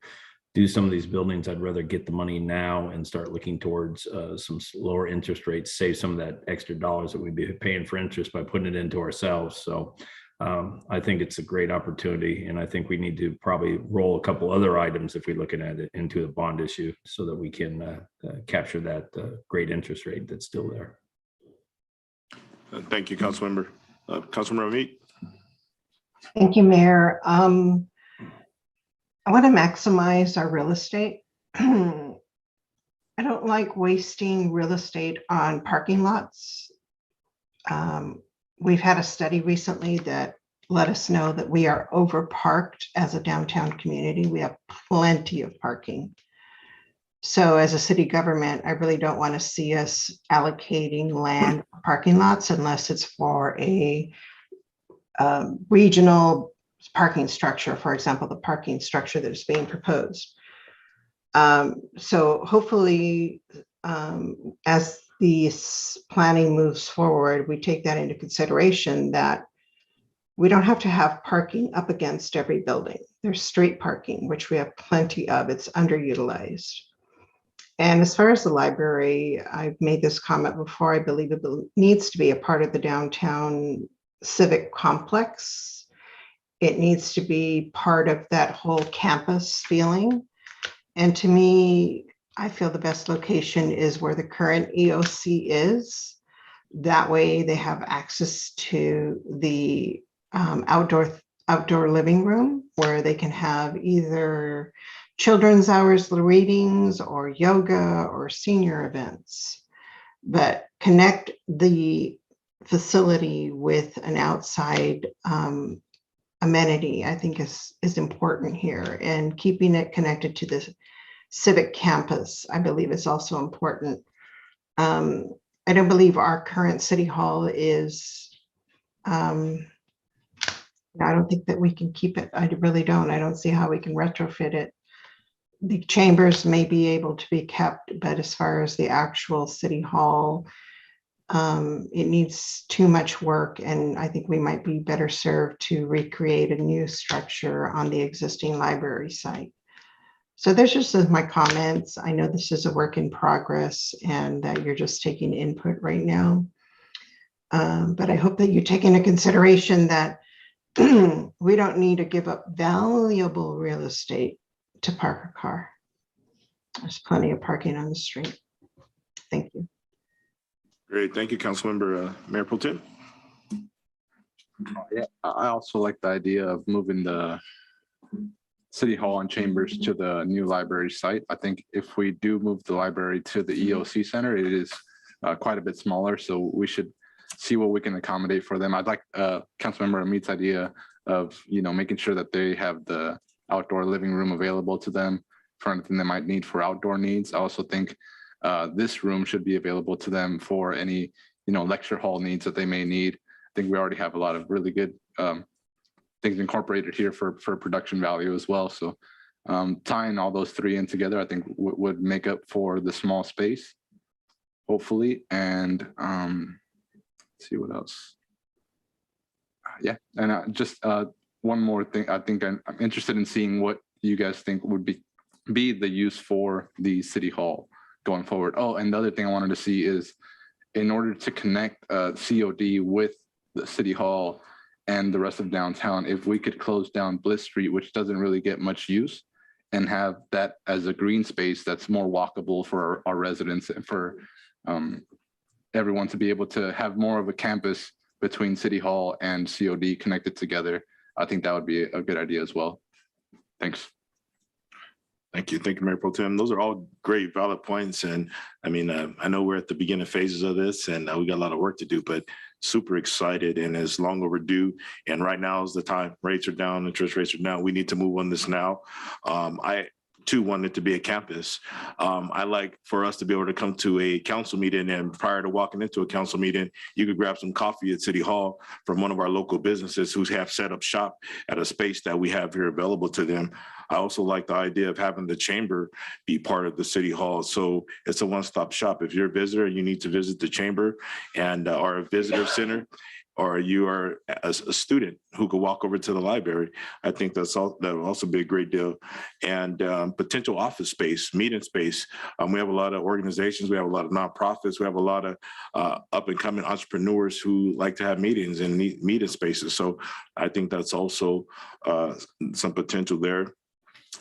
Speaker 2: do some of these buildings, I'd rather get the money now and start looking towards some lower interest rates, save some of that extra dollars that we'd be paying for interest by putting it into ourselves. So I think it's a great opportunity, and I think we need to probably roll a couple other items if we're looking at it into the bond issue so that we can capture that great interest rate that's still there.
Speaker 3: Thank you, Councilmember. Councilmember Meek.
Speaker 6: Thank you, Mayor. I want to maximize our real estate. I don't like wasting real estate on parking lots. We've had a study recently that let us know that we are overparked as a downtown community. We have plenty of parking. So as a city government, I really don't want to see us allocating land for parking lots unless it's for a regional parking structure, for example, the parking structure that is being proposed. So hopefully, as the planning moves forward, we take that into consideration that we don't have to have parking up against every building. There's street parking, which we have plenty of. It's underutilized. And as far as the library, I've made this comment before. I believe it needs to be a part of the downtown civic complex. It needs to be part of that whole campus feeling. And to me, I feel the best location is where the current EOC is. That way they have access to the outdoor living room where they can have either children's hours readings or yoga or senior events. But connect the facility with an outside amenity, I think is important here, and keeping it connected to the civic campus, I believe, is also important. I don't believe our current city hall is, I don't think that we can keep it. I really don't. I don't see how we can retrofit it. The chambers may be able to be kept, but as far as the actual city hall, it needs too much work, and I think we might be better served to recreate a new structure on the existing library site. So there's just my comments. I know this is a work in progress and that you're just taking input right now. But I hope that you take into consideration that we don't need to give up valuable real estate to park a car. There's plenty of parking on the street. Thank you.
Speaker 3: Great. Thank you, Councilmember. Mayor Pro Tem.
Speaker 11: Yeah, I also like the idea of moving the City Hall and chambers to the new library site. I think if we do move the library to the EOC Center, it is quite a bit smaller, so we should see what we can accommodate for them. I'd like Councilmember Amit's idea of making sure that they have the outdoor living room available to them for anything they might need for outdoor needs. I also think this room should be available to them for any lecture hall needs that they may need. think we already have a lot of really good things incorporated here for production value as well. So tying all those three in together, I think would make up for the small space, hopefully. And let's see what else. Yeah, and just one more thing. I think I'm interested in seeing what you guys think would be the use for the city hall going forward. Oh, and the other thing I wanted to see is, in order to connect COD with the city hall and the rest of downtown, if we could close down Bliss Street, which doesn't really get much use, and have that as a green space that's more walkable for our residents and for everyone to be able to have more of a campus between City Hall and COD connected together. I think that would be a good idea as well. Thanks.
Speaker 3: Thank you. Thank you, Mayor Pro Tem. Those are all great, valid points. And I mean, I know we're at the beginning phases of this and we got a lot of work to do, but super excited and it's long overdue. And right now is the time. Rates are down, interest rates are down. We need to move on this now. I too want it to be a campus. I like for us to be able to come to a council meeting, and prior to walking into a council meeting, you could grab some coffee at City Hall from one of our local businesses who have set up shop at a space that we have here available to them. I also like the idea of having the chamber be part of the City Hall. So it's a one-stop shop. If you're a visitor, you need to visit the chamber and or a visitor center, or you are a student who could walk over to the library. I think that would also be a great deal. And potential office space, meeting space. We have a lot of organizations, we have a lot of nonprofits, we have a lot of up and coming entrepreneurs who like to have meetings and meeting spaces. So I think that's also some potential there.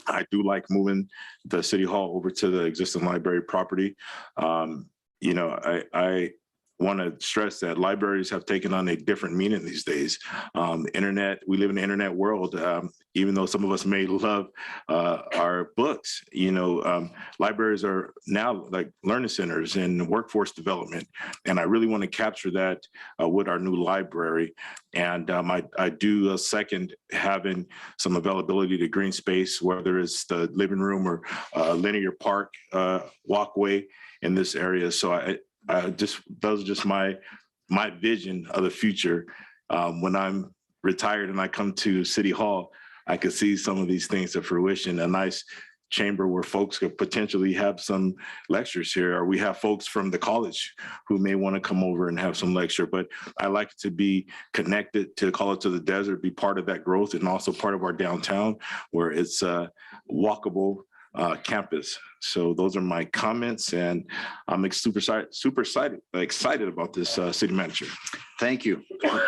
Speaker 3: I do like moving the City Hall over to the existing library property. You know, I want to stress that libraries have taken on a different meaning these days. Internet, we live in the internet world. Even though some of us may love our books, you know, libraries are now like learning centers and workforce development. And I really want to capture that with our new library. And I do second having some availability to green space, whether it's the living room or linear park walkway in this area. So those are just my vision of the future. When I'm retired and I come to City Hall, I could see some of these things to fruition. A nice chamber where folks could potentially have some lectures here, or we have folks from the college who may want to come over and have some lecture. But I like to be connected to Call It to the Desert, be part of that growth, and also part of our downtown where it's a walkable campus. So those are my comments, and I'm super excited about this, city manager.
Speaker 5: Thank you.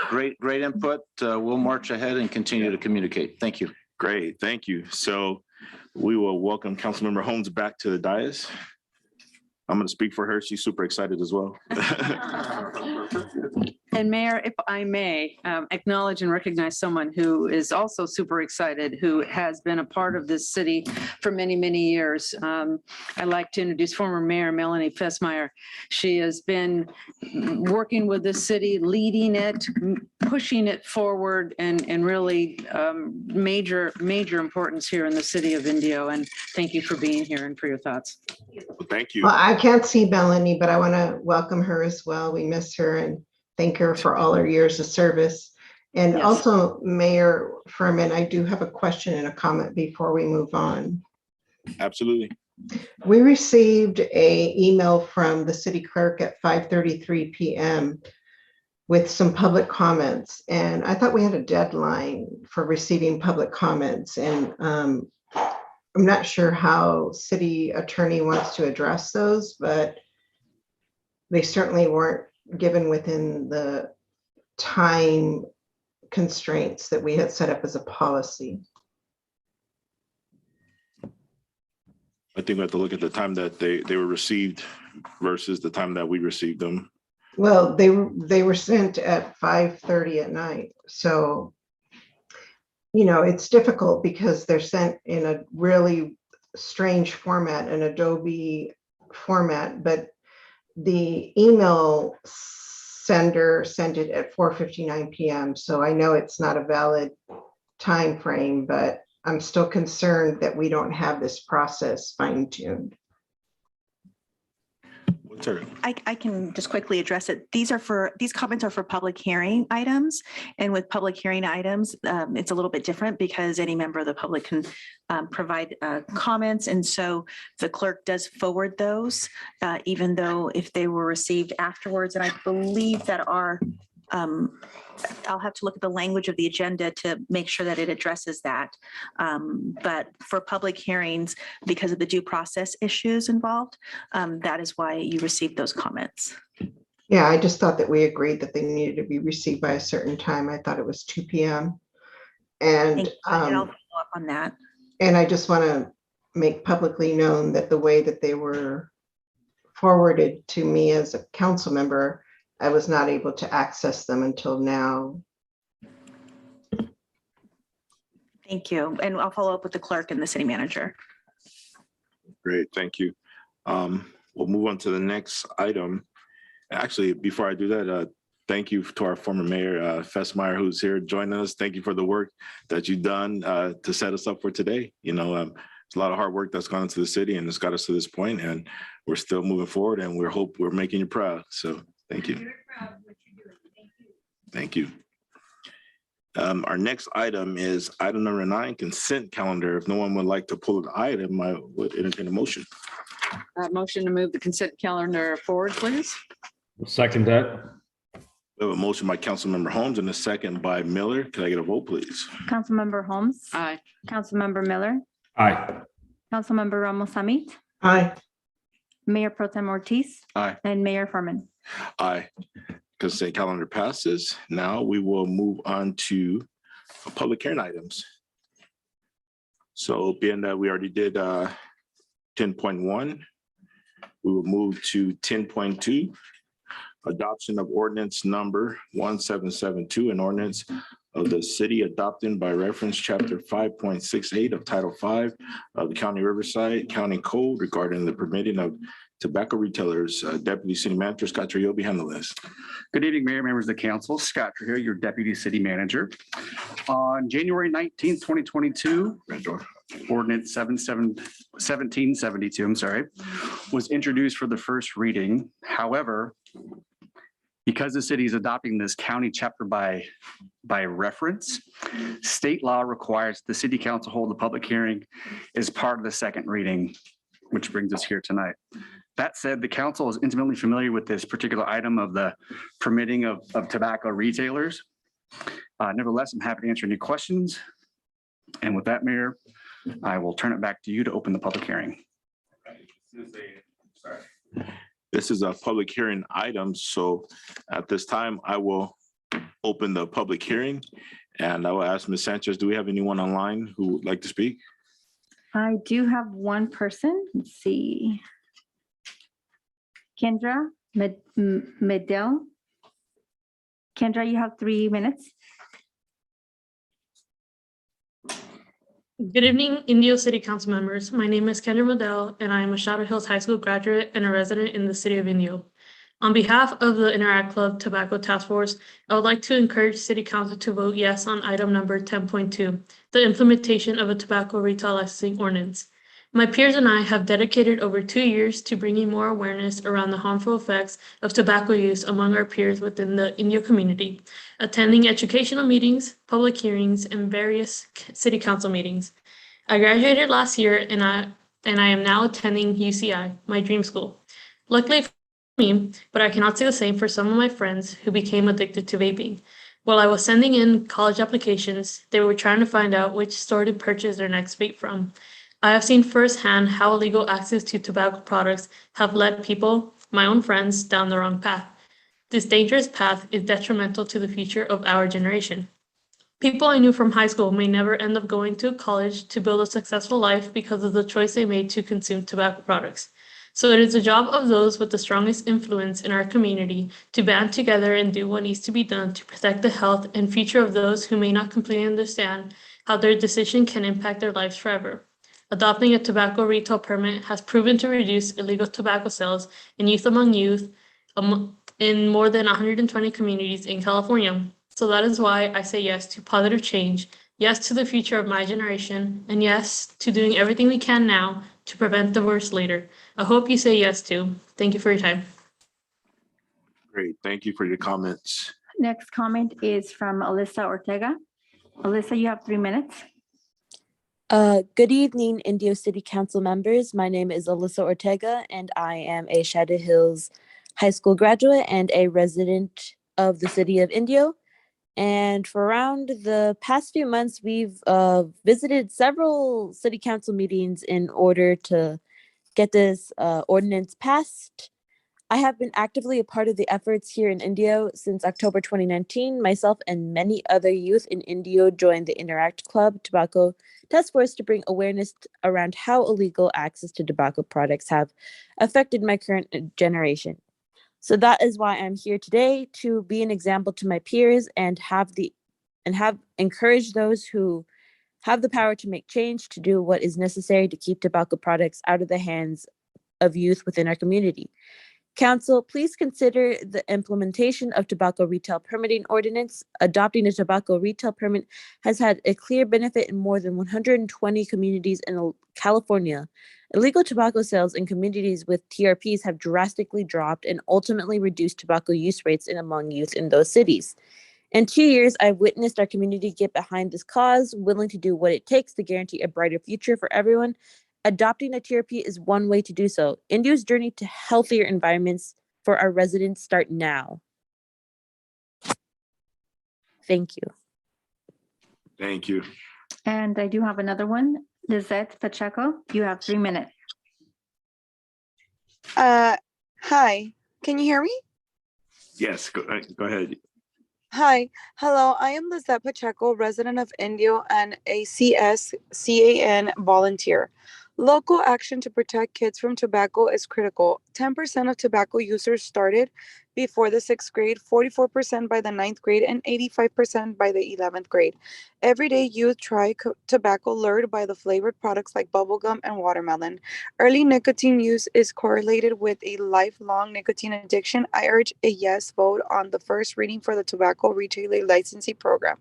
Speaker 5: Great input. We'll march ahead and continue to communicate. Thank you.
Speaker 3: Great, thank you. So we will welcome Councilmember Holmes back to the dais. I'm going to speak for her. She's super excited as well.
Speaker 12: And Mayor, if I may acknowledge and recognize someone who is also super excited, who has been a part of this city for many, many years. I'd like to introduce former Mayor Melanie Fessmeyer. She has been working with the city, leading it, pushing it forward, and really major importance here in the city of Indio. And thank you for being here and for your thoughts.
Speaker 3: Thank you.
Speaker 6: Well, I can't see Melanie, but I want to welcome her as well. We miss her and thank her for all her years of service. And
Speaker 12: Yes.
Speaker 6: Also, Mayor Furman, I do have a question and a comment before we move on.
Speaker 3: Absolutely.
Speaker 6: We received an email from the city clerk at 5:33 p.m. with some public comments. And I thought we had a deadline for receiving public comments. And I'm not sure how city attorney wants to address those, but they certainly weren't given within the time constraints that we had set up as a policy.
Speaker 3: I think we have to look at the time that they were received versus the time that we received them.
Speaker 6: Well, they were sent at 5:30 at night. So, you know, it's difficult because they're sent in a really strange format, an Adobe format, but the email sender sent it at 4:59 p.m. So I know it's not a valid time frame, but I'm still concerned that we don't have this process fine-tuned.
Speaker 3: What's her?
Speaker 4: I can just quickly address it. These comments are for public hearing items. And with public hearing items, it's a little bit different because any member of the public can provide comments. And so the clerk does forward those, even though if they were received afterwards. And I believe that I'll have to look at the language of the agenda to make sure that it addresses that. But for public hearings, because of the due process issues involved, that is why you received those comments.
Speaker 6: Yeah, I just thought that we agreed that they needed to be received by a certain time. I thought it was 2 p.m. And
Speaker 4: I'll follow up on that.
Speaker 6: And I just want to make publicly known that the way that they were forwarded to me as a council member, I was not able to access them until now.
Speaker 4: Thank you. And I'll follow up with the clerk and the city manager.
Speaker 3: Great, thank you. We'll move on to the next item. Actually, before I do that, thank you to our former mayor, Fessmeyer, who's here joining us. Thank you for the work that you've done to set us up for today. You know, there's a lot of hard work that's gone into the city and it's got us to this point, and we're still moving forward, and we hope we're making you proud. So thank you. Thank you. Our next item is item number 9, consent calendar. If no one would like to pull the item, I would entertain a motion.
Speaker 12: Motion to move the consent calendar forward, please.
Speaker 2: Second that.
Speaker 3: We have a motion by Councilmember Holmes and a second by Miller. Can I get a vote, please?
Speaker 18: Councilmember Holmes.
Speaker 12: Aye.
Speaker 18: Councilmember Miller.
Speaker 2: Aye.
Speaker 18: Councilmember Ramos Hamid.
Speaker 6: Aye.
Speaker 18: Mayor Pro Tem Ortiz.
Speaker 3: Aye.
Speaker 18: And Mayor Furman.
Speaker 3: Aye. Consent calendar passes. Now we will move on to public hearing items. So being that we already did 10.1, we will move to 10.2. Adoption of ordinance number 1772, an ordinance of the city adopting by reference chapter 5.68 of Title 5 of the County Riverside County Code regarding the permitting of tobacco retailers. Deputy City Manager Scott Trujillo will handle this.
Speaker 13: Good evening, Mayor, members of the council. Scott Trujillo, your Deputy City Manager. On January 19th, 2022, Ordinance 1772, was introduced for the first reading. However, because the city is adopting this county chapter by reference, state law requires the city council hold a public hearing as part of the second reading, which brings us here tonight. That said, the council is intimately familiar with this particular item of the permitting of tobacco retailers. Nevertheless, I'm happy to answer any questions. And with that, Mayor, I will turn it back to you to open the public hearing.
Speaker 3: This is a public hearing item, so at this time, I will open the public hearing, and I will ask Ms. Sanchez, do we have anyone online who would like to speak?
Speaker 18: I do have one person. Let's see. Kendra Medell. Kendra, you have 3 minutes.
Speaker 14: Good evening, Indio City Council members. My name is Kendra Medell, and I am a Shadow Hills High School graduate and a resident in the city of Indio. On behalf of the Interact Club Tobacco Task Force, I would like to encourage City Council to vote yes on item number 10.2, the implementation of a tobacco retail licensing ordinance. My peers and I have dedicated over 2 years to bringing more awareness around the harmful effects of tobacco use among our peers within the Indio community, attending educational meetings, public hearings, and various city council meetings. I graduated last year and I am now attending UCI, my dream school. Luckily for me, but I cannot say the same for some of my friends who became addicted to vaping. While I was sending in college applications, they were trying to find out which store to purchase their next vape from. I have seen firsthand how illegal access to tobacco products have led people, my own friends, down the wrong path. This dangerous path is detrimental to the future of our generation. People I knew from high school may never end up going to college to build a successful life because of the choice they made to consume tobacco products. So it is the job of those with the strongest influence in our community to band together and do what needs to be done to protect the health and future of those who may not completely understand how their decision can impact their lives forever. Adopting a tobacco retail permit has proven to reduce illegal tobacco sales and youth among youth in more than 120 communities in California. So that is why I say yes to positive change, yes to the future of my generation, and yes to doing everything we can now to prevent the worst later. I hope you say yes to. Thank you for your time.
Speaker 3: Great. Thank you for your comments.
Speaker 18: Next comment is from Alyssa Ortega. Alyssa, you have 3 minutes.
Speaker 15: Good evening, Indio City Council members. My name is Alyssa Ortega, and I am a Shadow Hills High School graduate and a resident of the city of Indio. And for around the past few months, we've visited several city council meetings in order to get this ordinance passed. I have been actively a part of the efforts here in Indio since October 2019. Myself and many other youth in Indio joined the Interact Club Tobacco Task Force to bring awareness around how illegal access to tobacco products have affected my current generation. So that is why I'm here today, to be an example to my peers and have encouraged those who have the power to make change to do what is necessary to keep tobacco products out of the hands of youth within our community. Council, please consider the implementation of tobacco retail permitting ordinance. Adopting a tobacco retail permit has had a clear benefit in more than 120 communities in California. Illegal tobacco sales in communities with TRPs have drastically dropped and ultimately reduced tobacco use rates among youth in those cities. In 2 years, I've witnessed our community get behind this cause, willing to do what it takes to guarantee a brighter future for everyone. Adopting a TRP is one way to do so. Indio's journey to healthier environments for our residents start now. Thank you.
Speaker 3: Thank you.
Speaker 18: And I do have another one. Lizette Pacheco, you have 3 minutes.
Speaker 16: Hi, can you hear me?
Speaker 3: Yes, go ahead.
Speaker 16: Hi, hello, I am Lizette Pacheco, resident of Indio and a CSCAN volunteer. Local action to protect kids from tobacco is critical. 10% of tobacco users started before the 6th grade, 44% by the 9th grade, and 85% by the 11th grade. Everyday youth try tobacco lured by the flavored products like bubblegum and watermelon. Early nicotine use is correlated with a lifelong nicotine addiction. I urge a yes vote on the first reading for the tobacco retailer licensing program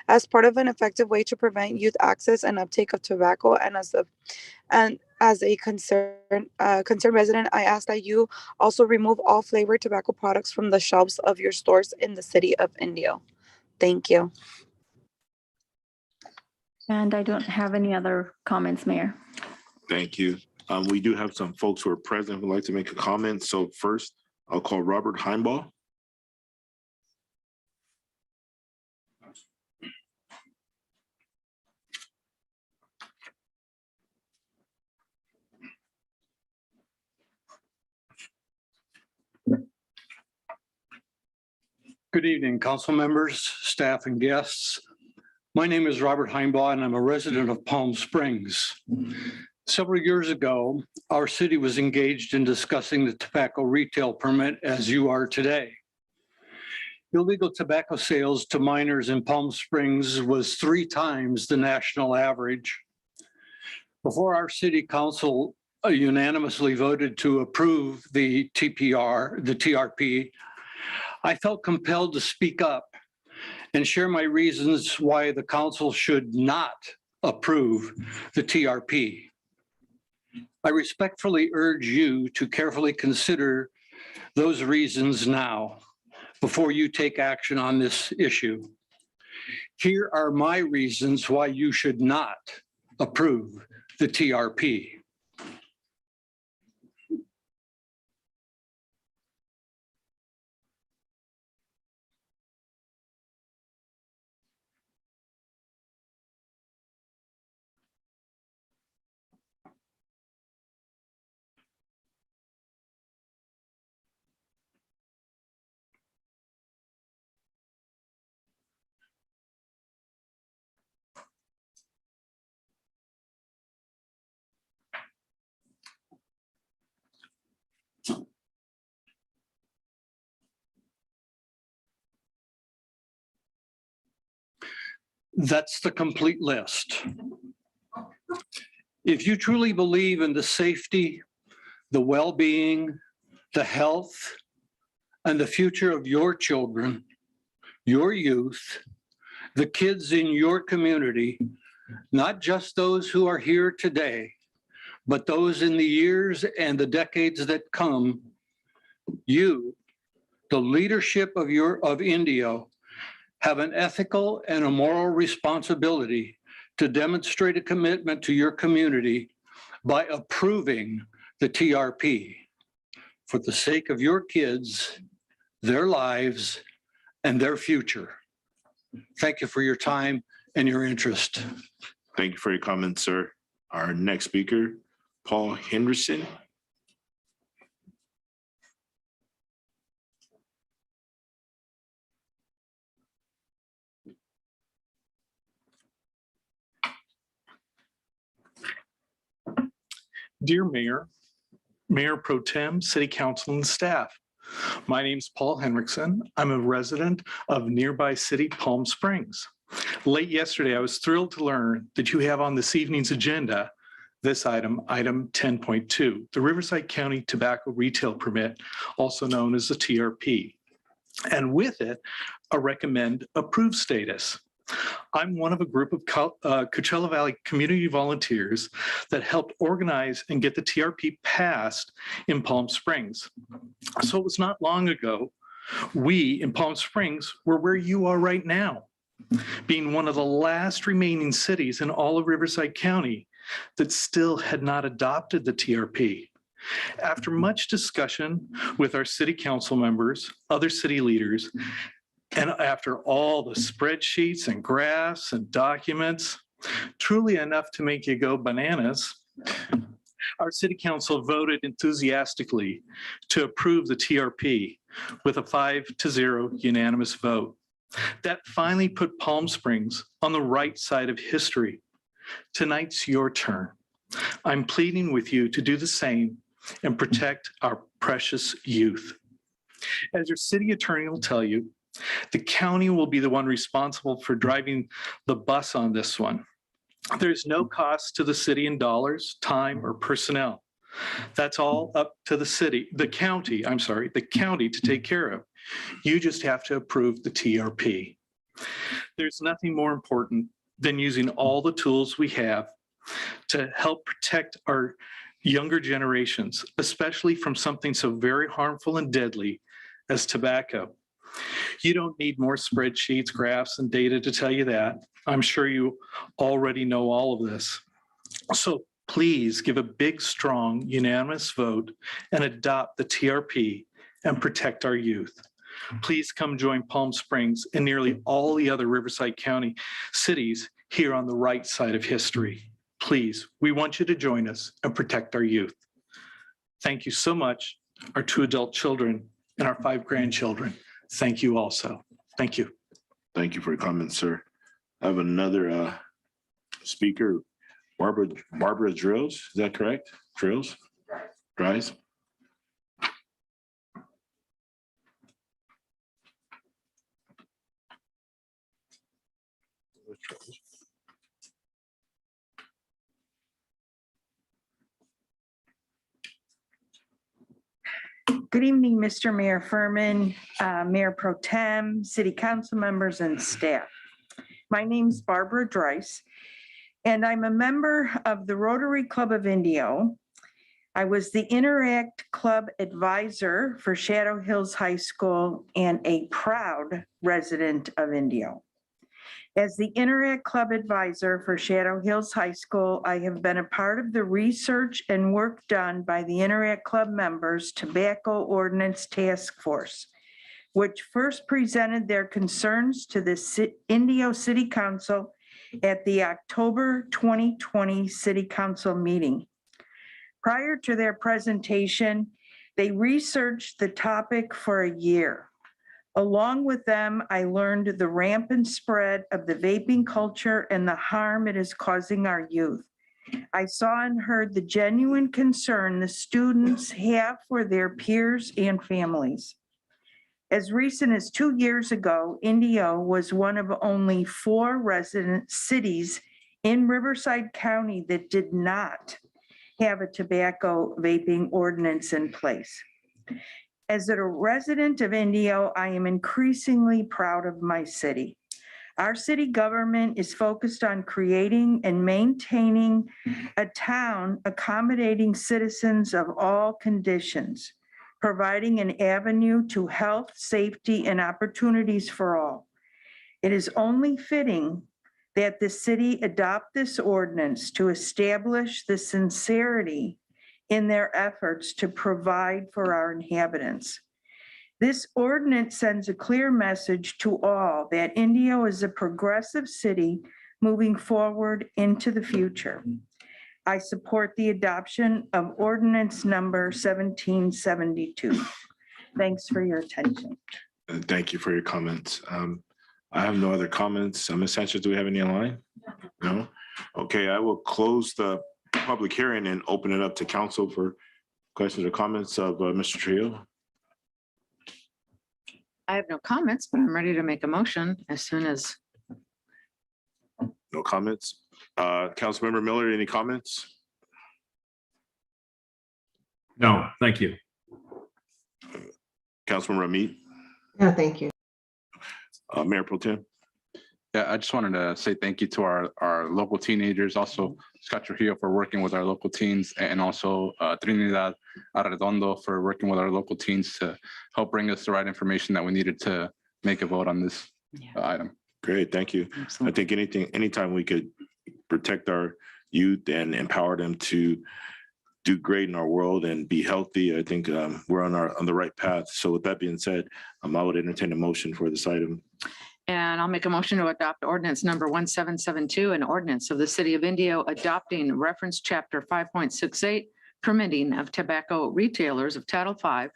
Speaker 16: as part of an effective way to prevent youth access and uptake of tobacco. And as a concerned resident, I ask that you also remove all flavored tobacco products from the shelves of your stores in the city of Indio. Thank you.
Speaker 18: And I don't have any other comments, Mayor.
Speaker 3: Thank you. We do have some folks who are present who'd like to make a comment. So first, I'll call Robert Heimbaugh.
Speaker 23: Good evening, council members, staff, and guests. My name is Robert Heimbaugh, and I'm a resident of Palm Springs. Several years ago, our city was engaged in discussing the tobacco retail permit as you are today. Illegal tobacco sales to minors in Palm Springs was 3 times the national average. Before our city council unanimously voted to approve the TRP, I felt compelled to speak up and share my reasons why the council should not approve the TRP. I respectfully urge you to carefully consider those reasons now before you take action on this issue. Here are my reasons why you should not approve the TRP. That's the complete list. If you truly believe in the safety, the well-being, the health, and the future of your children, your youth, the kids in your community, not just those who are here today, but those in the years and the decades that come, you, the leadership of Indio, have an ethical and a moral responsibility to demonstrate a commitment to your community by approving the TRP for the sake of your kids, their lives, and their future. Thank you for your time and your interest.
Speaker 3: Thank you for your comments, sir. Our next speaker, Paul Henderson.
Speaker 1: Dear Mayor, Mayor Pro Tem, City Council and staff, my name's Paul Henriksen. I'm a resident of nearby city Palm Springs. Late yesterday, I was thrilled to learn that you have on this evening's agenda this item, item 10.2, the Riverside County Tobacco Retail Permit, also known as the TRP, and with it, a recommend approved status. I'm one of a group of Coachella Valley community volunteers that helped organize and get the TRP passed in Palm Springs. So it was not long ago, we in Palm Springs were where you are right now, being one of the last remaining cities in all of Riverside County that still had not adopted the TRP. After much discussion with our city council members, other city leaders, and after all the spreadsheets and graphs and documents, truly enough to make you go bananas, our city council voted enthusiastically to approve the TRP with a 5-0 unanimous vote. That finally put Palm Springs on the right side of history. Tonight's your turn. I'm pleading with you to do the same and protect our precious youth. As your city attorney will tell you, the county will be the one responsible for driving the bus on this one. There's no cost to the city in dollars, time, or personnel. That's all up to the county to take care of. You just have to approve the TRP. There's nothing more important than using all the tools we have to help protect our younger generations, especially from something so very harmful and deadly as tobacco. You don't need more spreadsheets, graphs, and data to tell you that. I'm sure you already know all of this. So please give a big, strong, unanimous vote and adopt the TRP and protect our youth. Please come join Palm Springs and nearly all the other Riverside County cities here on the right side of history. Please, we want you to join us and protect our youth. Thank you so much, our 2 adult children and our 5 grandchildren. Thank you also. Thank you.
Speaker 3: Thank you for your comments, sir. I have another speaker, Barbara Drills. Is that correct? Drills? Dries?
Speaker 22: Good evening, Mr. Mayor Furman, Mayor Pro Tem, City Council members and staff. My name's Barbara Dries, and I'm a member of the Rotary Club of Indio. I was the Interact Club advisor for Shadow Hills High School and a proud resident of Indio. As the Interact Club advisor for Shadow Hills High School, I have been a part of the research and work done by the Interact Club members' Tobacco Ordinance Task Force, which first presented their concerns to the Indio City Council at the October 2020 City Council meeting. Prior to their presentation, they researched the topic for a year. Along with them, I learned the rampant spread of the vaping culture and the harm it is causing our youth. I saw and heard the genuine concern the students have for their peers and families. As recent as 2 years ago, Indio was one of only 4 resident cities in Riverside County that did not have a tobacco vaping ordinance in place. As a resident of Indio, I am increasingly proud of my city. Our city government is focused on creating and maintaining a town accommodating citizens of all conditions, providing an avenue to health, safety, and opportunities for all. It is only fitting that the city adopt this ordinance to establish the sincerity in their efforts to provide for our inhabitants. This ordinance sends a clear message to all that Indio is a progressive city moving forward into the future. I support the adoption of ordinance number 1772. Thanks for your attention.
Speaker 3: And thank you for your comments. I have no other comments. Ms. Sanchez, do we have any online? No? Okay, I will close the public hearing and open it up to council for questions or comments of Mr. Trio.
Speaker 12: I have no comments, but I'm ready to make a motion as soon as.
Speaker 3: No comments. Councilmember Miller, any comments?
Speaker 2: No, thank you.
Speaker 3: Councilmember Ramit,
Speaker 6: No, thank you.
Speaker 3: Mayor Pro Tem.
Speaker 11: Yeah, I just wanted to say thank you to our local teenagers, also Scott Trujillo for working with our local teens, and also Trinidad Arredondo for working with our local teens to help bring us the right information that we needed to make a vote on this item.
Speaker 3: Great, thank you. I think anytime we could protect our youth and empower them to do great in our world and be healthy, I think we're on the right path. So with that being said, I would entertain a motion for this item.
Speaker 12: And I'll make a motion to adopt ordinance number 1772, an ordinance of the city of Indio adopting reference chapter 5.68, permitting of tobacco retailers of Title V,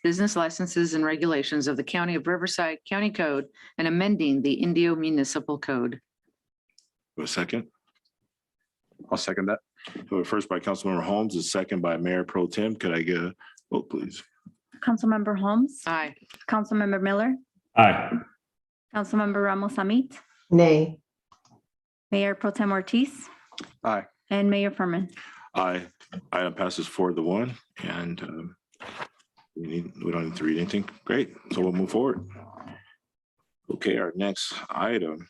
Speaker 12: business licenses and regulations of the County of Riverside County Code, and amending the Indio Municipal Code.
Speaker 3: A second.
Speaker 11: I'll second that.
Speaker 3: First by Councilmember Holmes, a second by Mayor Pro Tem. Could I get a vote, please?
Speaker 18: Councilmember Holmes.
Speaker 12: Aye.
Speaker 18: Councilmember Miller.
Speaker 2: Aye.
Speaker 18: Councilmember Ramos Amit.
Speaker 6: Nay.
Speaker 18: Mayor Pro Tem Ortiz.
Speaker 11: Aye.
Speaker 18: And Mayor Furman.
Speaker 3: Aye. Item passes 4-1, and we don't need to read anything. Great, so we'll move forward. Okay, our next item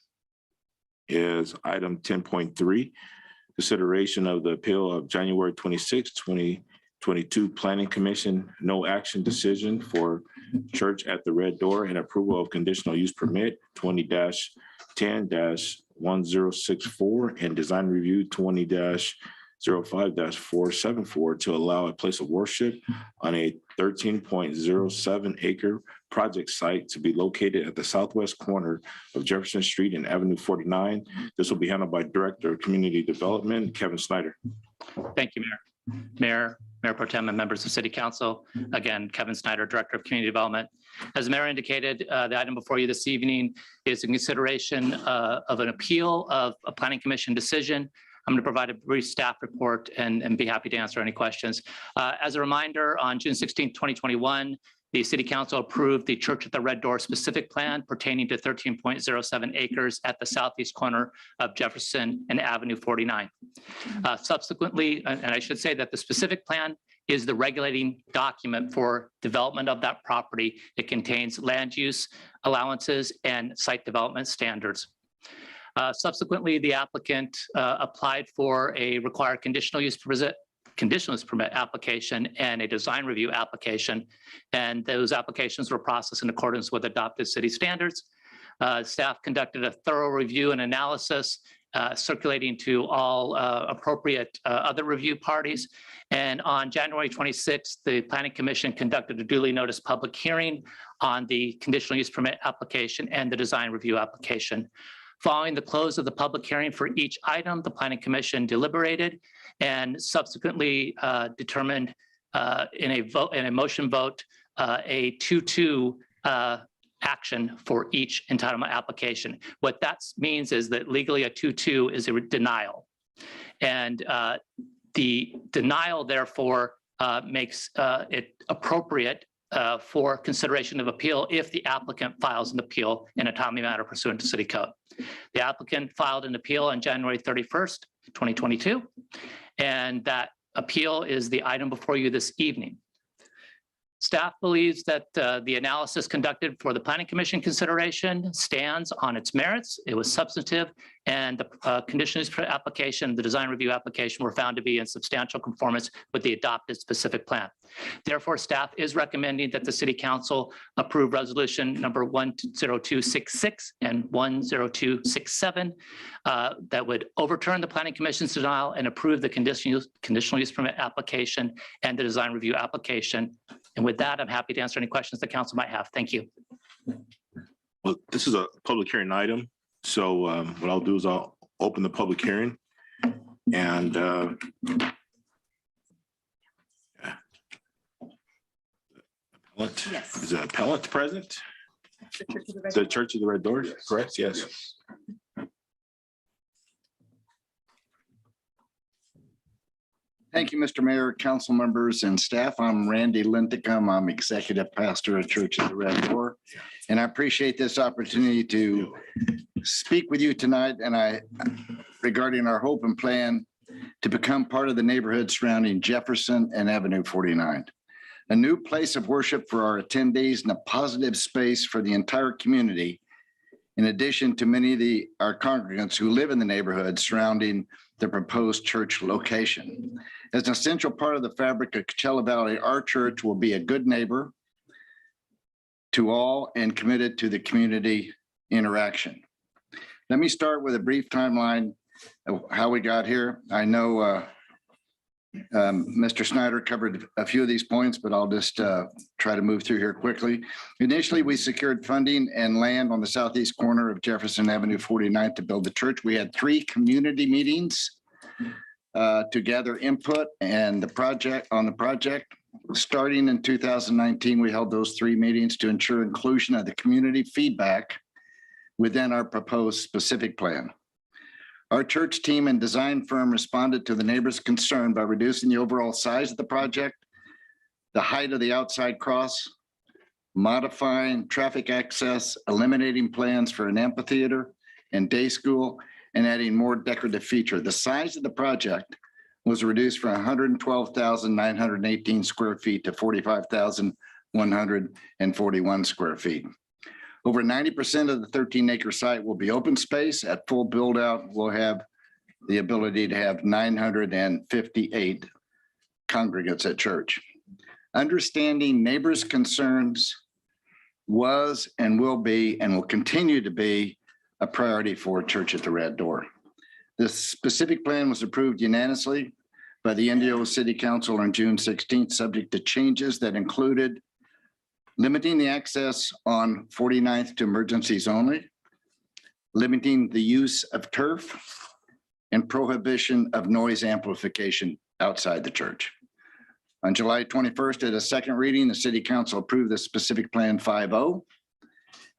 Speaker 3: is item 10.3, consideration of the appeal of January 26, 2022 Planning Commission no action decision for Church at the Red Door and approval of conditional use permit 20-10-1064 and design review 20-05-474 to allow a place of worship on a 13.07 acre project site to be located at the southwest corner of Jefferson Street and Avenue 49. This will be handled by Director of Community Development, Kevin Snyder.
Speaker 17: Thank you, Mayor Pro Tem and members of City Council. Again, Kevin Snyder, Director of Community Development. As the Mayor indicated, the item before you this evening is in consideration of an appeal of a Planning Commission decision. I'm going to provide a brief staff report and be happy to answer any questions. As a reminder, on June 16, 2021, the City Council approved the Church at the Red Door specific plan pertaining to 13.07 acres at the southeast corner of Jefferson and Avenue 49. Subsequently, and I should say that the specific plan is the regulating document for development of that property. It contains land use allowances and site development standards. Subsequently, the applicant applied for a required conditional use permit application and a design review application. And those applications were processed in accordance with adopted city standards. Staff conducted a thorough review and analysis, circulating to all appropriate other review parties. And on January 26th, the Planning Commission conducted a duly noticed public hearing on the conditional use permit application and the design review application. Following the close of the public hearing for each item, the Planning Commission deliberated and subsequently determined in a motion vote a 2-2 action for each entitlement application. What that means is that legally a 2-2 is a denial, and the denial therefore makes it appropriate for consideration of appeal if the applicant files an appeal in a timely manner pursuant to City Code. The applicant filed an appeal on January 31st, 2022, and that appeal is the item before you this evening. Staff believes that the analysis conducted for the Planning Commission consideration stands on its merits. It was substantive, and the conditional use permit application, the design review application were found to be in substantial conformance with the adopted specific plan. Therefore, staff is recommending that the City Council approve resolution number 10266 and 10267 that would overturn the Planning Commission's denial and approve the conditional use permit application and the design review application. And with that, I'm happy to answer any questions the council might have. Thank you.
Speaker 3: Well, this is a public hearing item. So what I'll do is I'll open the public hearing and is the appellant present? The Church of the Red Door, correct? Yes.
Speaker 19: Thank you, Mr. Mayor, council members and staff. I'm Randy Linthicum. I'm executive pastor at Church of the Red Door. And I appreciate this opportunity to speak with you tonight regarding our hope and plan to become part of the neighborhood surrounding Jefferson and Avenue 49. A new place of worship for our attendees and a positive space for the entire community, in addition to many of our congregants who live in the neighborhood surrounding the proposed church location. As an essential part of the fabric of Coachella Valley, our church will be a good neighbor to all and committed to the community interaction. Let me start with a brief timeline of how we got here. I know Mr. Snyder covered a few of these points, but I'll just try to move through here quickly. Initially, we secured funding and land on the southeast corner of Jefferson Avenue 49 to build the church. We had 3 community meetings to gather input and the project. Starting in 2019, we held those 3 meetings to ensure inclusion of the community feedback within our proposed specific plan. Our church team and design firm responded to the neighbors' concern by reducing the overall size of the project, the height of the outside cross, modifying traffic access, eliminating plans for an amphitheater and day school, and adding more decorative feature. The size of the project was reduced from 112,918 square feet to 45,141 square feet. Over 90% of the 13-acre site will be open space. At full build out, we'll have the ability to have 958 congregants at church. Understanding neighbors' concerns was and will be and will continue to be a priority for Church at the Red Door. This specific plan was approved unanimously by the Indio City Council on June 16th, subject to changes that included limiting the access on 49th to emergencies only, limiting the use of turf, and prohibition of noise amplification outside the church. On July 21st, at a second reading, the City Council approved the specific plan 5.0.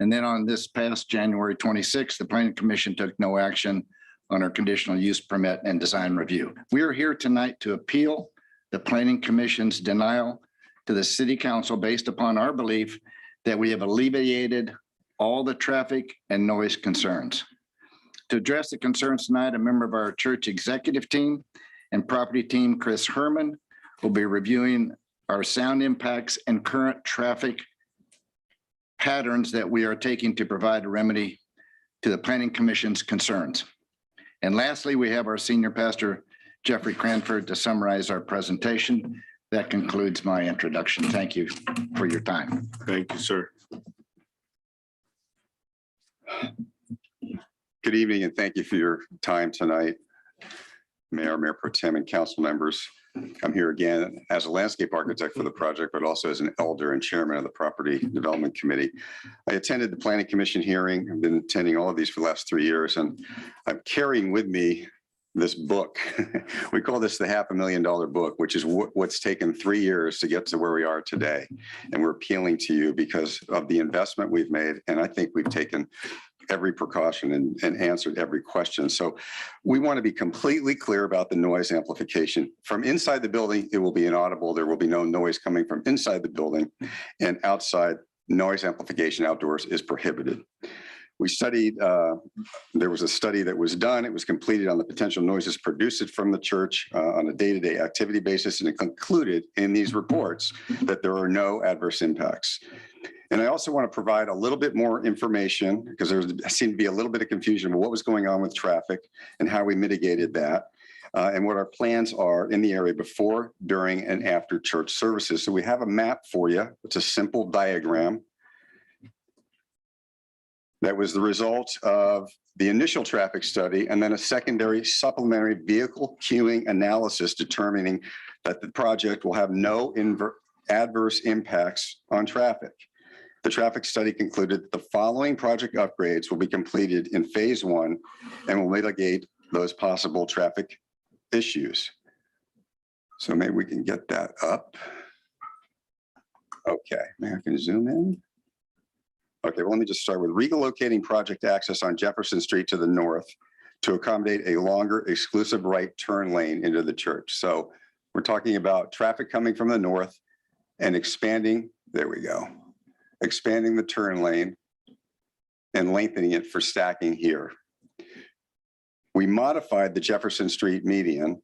Speaker 19: And then on this past January 26th, the Planning Commission took no action on our conditional use permit and design review. We are here tonight to appeal the Planning Commission's denial to the City Council based upon our belief that we have alleviated all the traffic and noise concerns. To address the concerns tonight, a member of our church executive team and property team, Chris Herman, will be reviewing our sound impacts and current traffic patterns that we are taking to provide a remedy to the Planning Commission's concerns. And lastly, we have our senior pastor, Jeffrey Cranford, to summarize our presentation. That concludes my introduction. Thank you for your time.
Speaker 3: Thank you, sir.
Speaker 7: Good evening, and thank you for your time tonight. Mayor, Mayor Pro Tem, and council members. I'm here again as a landscape architect for the project, but also as an elder and chairman of the Property Development Committee. I attended the Planning Commission hearing. I've been attending all of these for the last 3 years, and I'm carrying with me this book. We call this the $500,000 book, which is what's taken 3 years to get to where we are today. And we're appealing to you because of the investment we've made. And I think we've taken every precaution and answered every question. So we want to be completely clear about the noise amplification. From inside the building, it will be inaudible. There will be no noise coming from inside the building, and outside, noise amplification outdoors is prohibited. We studied, there was a study that was done. It was completed on the potential noises produced from the church on a day-to-day activity basis, and it concluded in these reports that there are no adverse impacts. And I also want to provide a little bit more information because there seemed to be a little bit of confusion about what was going on with traffic and how we mitigated that. And what our plans are in the area before, during, and after church services. So we have a map for you. It's a simple diagram that was the result of the initial traffic study and then a secondary supplementary vehicle queuing analysis determining that the project will have no adverse impacts on traffic. The traffic study concluded that the following project upgrades will be completed in phase 1 and will mitigate those possible traffic issues. So maybe we can get that up. Okay, maybe I can zoom in. Okay, well, let me just start with relocating project access on Jefferson Street to the north to accommodate a longer exclusive right turn lane into the church. So we're talking about traffic coming from the north and expanding, there we go, expanding the turn lane and lengthening it for stacking here. We modified the Jefferson Street median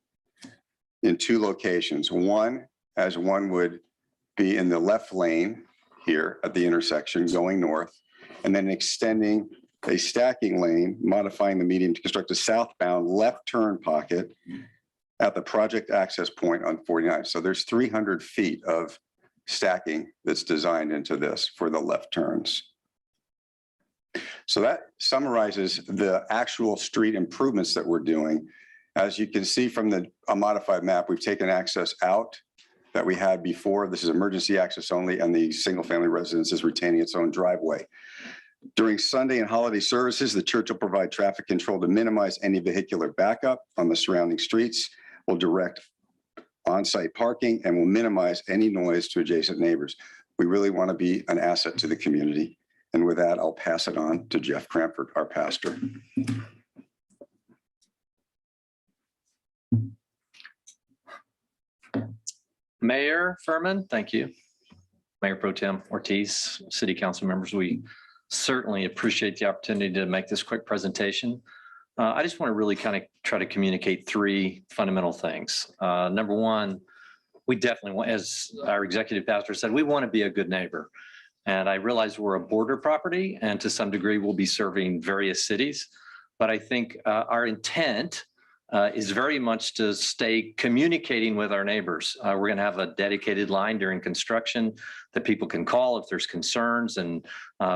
Speaker 7: in 2 locations. One, as one would be in the left lane here at the intersection going north, and then extending a stacking lane, modifying the median to construct a southbound left turn pocket at the project access point on 49. So there's 300 feet of stacking that's designed into this for the left turns. So that summarizes the actual street improvements that we're doing. As you can see from the modified map, we've taken access out that we had before. This is emergency access only, and the single family residence is retaining its own driveway. During Sunday and holiday services, the church will provide traffic control to minimize any vehicular backup on the surrounding streets, will direct on-site parking, and will minimize any noise to adjacent neighbors. We really want to be an asset to the community. And with that, I'll pass it on to Jeff Cranford, our pastor.
Speaker 10: Mayor Furman, thank you. Mayor Pro Tem Ortiz, City Council members, we certainly appreciate the opportunity to make this quick presentation. I just want to really kind of try to communicate 3 fundamental things. Number one, we definitely want, as our executive pastor said, we want to be a good neighbor. And I realize we're a border property, and to some degree we'll be serving various cities. But I think our intent is very much to stay communicating with our neighbors. We're going to have a dedicated line during construction that people can call if there's concerns, and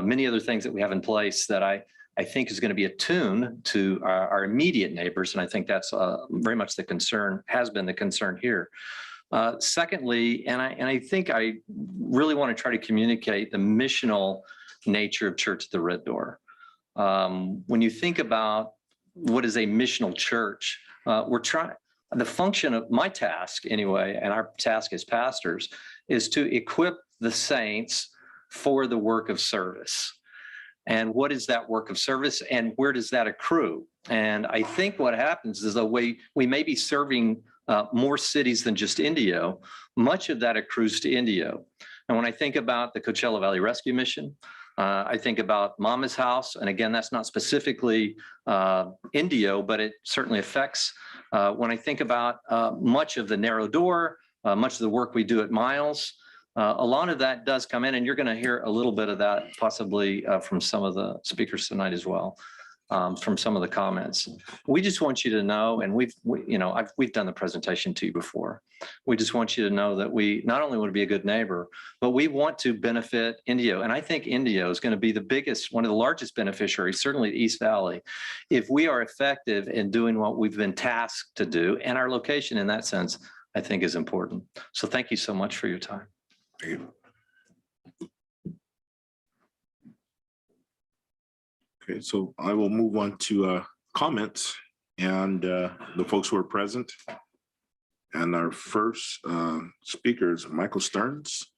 Speaker 10: many other things that we have in place that I think is going to be attuned to our immediate neighbors. And I think that's very much the concern, has been the concern here. Secondly, and I think I really want to try to communicate the missional nature of Church at the Red Door. When you think about what is a missional church, we're trying, the function of my task anyway, and our task as pastors, is to equip the saints for the work of service. And what is that work of service, and where does that accrue? And I think what happens is the way we may be serving more cities than just Indio, much of that accrues to Indio. And when I think about the Coachella Valley Rescue Mission, I think about Mama's House, and again, that's not specifically Indio, but it certainly affects. When I think about much of the narrow door, much of the work we do at Miles, a lot of that does come in, and you're going to hear a little bit of that possibly from some of the speakers tonight as well, from some of the comments. We just want you to know, and we've done the presentation to you before. We just want you to know that we not only want to be a good neighbor, but we want to benefit Indio. And I think Indio is going to be the biggest, one of the largest beneficiaries, certainly the East Valley, if we are effective in doing what we've been tasked to do. And our location in that sense, I think, is important. So thank you so much for your time.
Speaker 3: Thank you. Okay, so I will move on to comments and the folks who are present. And our first speaker is Michael Stearns.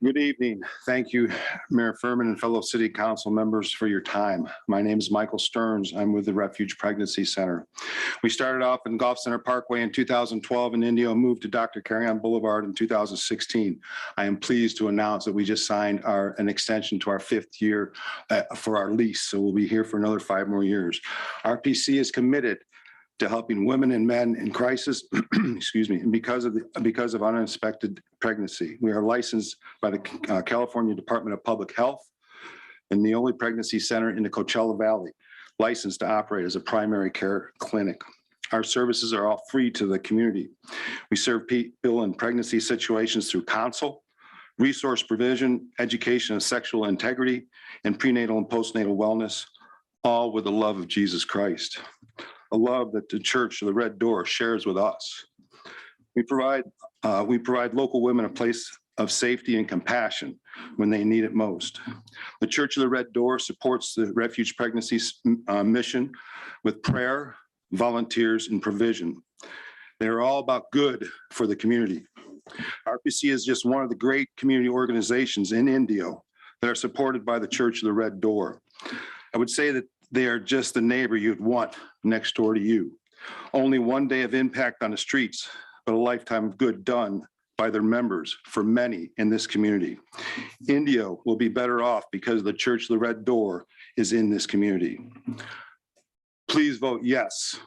Speaker 9: Good evening. Thank you, Mayor Furman and fellow city council members for your time. My name is Michael Stearns. I'm with the Refuge Pregnancy Center. We started off in Golf Center Parkway in 2012 in Indio and moved to Dr. Carrion Boulevard in 2016. I am pleased to announce that we just signed an extension to our 5th year for our lease. So we'll be here for another 5 more years. RPC is committed to helping women and men in crisis, excuse me, and because of unexpected pregnancy. We are licensed by the California Department of Public Health and the only pregnancy center in the Coachella Valley, licensed to operate as a primary care clinic. Our services are all free to the community. We serve people in pregnancy situations through counsel, resource provision, education of sexual integrity, and prenatal and postnatal wellness, all with the love of Jesus Christ. A love that the Church of the Red Door shares with us. We provide local women a place of safety and compassion when they need it most. The Church of the Red Door supports the Refuge Pregnancy mission with prayer, volunteers, and provision. They're all about good for the community. RPC is just one of the great community organizations in Indio that are supported by the Church of the Red Door. I would say that they are just the neighbor you'd want next door to you. Only one day of impact on the streets, but a lifetime of good done by their members for many in this community. Indio will be better off because the Church of the Red Door is in this community. Please vote yes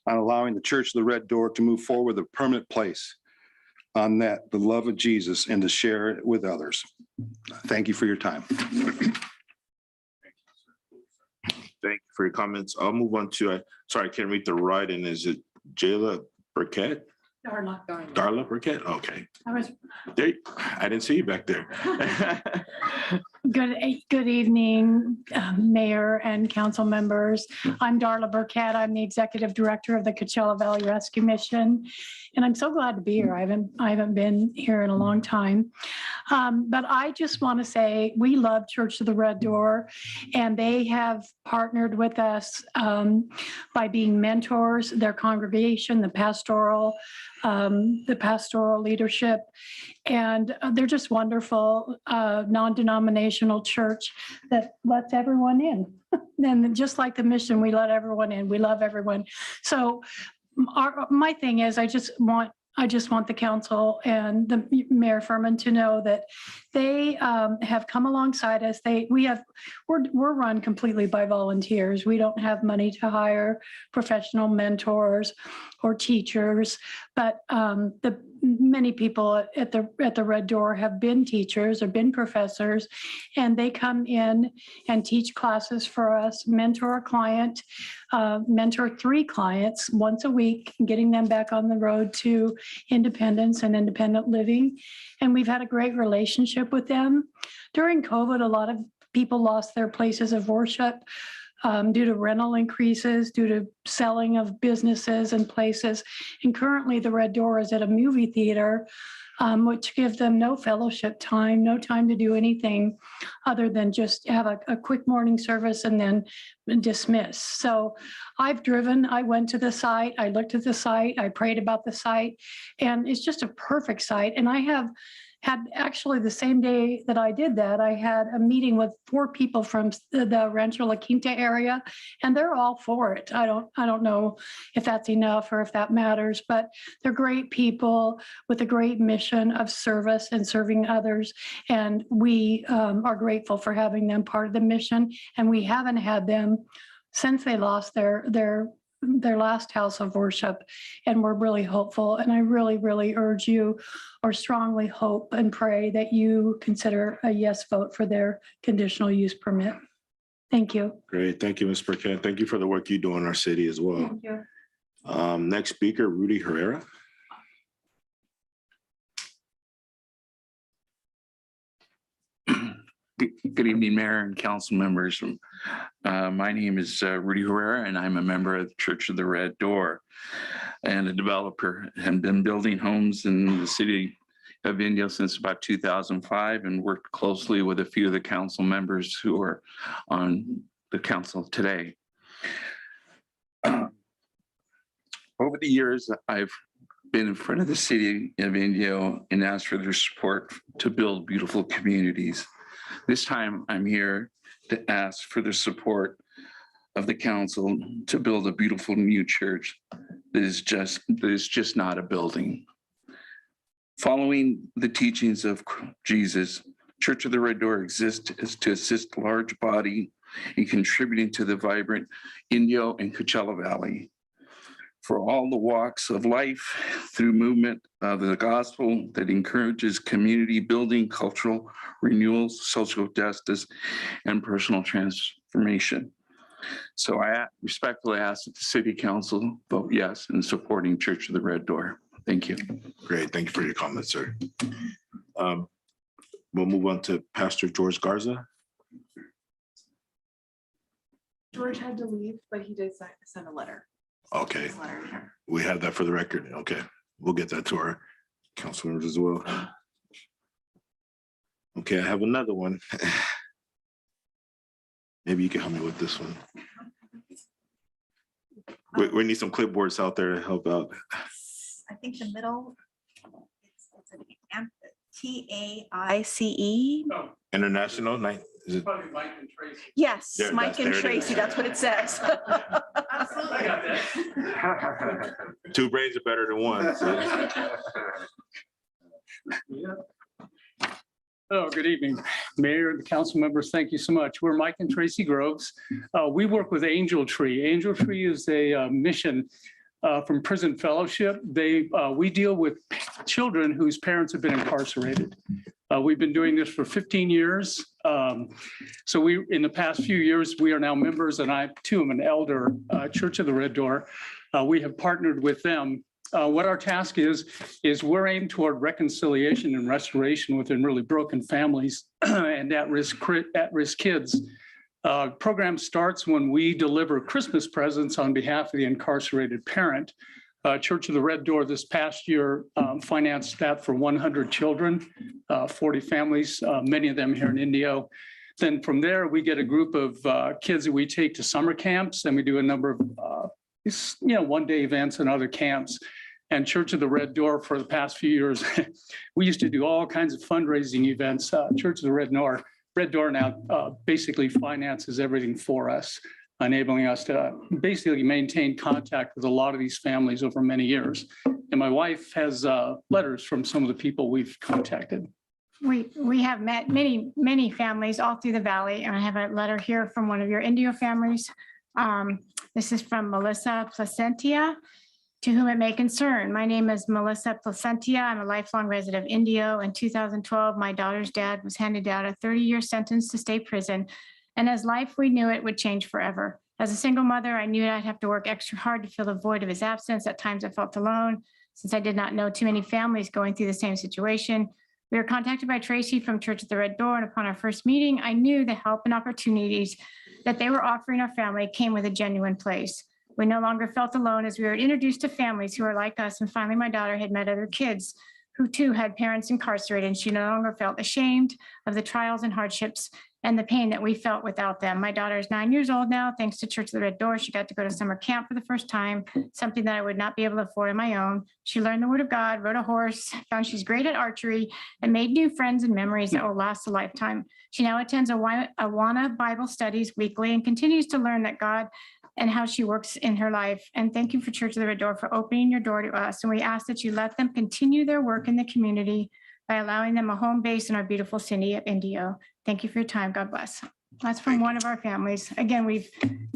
Speaker 9: on allowing the Church of the Red Door to move forward with a permanent place on that, the love of Jesus, and to share it with others. Thank you for your time.
Speaker 3: Thank you for your comments. I'll move on to, sorry, I can't read the writing. Is it Jayla Burkett? Darla Burkett? Okay. There, I didn't see you back there.
Speaker 20: Good evening, Mayor and council members. I'm Darla Burkett. I'm the Executive Director of the Coachella Valley Rescue Mission. And I'm so glad to be here. I haven't been here in a long time. But I just want to say we love Church of the Red Door, and they have partnered with us by being mentors, their congregation, the pastoral leadership. And they're just wonderful, non-denominational church that lets everyone in. And just like the mission, we let everyone in. We love everyone. So my thing is, I just want the council and the Mayor Furman to know that they have come alongside us. We're run completely by volunteers. We don't have money to hire professional mentors or teachers, but many people at the Red Door have been teachers or been professors, and they come in and teach classes for us, mentor a client, mentor 3 clients once a week, getting them back on the road to independence and independent living. And we've had a great relationship with them. During COVID, a lot of people lost their places of worship due to rental increases, due to selling of businesses and places. And currently the Red Door is at a movie theater, which gives them no fellowship time, no time to do anything other than just have a quick morning service and then dismiss. So I've driven, I went to the site, I looked at the site, I prayed about the site, and it's just a perfect site. And I have had actually the same day that I did that, I had a meeting with 4 people from the Rancho La Quinta area, and they're all for it. I don't know if that's enough or if that matters, but they're great people with a great mission of service and serving others. And we are grateful for having them part of the mission. And we haven't had them since they lost their last house of worship, and we're really hopeful. And I really, really urge you, or strongly hope and pray, that you consider a yes vote for their conditional use permit. Thank you.
Speaker 3: Great. Thank you, Ms. Burkett. Thank you for the work you do in our city as well.
Speaker 20: Thank you.
Speaker 3: Next speaker, Rudy Herrera.
Speaker 21: Good evening, Mayor and council members. My name is Rudy Herrera, and I'm a member of the Church of the Red Door and a developer, and been building homes in the city of Indio since about 2005, and worked closely with a few of the council members who are on the council today. Over the years, I've been in front of the city of Indio and asked for their support to build beautiful communities. This time I'm here to ask for the support of the council to build a beautiful new church that is just not a building. Following the teachings of Jesus, Church of the Red Door exists as to assist large body in contributing to the vibrant Indio and Coachella Valley. For all the walks of life through movement of the gospel that encourages community building, cultural renewal, social justice, and personal transformation. So I respectfully ask that the city council vote yes in supporting Church of the Red Door. Thank you.
Speaker 3: Great. Thank you for your comments, sir. We'll move on to Pastor George Garza.
Speaker 4: George had to leave, but he did send a letter.
Speaker 3: Okay,
Speaker 4: His letter here.
Speaker 3: we have that for the record. Okay, we'll get that to our council members as well. Okay, I have another one. Maybe you can help me with this one. We need some clipboards out there to help out.
Speaker 4: I think the middle, it's an TAICE.
Speaker 3: International night, is it?
Speaker 4: Yes,
Speaker 3: There,
Speaker 4: Mike and
Speaker 3: there it is.
Speaker 4: Tracy, that's what it says. Absolutely.
Speaker 3: Two brains are better than one. so.
Speaker 23: Oh, good evening, Mayor and the council members. Thank you so much. We're Mike and Tracy Groves. We work with Angel Tree. Angel Tree is a mission from Prison Fellowship. We deal with children whose parents have been incarcerated. We've been doing this for 15 years. So in the past few years, we are now members, and I too am an elder, Church of the Red Door. We have partnered with them. What our task is we're aimed toward reconciliation and restoration within really broken families and at-risk kids. Program starts when we deliver Christmas presents on behalf of the incarcerated parent. Church of the Red Door this past year financed that for 100 children, 40 families, many of them here in Indio. Then from there, we get a group of kids that we take to summer camps, and we do a number of one-day events and other camps. And Church of the Red Door for the past few years, we used to do all kinds of fundraising events. Church of the Red Door now basically finances everything for us, enabling us to basically maintain contact with a lot of these families over many years. And my wife has letters from some of the people we've contacted.
Speaker 5: We have met many families all through the valley, and I have a letter here from one of your Indio families. This is from Melissa Placentia, to whom it may concern. My name is Melissa Placentia. I'm a lifelong resident of Indio. In 2012, my daughter's dad was handed down a 30-year sentence to state prison, and as life we knew it would change forever. As a single mother, I knew I'd have to work extra hard to fill the void of his absence. At times I felt alone, since I did not know too many families going through the same situation. We were contacted by Tracy from Church of the Red Door, and upon our first meeting, I knew the help and opportunities that they were offering our family came with a genuine place. We no longer felt alone as we were introduced to families who are like us, and finally my daughter had met other kids who too had parents incarcerated, and she no longer felt ashamed of the trials and hardships and the pain that we felt without them. My daughter is 9 years old now. Thanks to Church of the Red Door, she got to go to summer camp for the first time, something that I would not be able to afford on my own. She learned the word of God, rode a horse, found she's great at archery, and made new friends and memories that will last a lifetime. She now attends Awana Bible studies weekly and continues to learn that God and how she works in her life. And thank you for Church of the Red Door for opening your door to us. And we ask that you let them continue their work in the community by allowing them a home base in our beautiful city of Indio. Thank you for your time. God bless. That's from one of our families. Again,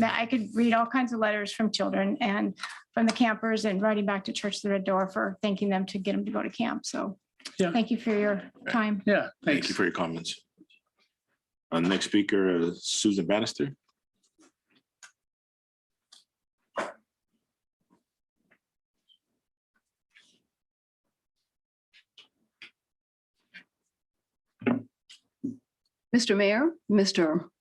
Speaker 5: I could read all kinds of letters from children and from the campers and writing back to Church of the Red Door for thanking them to get them to go to camp. So thank you for your time.
Speaker 23: Yeah,
Speaker 3: Thank you for your comments. Next speaker, Susan Bannister.
Speaker 8: Mr.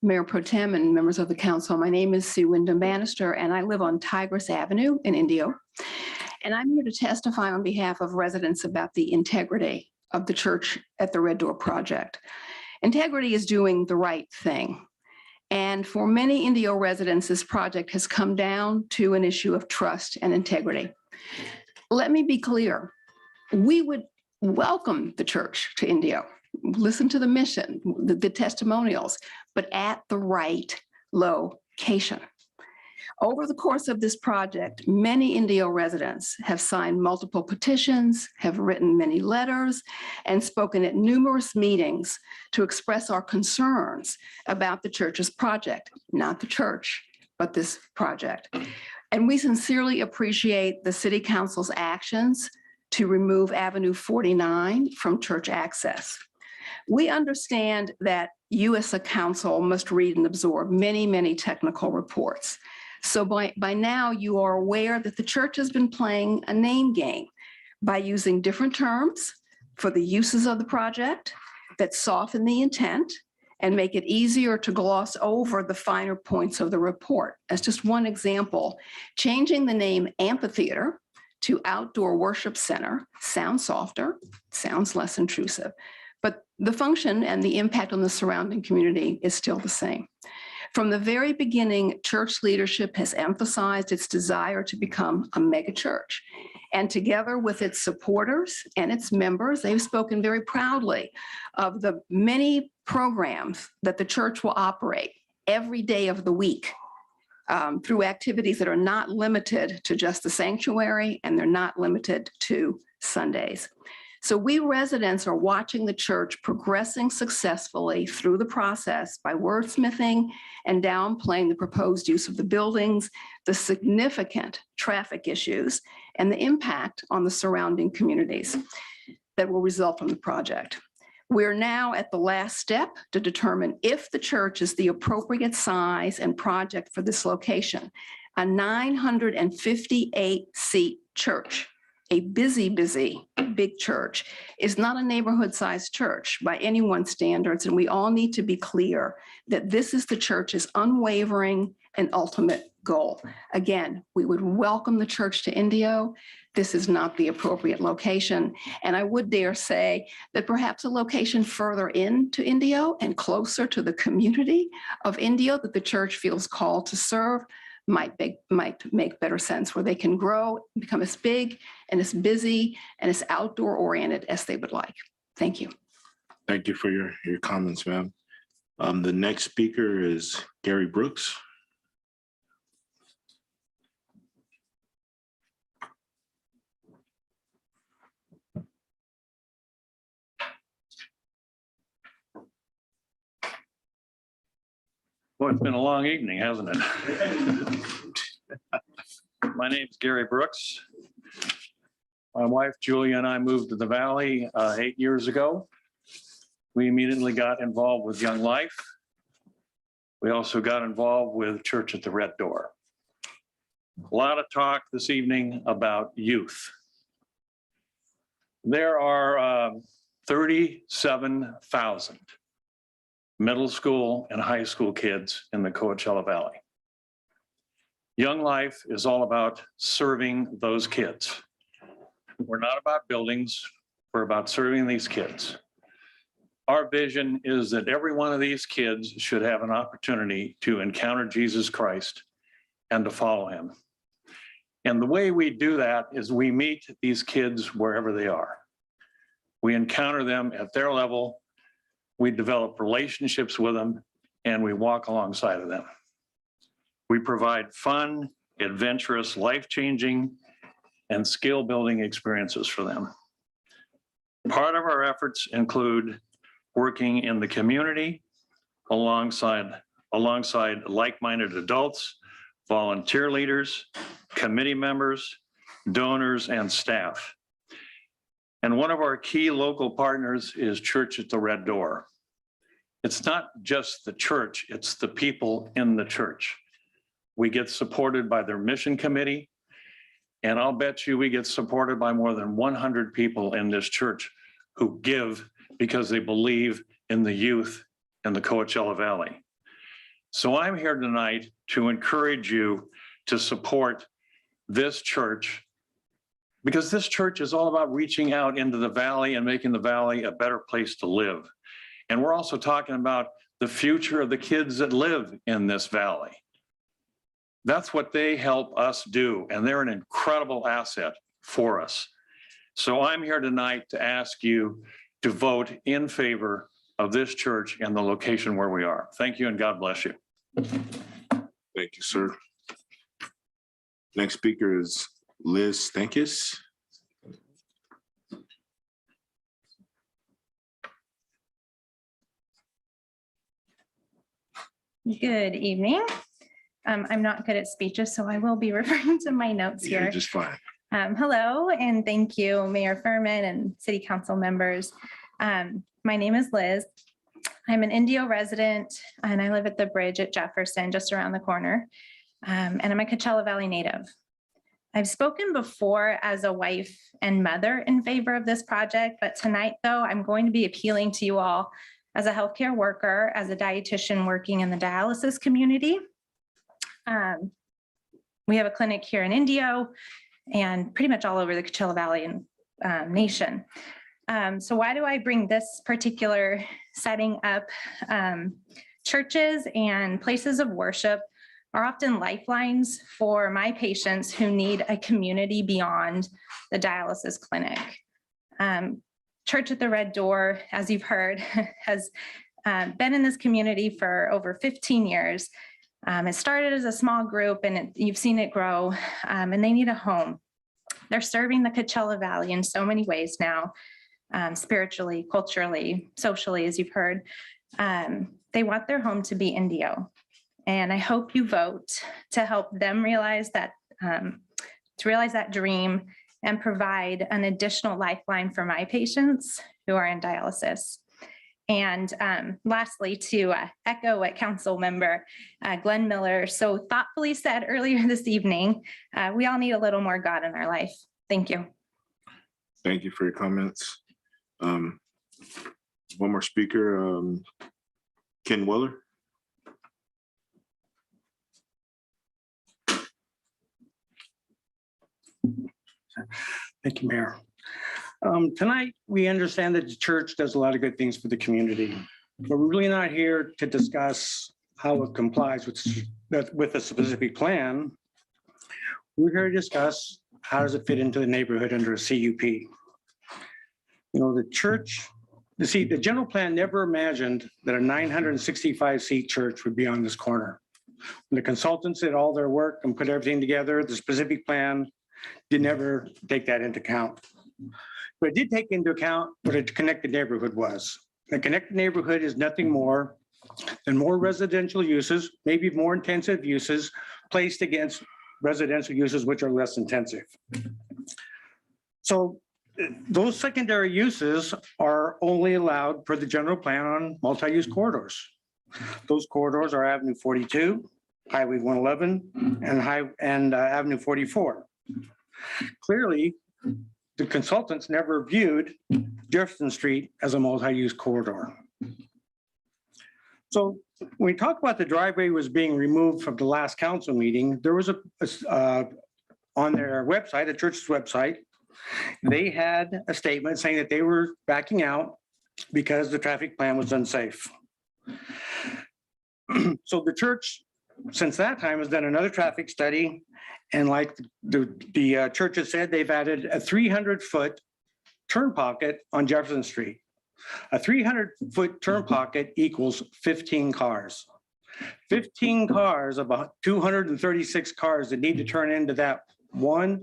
Speaker 8: Mayor Pro Tem, and members of the council, my name is Sue Wyndham Bannister, and I live on Tigris Avenue in Indio. And I'm here to testify on behalf of residents about the integrity of the Church at the Red Door Project. Integrity is doing the right thing. And for many Indio residents, this project has come down to an issue of trust and integrity. Let me be clear. We would welcome the church to Indio, listen to the mission, the testimonials, but at the right location. Over the course of this project, many Indio residents have signed multiple petitions, have written many letters, and spoken at numerous meetings to express our concerns about the church's project, not the church, but this project. And we sincerely appreciate the City Council's actions to remove Avenue 49 from church access. We understand that you as a council must read and absorb many, many technical reports. So by now you are aware that the church has been playing a name game by using different terms for the uses of the project that soften the intent and make it easier to gloss over the finer points of the report. As just one example, changing the name amphitheater to outdoor worship center sounds softer, sounds less intrusive, but the function and the impact on the surrounding community is still the same. From the very beginning, church leadership has emphasized its desire to become a mega church. And together with its supporters and its members, they've spoken very proudly of the many programs that the church will operate every day of the week through activities that are not limited to just the sanctuary, and they're not limited to Sundays. So we residents are watching the church progressing successfully through the process by wordsmithing and downplaying the proposed use of the buildings, the significant traffic issues, and the impact on the surrounding communities that will result from the project. We're now at the last step to determine if the church is the appropriate size and project for this location. A 958-seat church, a busy big church, is not a neighborhood-sized church by anyone's standards, and we all need to be clear that this is the church's unwavering and ultimate goal. Again, we would welcome the church to Indio. This is not the appropriate location, and I would dare say that perhaps a location further into Indio and closer to the community of Indio that the church feels called to serve might make better sense, where they can grow, become as big and as busy and as outdoor oriented as they would like. Thank you.
Speaker 3: Thank you for your comments, ma'am. The next speaker is Gary Brooks.
Speaker 13: Well, it's been a long evening, hasn't it? My name's Gary Brooks. My wife, Julia, and I moved to the Valley 8 years ago. We immediately got involved with Young Life. We also got involved with Church at the Red Door. A lot of talk this evening about youth. There are 37,000 middle school and high school kids in the Coachella Valley. Young Life is all about serving those kids. We're not about buildings, we're about serving these kids. Our vision is that every one of these kids should have an opportunity to encounter Jesus Christ and to follow him. And the way we do that is we meet these kids wherever they are. We encounter them at their level, we develop relationships with them, and we walk alongside of them. We provide fun, adventurous, life-changing, and skill-building experiences for them. Part of our efforts include working in the community alongside like-minded adults, volunteer leaders, committee members, donors, and staff. And one of our key local partners is Church at the Red Door. It's not just the church, it's the people in the church. We get supported by their mission committee, and I'll bet you we get supported by more than 100 people in this church who give because they believe in the youth in the Coachella Valley. So I'm here tonight to encourage you to support this church, because this church is all about reaching out into the valley and making the valley a better place to live. And we're also talking about the future of the kids that live in this valley. That's what they help us do, and they're an incredible asset for us. So I'm here tonight to ask you to vote in favor of this church and the location where we are. Thank you and God bless you.
Speaker 3: Thank you, sir. Next speaker is Liz Stankus.
Speaker 14: Good evening. I'm not good at speeches, so I will be referring to my notes
Speaker 3: Yeah,
Speaker 14: here.
Speaker 3: just fine.
Speaker 14: Hello, and thank you, Mayor Furman and City Council members. My name is Liz. I'm an Indio resident, and I live at the bridge at Jefferson, just around the corner. And I'm a Coachella Valley native. I've spoken before as a wife and mother in favor of this project, but tonight, though, I'm going to be appealing to you all as a healthcare worker, as a dietitian working in the dialysis community. We have a clinic here in Indio and pretty much all over the Coachella Valley and nation. So why do I bring this particular setting up? Churches and places of worship are often lifelines for my patients who need a community beyond the dialysis clinic. Church at the Red Door, as you've heard, has been in this community for over 15 years. It started as a small group and you've seen it grow, and they need a home. They're serving the Coachella Valley in so many ways now, spiritually, culturally, socially, as you've heard. They want their home to be Indio. And I hope you vote to help them realize that, dream and provide an additional lifeline for my patients who are in dialysis. And lastly, to echo what Council Member Glenn Miller so thoughtfully said earlier this evening, we all need a little more God in our life. Thank you.
Speaker 3: Thank you for your comments. One more speaker, Ken Weller.
Speaker 23: Thank you, Mayor. Tonight, we understand that the church does a lot of good things for the community, but we're really not here to discuss how it complies with a specific plan. We're here to discuss how does it fit into the neighborhood under a CUP. You know, the church, the general plan never imagined that a 965 seat church would be on this corner. When the consultants did all their work and put everything together, the specific plan did never take that into account. But it did take into account what a connected neighborhood was. A connected neighborhood is nothing more than more residential uses, maybe more intensive uses placed against residential uses which are less intensive. So those secondary uses are only allowed per the general plan on multi-use corridors. Those corridors are Avenue 42, Highway 111, and Avenue 44. Clearly, the consultants never viewed Jefferson Street as a multi-use corridor. So when we talk about the driveway was being removed from the last council meeting, there was on their website, the church's website, they had a statement saying that they were backing out because the traffic plan was unsafe. So the church, since that time, has done another traffic study. And like the church has said, they've added a 300-foot turn pocket on Jefferson Street. A 300-foot turn pocket equals 15 cars. 15 cars, about 236 cars that need to turn into that one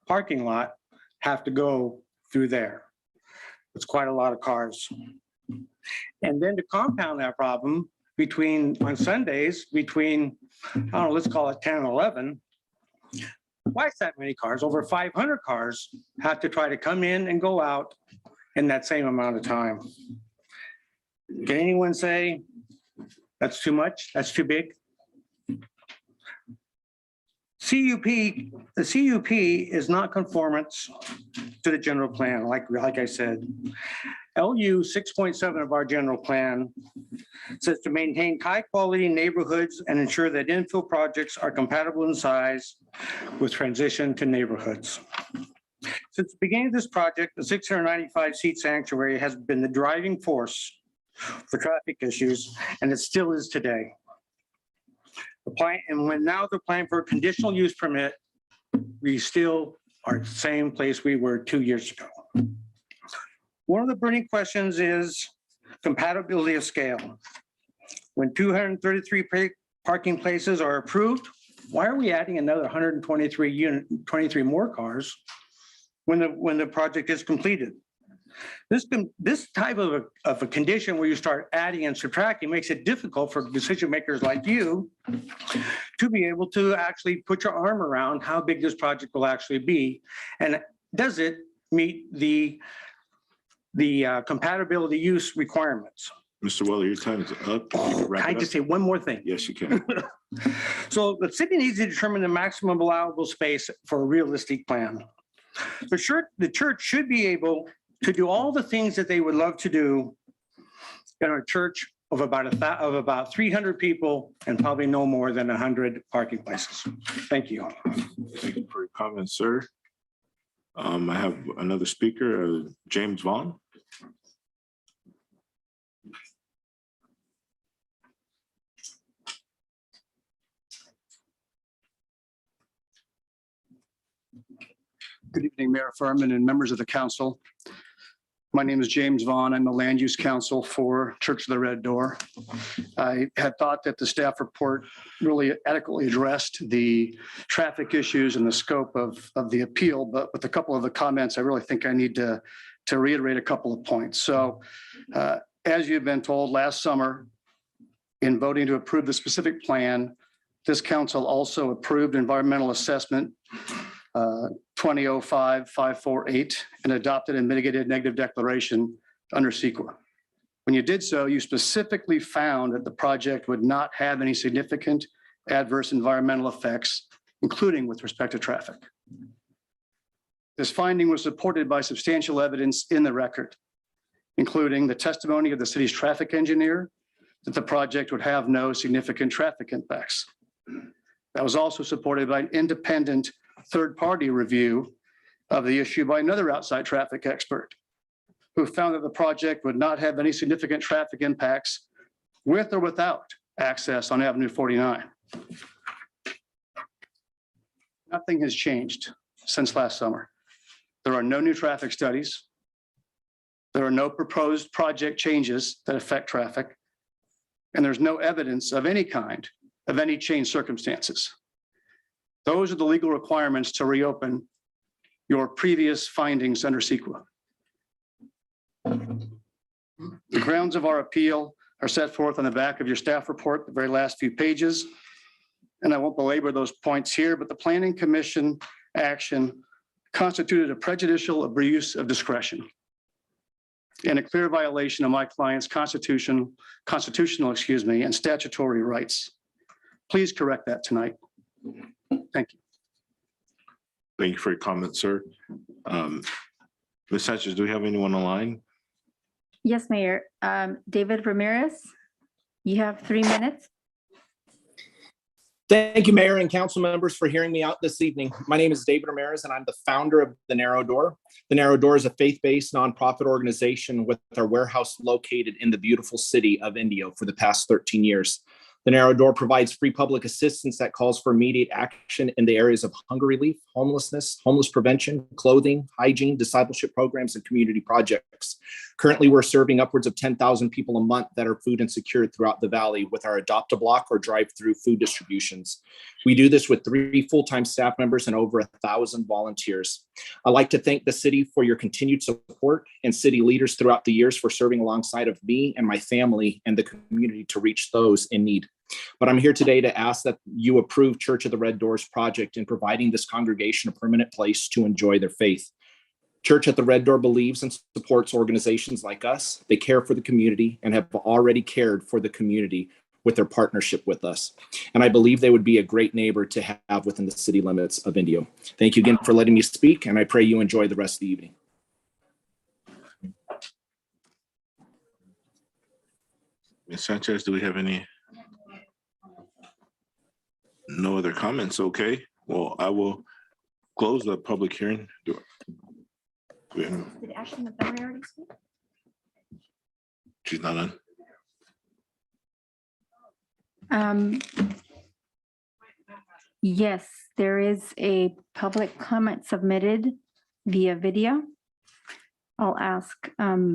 Speaker 23: parking lot have to go through there. It's quite a lot of cars. And then to compound that problem, on Sundays, between, I don't know, let's call it 10 and 11, twice that many cars, over 500 cars, have to try to come in and go out in that same amount of time. Can anyone say that's too much? That's too big? The CUP is not conformance to the general plan, like I said. LU 6.7 of our general plan says to maintain high quality neighborhoods and ensure that infill projects are compatible in size with transition to neighborhoods. Since the beginning of this project, the 695 seat sanctuary has been the driving force for traffic issues, and it still is today. And when now they're applying for a conditional use permit, we still are the same place we were 2 years ago. One of the burning questions is compatibility of scale. When 233 parking places are approved, why are we adding another 23 more cars when the project is completed? This type of a condition where you start adding and subtracting makes it difficult for decision makers like you to be able to actually put your arm around how big this project will actually be. And does it meet the compatibility use requirements?
Speaker 3: Mr. Weller, your time is up.
Speaker 23: Can I just say one more thing?
Speaker 3: Yes, you can.
Speaker 23: So the city needs to determine the maximum allowable space for a realistic plan. The church should be able to do all the things that they would love to do in a church of about 300 people and probably no more than 100 parking places. Thank you.
Speaker 3: Thank you for your comments, sir. I have another speaker, James Vaughn.
Speaker 23: Good evening, Mayor Furman and members of the council. My name is James Vaughn. I'm the land use counsel for Church of the Red Door. I had thought that the staff report really adequately addressed the traffic issues and the scope of the appeal, but with a couple of the comments, I really think I need to reiterate a couple of points. So as you've been told last summer, in voting to approve the specific plan, this council also approved environmental assessment 2005-548 and adopted a mitigated negative declaration under CEQA. When you did so, you specifically found that the project would not have any significant adverse environmental effects, including with respect to traffic. This finding was supported by substantial evidence in the record, including the testimony of the city's traffic engineer that the project would have no significant traffic impacts. That was also supported by an independent third-party review of the issue by another outside traffic expert who found that the project would not have any significant traffic impacts with or without access on Avenue 49. Nothing has changed since last summer. There are no new traffic studies. There are no proposed project changes that affect traffic. And there's no evidence of any kind of any changed circumstances. Those are the legal requirements to reopen your previous findings under CEQA. The grounds of our appeal are set forth on the back of your staff report, the very last few pages. And I won't belabor those points here, but the Planning Commission action constituted a prejudicial abuse of discretion and a clear violation of my client's constitutional and statutory rights. Please correct that tonight. Thank you.
Speaker 3: Thank you for your comment, sir. Ms. Sanchez, do we have anyone online?
Speaker 18: Yes, Mayor. David Ramirez, you have 3 minutes.
Speaker 1: Thank you, Mayor and council members, for hearing me out this evening. My name is David Ramirez, and I'm the founder of The Narrow Door. The Narrow Door is a faith-based nonprofit organization with our warehouse located in the beautiful city of Indio for the past 13 years. The Narrow Door provides free public assistance that calls for immediate action in the areas of hunger relief, homelessness, homeless prevention, clothing, hygiene, discipleship programs, and community projects. Currently, we're serving upwards of 10,000 people a month that are food insecure throughout the valley with our Adopt a Block or drive-through food distributions. We do this with 3 full-time staff members and over 1,000 volunteers. I'd like to thank the city for your continued support and city leaders throughout the years for serving alongside of me and my family and the community to reach those in need. But I'm here today to ask that you approve Church of the Red Doors project in providing this congregation a permanent place to enjoy their faith. Church at the Red Door believes and supports organizations like us. They care for the community and have already cared for the community with their partnership with us. And I believe they would be a great neighbor to have within the city limits of Indio. Thank you again for letting me speak, and I pray you enjoy the rest of the evening.
Speaker 3: Ms. Sanchez, do we have any? No other comments? Okay. Well, I will close the public hearing.
Speaker 4: Did Ashley Montgomery already speak?
Speaker 3: She's not on.
Speaker 18: Yes, there is a public comment submitted via video. I'll ask Pat,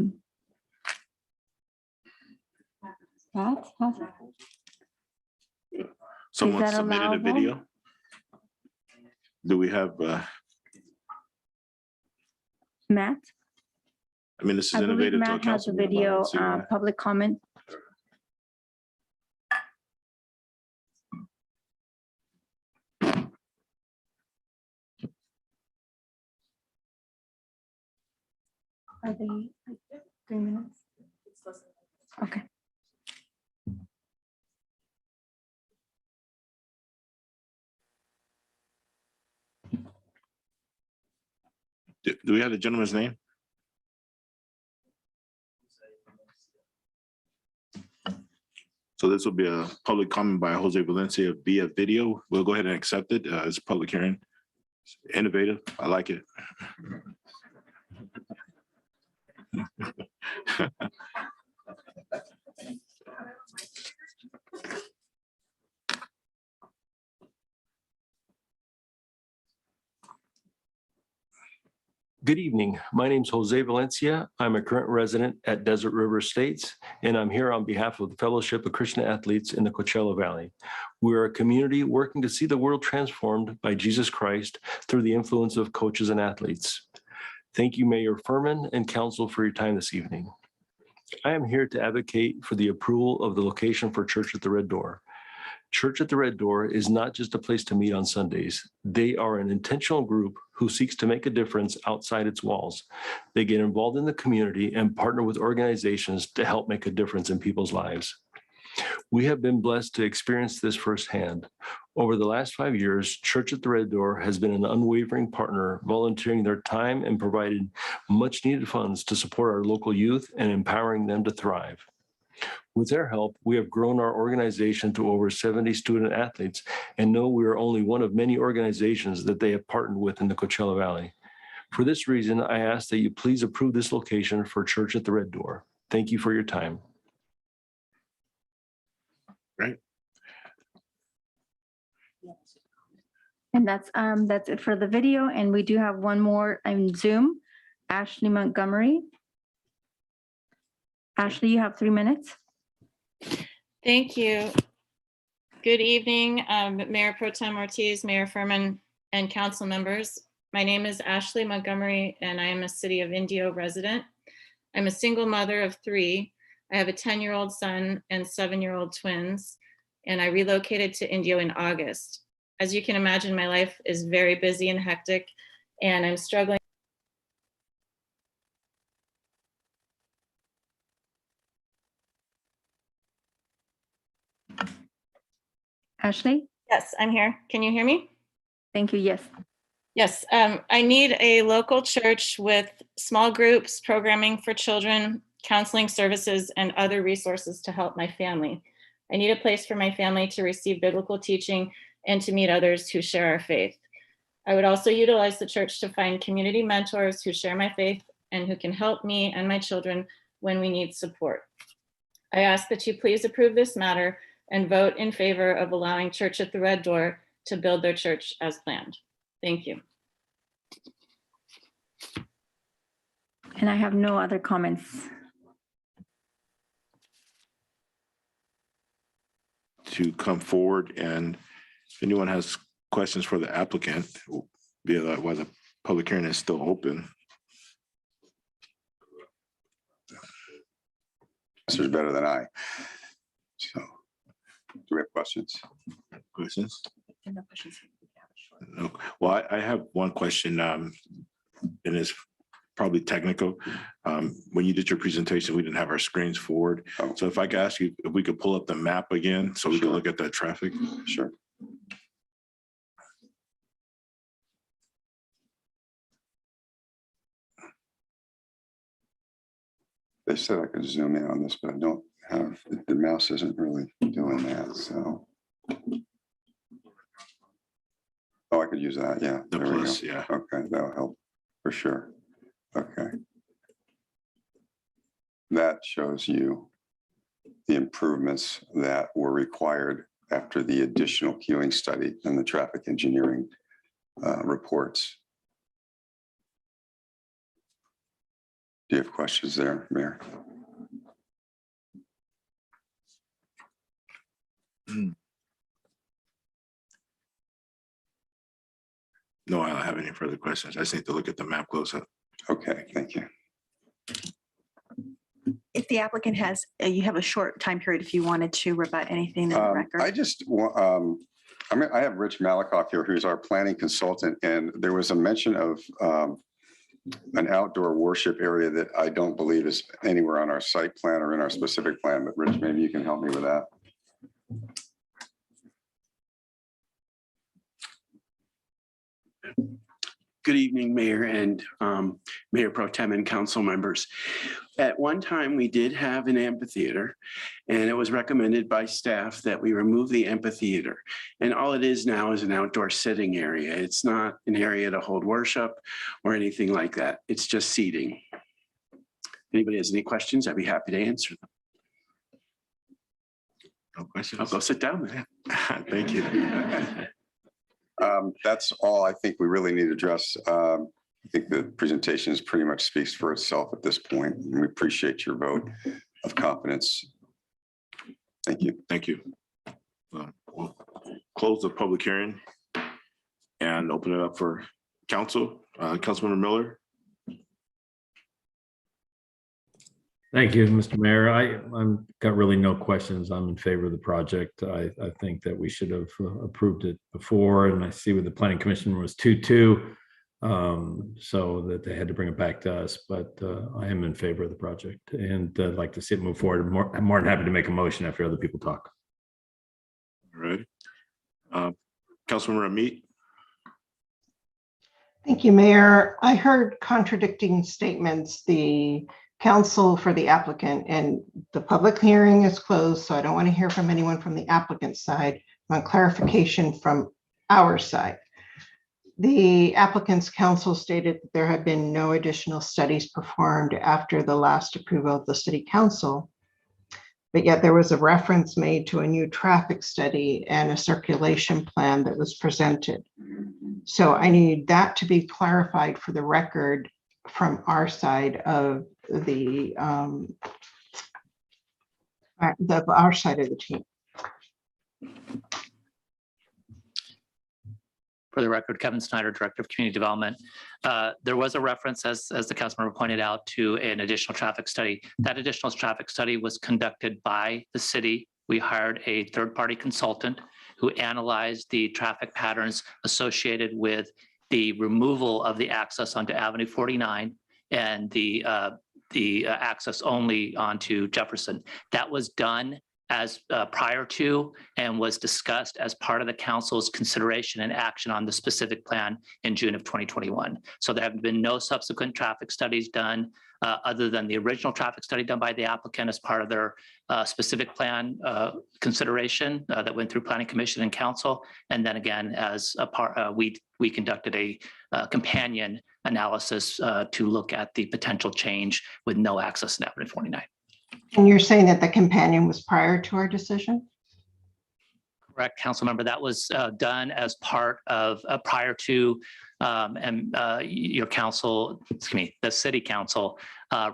Speaker 3: Someone
Speaker 18: that
Speaker 3: submitted a
Speaker 18: allowable?
Speaker 3: video. Do we have,
Speaker 18: Matt?
Speaker 3: I mean, this is
Speaker 18: I believe
Speaker 3: innovative to a
Speaker 18: Matt has a
Speaker 3: council meeting. but I
Speaker 18: video,
Speaker 3: don't see why.
Speaker 18: public comment. Are they like 3 minutes? Okay.
Speaker 3: Do we have the gentleman's name? So this will be a public comment by Jose Valencia via video. We'll go ahead and accept it as a public hearing. Innovative. I like it.
Speaker 15: Good evening. My name is Jose Valencia. I'm a current resident at Desert River Estates, and I'm here on behalf of the Fellowship of Christian Athletes in the Coachella Valley. We're a community working to see the world transformed by Jesus Christ through the influence of coaches and athletes. Thank you, Mayor Furman and Council, for your time this evening. I am here to advocate for the approval of the location for Church at the Red Door. Church at the Red Door is not just a place to meet on Sundays. They are an intentional group who seeks to make a difference outside its walls. They get involved in the community and partner with organizations to help make a difference in people's lives. We have been blessed to experience this firsthand. Over the last 5 years, Church at the Red Door has been an unwavering partner, volunteering their time and providing much needed funds to support our local youth and empowering them to thrive. With their help, we have grown our organization to over 70 student athletes and know we are only one of many organizations that they have partnered with in the Coachella Valley. For this reason, I ask that you please approve this location for Church at the Red Door. Thank you for your time.
Speaker 3: Right.
Speaker 18: And that's it for the video. And we do have one more on Zoom, Ashley Montgomery. Ashley, you have 3 minutes.
Speaker 16: Thank you. Good evening, Mayor Pro Tem Ortiz, Mayor Furman, and council members. My name is Ashley Montgomery, and I am a City of Indio resident. I'm a single mother of 3. I have a 10-year-old son and 7-year-old twins, and I relocated to Indio in August. As you can imagine, my life is very busy and hectic, and I'm struggling.
Speaker 18: Ashley?
Speaker 16: Yes, I'm here. Can you hear me?
Speaker 18: Thank you. Yes.
Speaker 16: Yes, I need a local church with small groups, programming for children, counseling services, and other resources to help my family. I need a place for my family to receive biblical teaching and to meet others who share our faith. I would also utilize the church to find community mentors who share my faith and who can help me and my children when we need support. I ask that you please approve this matter and vote in favor of allowing Church at the Red Door to build their church as planned. Thank you.
Speaker 18: And I have no other comments.
Speaker 3: To come forward, and if anyone has questions for the applicant, via that while the public hearing is still open.
Speaker 7: This is better than I. So, do we have questions?
Speaker 3: Questions? No. Well, I have one question, and it's probably technical. When you did your presentation, we didn't have our screens forward. So if I could ask you if we could pull up the map again so we can look at that traffic.
Speaker 7: Sure. They said I could zoom in on this, but I don't have, the mouse isn't really doing that, so. Oh, I could use that, yeah.
Speaker 3: The
Speaker 7: There we
Speaker 3: plus,
Speaker 7: go.
Speaker 3: yeah.
Speaker 7: Okay, that'll help for sure. Okay. That shows you the improvements that were required after the additional queuing study and the traffic engineering reports. Do you have questions there, Mayor?
Speaker 3: No, I don't have any further questions. I just need to look at the map close up.
Speaker 7: Okay, thank you.
Speaker 4: If the applicant has, you have a short time period if you wanted to rebut anything in the record.
Speaker 7: I just want, I have Rich Malikoff here, who's our planning consultant, and there was a mention of an outdoor worship area that I don't believe is anywhere on our site plan or in our specific plan, but Rich, maybe you can help me with that.
Speaker 2: Good evening, Mayor and Mayor Pro Tem and council members. At one time, we did have an amphitheater, and it was recommended by staff that we remove the amphitheater. And all it is now is an outdoor sitting area. It's not an area to hold worship or anything like that. It's just seating. Anybody has any questions, I'd be happy to answer them.
Speaker 3: No questions?
Speaker 2: I'll go sit down there.
Speaker 3: Thank you.
Speaker 7: That's all I think we really need to address. I think the presentation is pretty much speaks for itself at this point. And we appreciate your vote of confidence. Thank you.
Speaker 3: Thank you. We'll close the public hearing and open it up for council. Councilmember Miller.
Speaker 12: Thank you, Mr. Mayor. I'm got really no questions. I'm in favor of the project. I think that we should have approved it before, and I see with the planning commission was 2-2, so that they had to bring it back to us. But I am in favor of the project, and I'd like to see it move forward. I'm more than happy to make a motion after other people talk.
Speaker 3: All right. Councilmember Amit.
Speaker 6: Thank you, Mayor. I heard contradicting statements. The counsel for the applicant, and the public hearing is closed, so I don't want to hear from anyone from the applicant's side. I want clarification from our side. The applicant's counsel stated that there had been no additional studies performed after the last approval of the city council, but yet there was a reference made to a new traffic study and a circulation plan that was presented. So I need that to be clarified for the record from our side of our side of the team.
Speaker 17: For the record, Kevin Snyder, Director of Community Development. There was a reference, as the council member pointed out, to an additional traffic study. That additional traffic study was conducted by the city. We hired a third-party consultant who analyzed the traffic patterns associated with the removal of the access onto Avenue 49 and the access only onto Jefferson. That was done as prior to and was discussed as part of the council's consideration and action on the specific plan in June of 2021. So there have been no subsequent traffic studies done other than the original traffic study done by the applicant as part of their specific plan consideration that went through Planning Commission and Council. And then again, as a part, we conducted a companion analysis to look at the potential change with no access in Avenue 49.
Speaker 6: And you're saying that the companion was prior to our decision?
Speaker 17: Correct, council member. That was done as part of prior to your council, excuse me, the city council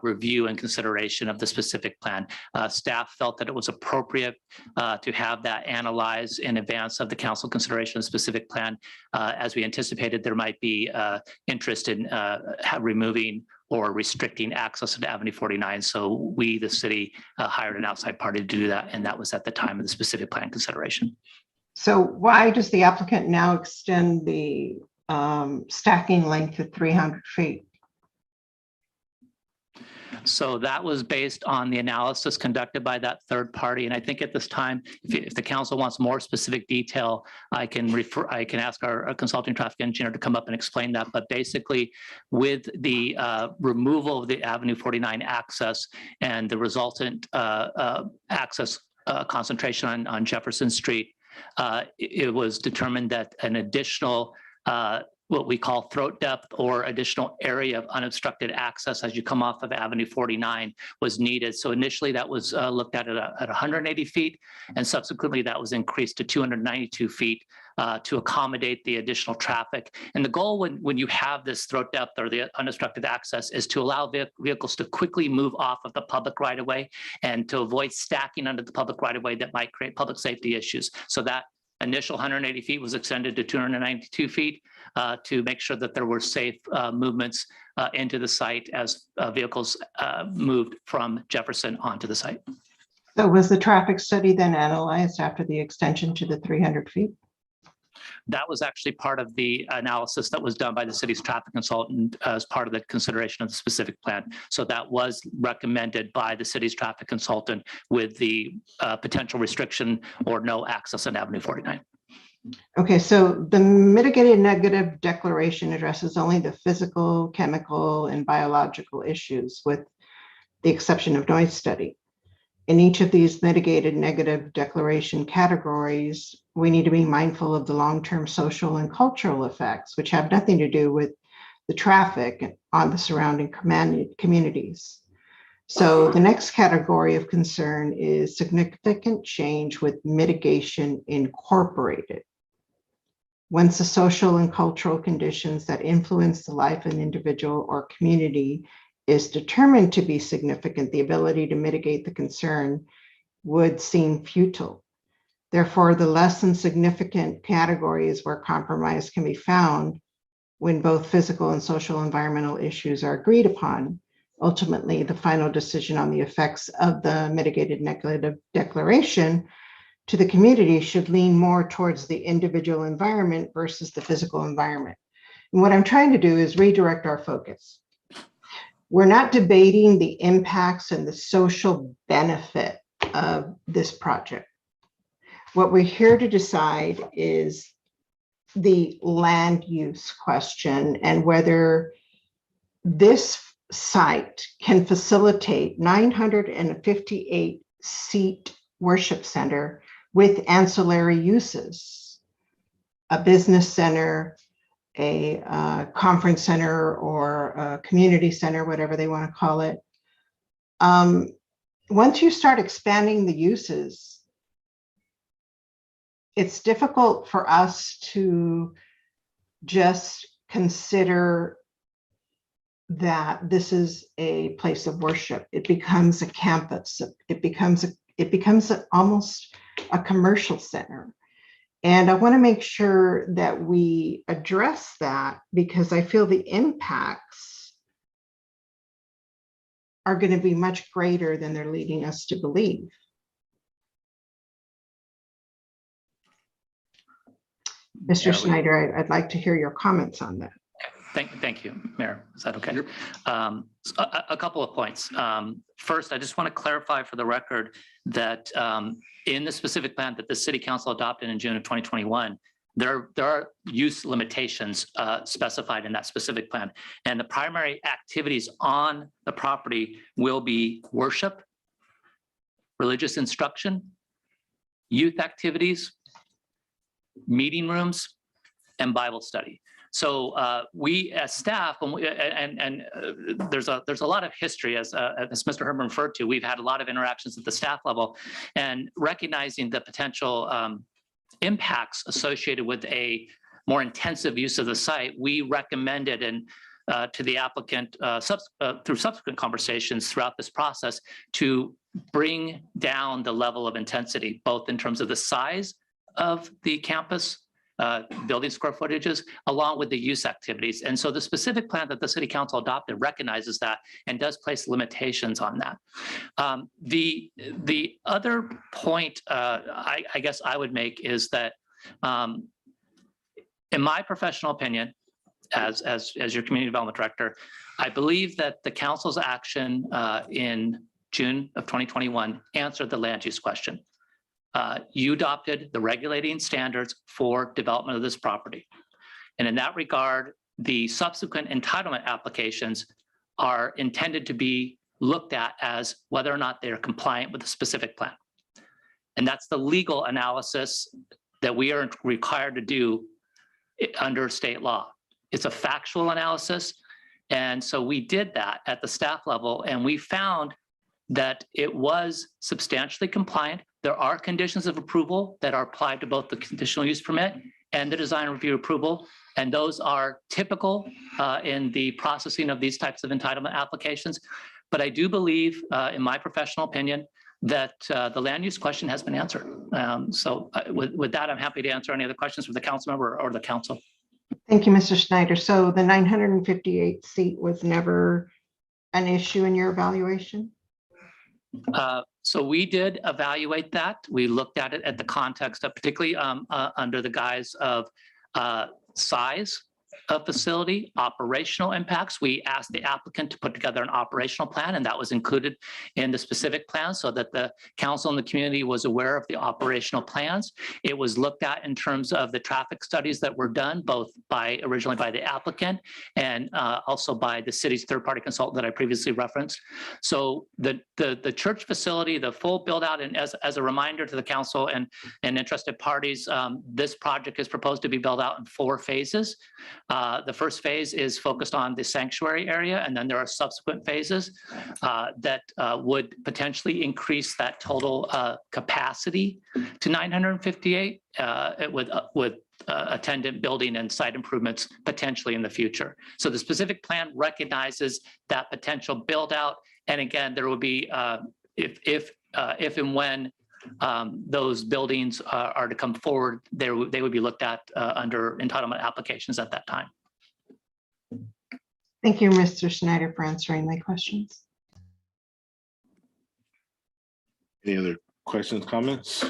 Speaker 17: review and consideration of the specific plan. Staff felt that it was appropriate to have that analyzed in advance of the council consideration of the specific plan. As we anticipated, there might be interest in removing or restricting access to Avenue 49. So we, the city, hired an outside party to do that. And that was at the time of the specific plan consideration.
Speaker 6: So why does the applicant now extend the stacking length to 300 feet?
Speaker 17: So that was based on the analysis conducted by that third party. And I think at this time, if the council wants more specific detail, I can ask our consulting traffic engineer to come up and explain that. But basically, with the removal of the Avenue 49 access and the resultant access concentration on Jefferson Street, it was determined that an additional what we call throat depth or additional area of unobstructed access as you come off of Avenue 49 was needed. So initially that was looked at 180 feet, and subsequently that was increased to 292 feet to accommodate the additional traffic. And the goal when you have this throat depth or the unobstructed access is to allow vehicles to quickly move off of the public right of way and to avoid stacking under the public right of way that might create public safety issues. So that initial 180 feet was extended to 292 feet to make sure that there were safe movements into the site as vehicles moved from Jefferson onto the site.
Speaker 6: So was the traffic study then analyzed after the extension to the 300 feet?
Speaker 17: That was actually part of the analysis that was done by the city's traffic consultant as part of the consideration of the specific plan. So that was recommended by the city's traffic consultant with the potential restriction or no access on Avenue 49.
Speaker 6: Okay, so the mitigated negative declaration addresses only the physical, chemical, and biological issues with the exception of noise study. In each of these mitigated negative declaration categories, we need to be mindful of the long-term social and cultural effects, which have nothing to do with the traffic on the surrounding communities. So the next category of concern is significant change with mitigation incorporated. Once the social and cultural conditions that influence the life of an individual or community is determined to be significant, the ability to mitigate the concern would seem futile. Therefore, the less than significant categories where compromise can be found when both physical and social environmental issues are agreed upon. Ultimately, the final decision on the effects of the mitigated negative declaration to the community should lean more towards the individual environment versus the physical environment. And what I'm trying to do is redirect our focus. We're not debating the impacts and the social benefit of this project. What we're here to decide is the land use question and whether this site can facilitate 958 seat worship center with ancillary uses, a business center, a conference center, or a community center, whatever they want to call it. Once you start expanding the uses, it's difficult for us to just consider that this is a place of worship. It becomes a campus. It becomes almost a commercial center. And I want to make sure that we address that because I feel the impacts are going to be much greater than they're leading us to believe. Mr. Schneider, I'd like to hear your comments on that.
Speaker 17: Thank you, Mayor. Is that okay? A couple of points. First, I just want to clarify for the record that in the specific plan that the City Council adopted in June of 2021, there are use limitations specified in that specific plan. And the primary activities on the property will be worship, religious instruction, youth activities, meeting rooms, and Bible study. So we as staff, there's a lot of history as Mr. Herman referred to. We've had a lot of interactions at the staff level, and recognizing the potential impacts associated with a more intensive use of the site, we recommended to the applicant through subsequent conversations throughout this process to bring down the level of intensity, both in terms of the size of the campus, building square footages, along with the use activities. And so the specific plan that the City Council adopted recognizes that and does place limitations on that. The other point I guess I would make is that in my professional opinion, as your community development director, I believe that the council's action in June of 2021 answered the land use question. You adopted the regulating standards for development of this property. And in that regard, the subsequent entitlement applications are intended to be looked at as whether or not they are compliant with the specific plan. And that's the legal analysis that we are required to do under state law. it's a factual analysis. And so we did that at the staff level, and we found that it was substantially compliant. There are conditions of approval that are applied to both the conditional use permit and the design review approval. And those are typical in the processing of these types of entitlement applications. But I do believe, in my professional opinion, that the land use question has been answered. With that, I'm happy to answer any other questions from the council member or the council.
Speaker 6: Thank you, Mr. Snyder. So the 958 seat was never an issue in your evaluation?
Speaker 17: So we did evaluate that. We looked at it at the context of particularly under the guise of size of facility, operational impacts. We asked the applicant to put together an operational plan, and that was included in the specific plan so that the council and the community was aware of the operational plans. It was looked at in terms of the traffic studies that were done, both originally by the applicant and also by the city's third-party consultant that I previously referenced. So the church facility, the full build out, and as a reminder to the council and interested parties, this project is proposed to be built out in 4 phases. The first phase is focused on the sanctuary area, and then there are subsequent phases that would potentially increase that total capacity to 958 with attendant building and site improvements potentially in the future. So the specific plan recognizes that potential build out. And again, there will be, if and when those buildings are to come forward, they would be looked at under entitlement applications at that time.
Speaker 6: Thank you, Mr. Snyder, for answering my questions.
Speaker 3: Any other questions, comments?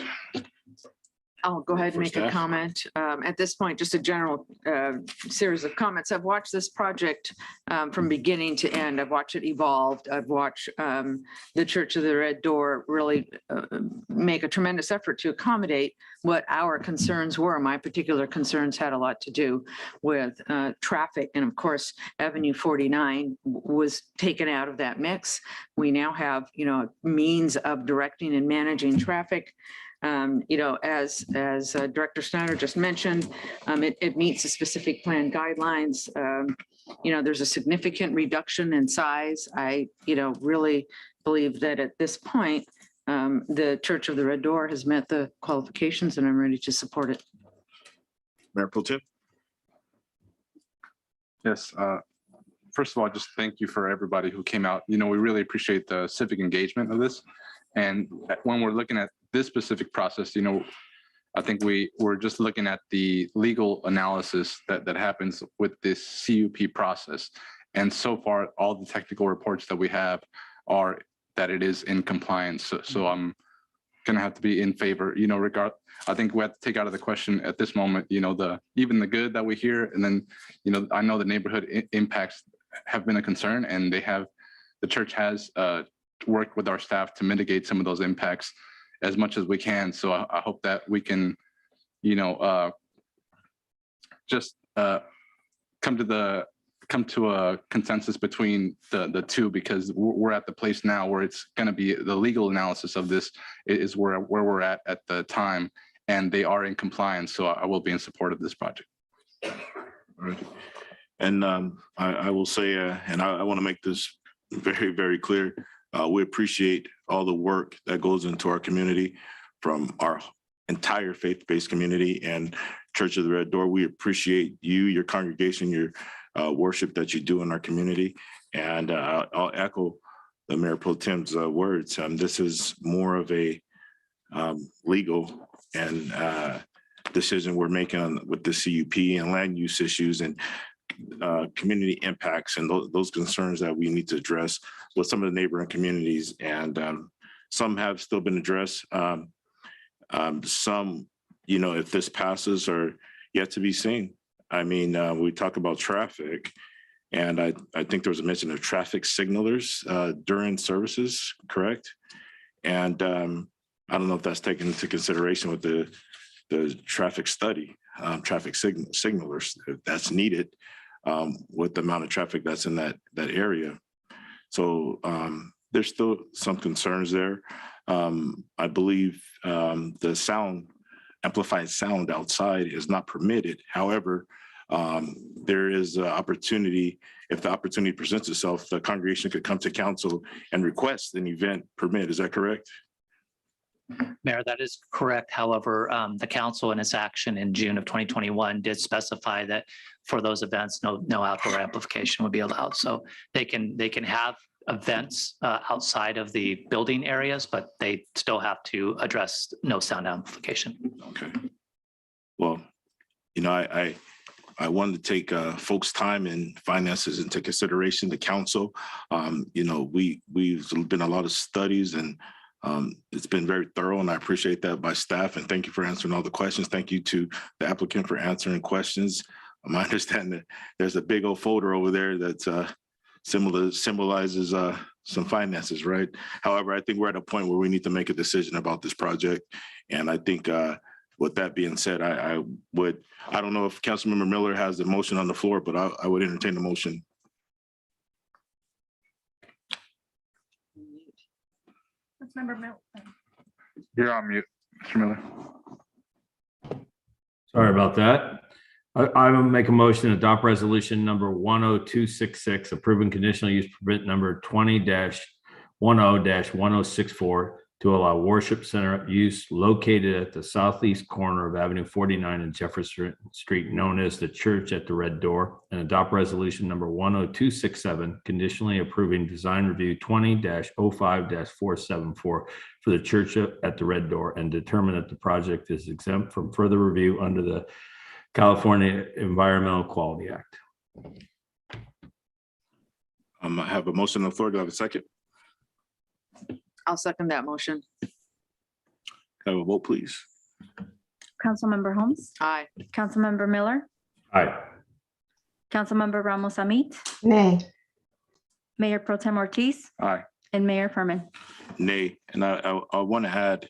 Speaker 11: I'll go ahead and
Speaker 3: For
Speaker 11: make a
Speaker 3: staff.
Speaker 11: comment. At this point, just a general series of comments. I've watched this project from beginning to end. I've watched it evolve. I've watched the Church of the Red Door really make a tremendous effort to accommodate what our concerns were. My particular concerns had a lot to do with traffic. And of course, Avenue 49 was taken out of that mix. We now have, means of directing and managing traffic. As Director Snyder just mentioned, it meets the specific plan guidelines. There's a significant reduction in size. I, really believe that at this point, the Church of the Red Door has met the qualifications, and I'm ready to support it.
Speaker 3: Mayor Pro Tem.
Speaker 19: Yes. First of all, just thank you for everybody who came out. We really appreciate the civic engagement of this. And when we're looking at this specific process, I think we're just looking at the legal analysis that happens with this CUP process. And so far, all the technical reports that we have are that it is in compliance. So I'm going to have to be in favor, I think we have to take out of the question at this moment, even the good that we hear. And then, I know the neighborhood impacts have been a concern, and the church has worked with our staff to mitigate some of those impacts as much as we can. So I hope that we can, just come to a consensus between the two, because we're at the place now where it's going to be the legal analysis of this is where we're at the time, and they are in compliance. So I will be in support of this project.
Speaker 3: All right. And I will say, and I want to make this very, very clear. We appreciate all the work that goes into our community from our entire faith-based community and Church of the Red Door. We appreciate you, your congregation, your worship that you do in our community. And I'll echo the Mayor Pro Tem's words. This is more of a legal and decision we're making with the CUP and land use issues and community impacts and those concerns that we need to address with some of the neighboring communities. And some have still been addressed. Some, if this passes, are yet to be seen. I mean, we talk about traffic, and I think there was a mention of traffic signalers during services, correct? And I don't know if that's taken into consideration with the traffic study, traffic signalers, if that's needed with the amount of traffic that's in that area. So there's still some concerns there. I believe the amplified sound outside is not permitted. However, there is an opportunity, if the opportunity presents itself, the congregation could come to council and request an event permit. Is that correct?
Speaker 17: Mayor, that is correct. However, the council in its action in June of 2021 did specify that for those events, no outdoor amplification would be allowed. So they can have events outside of the building areas, but they still have to address no sound amplification.
Speaker 3: Okay. Well, you know, I wanted to take folks' time and finances into consideration. The council, you know, we've been a lot of studies and it's been very thorough, and I appreciate that by staff. And thank you for answering all the questions. Thank you to the applicant for answering questions. I understand that there's a big old folder over there that symbolizes some finances, right? However, I think we're at a point where we need to make a decision about this project. And I think with that being said, I don't know if Councilmember Miller has the motion on the floor, but I would entertain the motion.
Speaker 5: Councilmember Miller.
Speaker 19: You're on mute, Mr. Miller.
Speaker 12: Sorry about that. I will make a motion to adopt resolution number 10266, approving conditional use permit number 20-10-1064 to allow worship center use located at the southeast corner of Avenue 49 and Jefferson Street, known as the Church at the Red Door, and adopt resolution number 10267, conditionally approving design review 20-05-474 for the Church at the Red Door, and determine that the project is exempt from further review under the California Environmental Quality Act.
Speaker 3: I have a motion on the floor. Do I have a second?
Speaker 11: I'll second that motion.
Speaker 3: Can I have a vote, please?
Speaker 18: Councilmember Holmes,
Speaker 11: Aye.
Speaker 18: Councilmember Miller,
Speaker 12: Aye.
Speaker 18: Councilmember Ramos Amit,
Speaker 6: Nay.
Speaker 18: Mayor Pro Tem Ortiz,
Speaker 19: Aye.
Speaker 18: and Mayor Furman.
Speaker 3: Nay. And I want to add,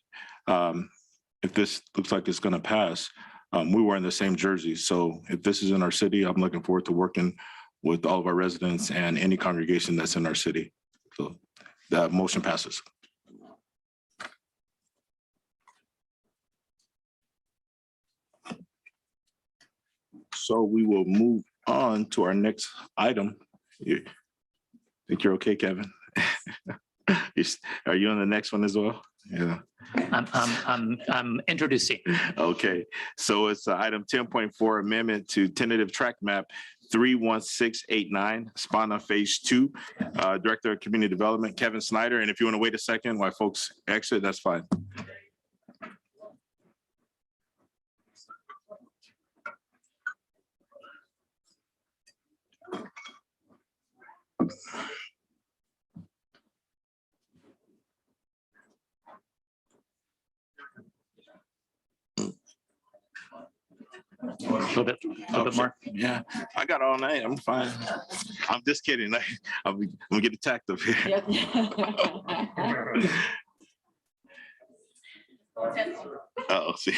Speaker 3: if this looks like it's going to pass, we were in the same jersey. So if this is in our city, I'm looking forward to working with all of our residents and any congregation that's in our city. So that motion passes. So we will move on to our next item. You think you're okay, Kevin? Are you on the next one as well? Yeah.
Speaker 17: I'm introducing.
Speaker 3: Okay, so it's item 10.4, amendment to tentative track map 31689, Spana Phase 2. Director of Community Development, Kevin Snyder. And if you want to wait a second while folks exit, that's fine.
Speaker 17: A little bit more.
Speaker 3: Yeah, I got all night. I'm fine. I'm just kidding. I'm gonna get attacked up here. Oh, see.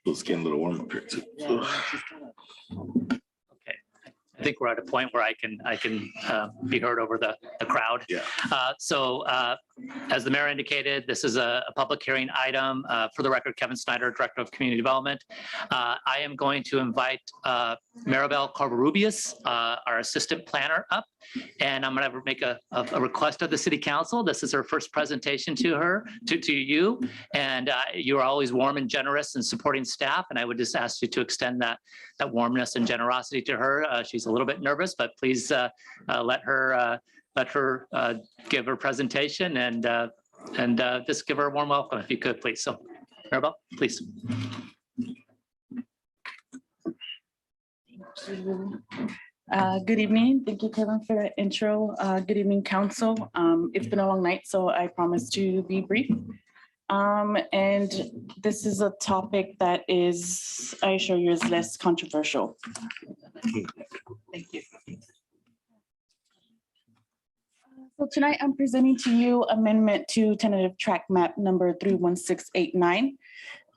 Speaker 3: It's getting a little warm up here too.
Speaker 17: Okay. I think we're at a point where I can be heard over the crowd.
Speaker 3: Yeah.
Speaker 17: As the mayor indicated, this is a public hearing item. For the record, Kevin Snyder, Director of Community Development. I am going to invite Maribel Carbarubias, our Assistant Planner, up, and I'm going to make a request of the City Council. This is her first presentation to you, and you are always warm and generous in supporting staff, and I would just ask you to extend that warmness and generosity to her. She's a little bit nervous, but please let her give her presentation and just give her a warm welcome if you could, please. So, Maribel, please.
Speaker 9: Good evening. Thank you, Kevin, for the intro. Good evening, council. It's been a long night, so I promise to be brief. And this is a topic that is, I assure you, is less controversial. Thank you. So tonight I'm presenting to you amendment to tentative track map number 31689.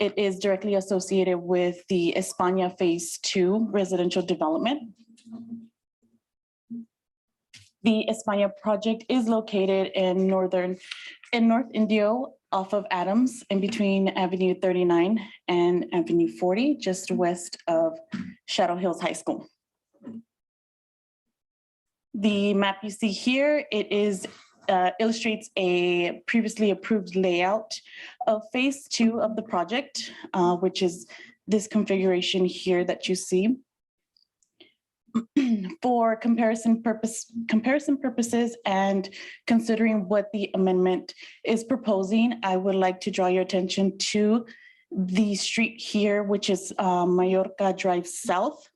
Speaker 9: It is directly associated with the España Phase 2 residential development. The España project is located in North Indio off of Adams in between Avenue 39 and Avenue 40, just west of Shadow Hills High School. The map you see here, it is illustrates a previously approved layout of phase 2 of the project, which is this configuration here that you see. For comparison purposes and considering what the amendment is proposing, I would like to draw your attention to the street here, which is Mallorca Drive South,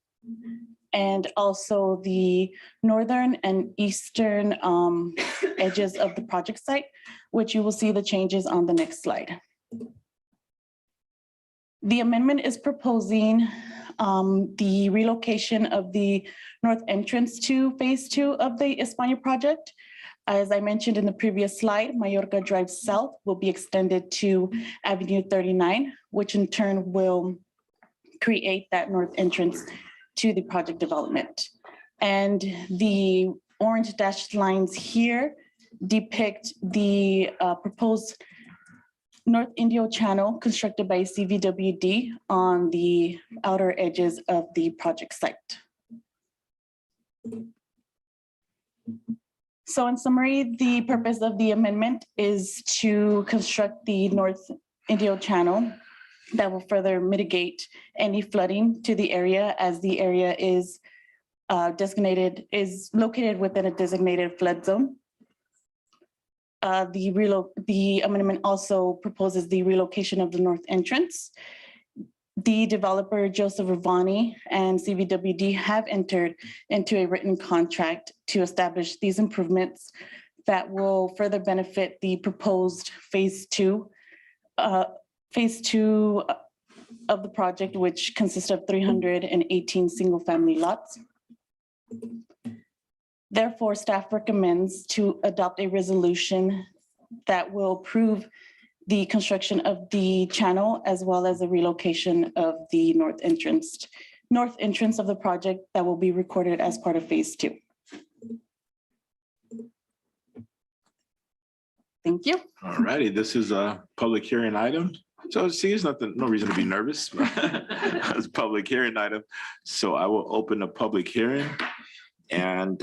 Speaker 9: and also the northern and eastern edges of the project site, which you will see the changes on the next slide. The amendment is proposing the relocation of the north entrance to phase 2 of the España project. As I mentioned in the previous slide, Mallorca Drive South will be extended to Avenue 39, which in turn will create that north entrance to the project development. And the orange dashed lines here depict the proposed North Indio channel constructed by CVWD on the outer edges of the project site. So in summary, the purpose of the amendment is to construct the North Indio channel that will further mitigate any flooding to the area, as the area is located within a designated flood zone. The amendment also proposes the relocation of the north entrance. The developer, Joseph Ravani, and CVWD have entered into a written contract to establish these improvements that will further benefit the proposed phase 2 of the project, which consists of 318 single-family lots. Therefore, staff recommends to adopt a resolution that will approve the construction of the channel as well as the relocation of the north entrance of the project that will be recorded as part of phase 2. Thank you.
Speaker 3: All righty, this is a public hearing item. So see, there's no reason to be nervous. It's a public hearing item. So I will open a public hearing. And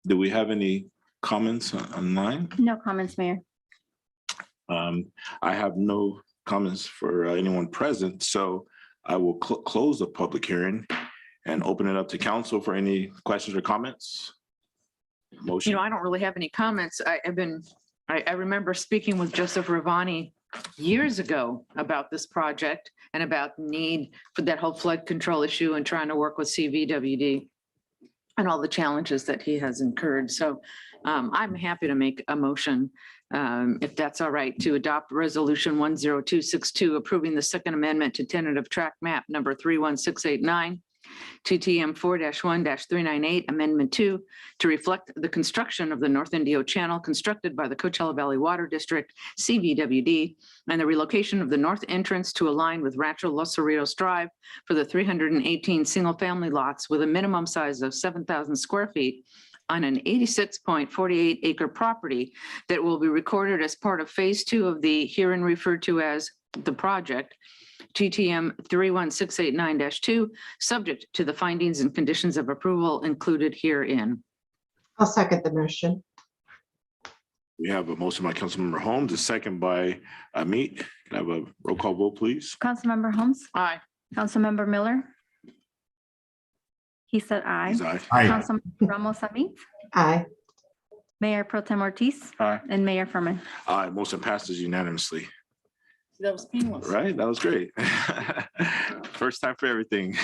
Speaker 3: do we have any comments online?
Speaker 18: No comments, Mayor.
Speaker 3: I have no comments for anyone present, so I will close the public hearing and open it up to council for any questions or comments. Motion.
Speaker 11: I don't really have any comments. I remember speaking with Joseph Ravani years ago about this project and about the need for that whole flood control issue and trying to work with CVWD and all the challenges that he has incurred. So I'm happy to make a motion, if that's all right, to adopt resolution 10262, approving the second amendment to tentative track map number 31689. TTM 4-1-398 Amendment 2 to reflect the construction of the North Indio Channel constructed by the Coachella Valley Water District, CVWD, and the relocation of the north entrance to align with Rancho Los Cerritos Drive for the 318 single-family lots with a minimum size of 7,000 square feet on an 86.48 acre property that will be recorded as part of phase 2 of the herein referred to as the project, GTM 31689-2, subject to the findings and conditions of approval included herein.
Speaker 6: I'll second the motion.
Speaker 3: We have a motion by Councilmember Holmes, a second by Amit. Can I have a roll call vote, please?
Speaker 18: Councilmember Holmes?
Speaker 11: Aye.
Speaker 18: Councilmember Miller? He said aye.
Speaker 3: He's aye.
Speaker 18: Councilmember Ramos Amit?
Speaker 6: Aye.
Speaker 18: Mayor Pro Tem Ortiz?
Speaker 19: Aye.
Speaker 18: And Mayor Furman.
Speaker 3: Aye, motion passes unanimously.
Speaker 11: That was painless.
Speaker 3: Right, that was great. First time for everything.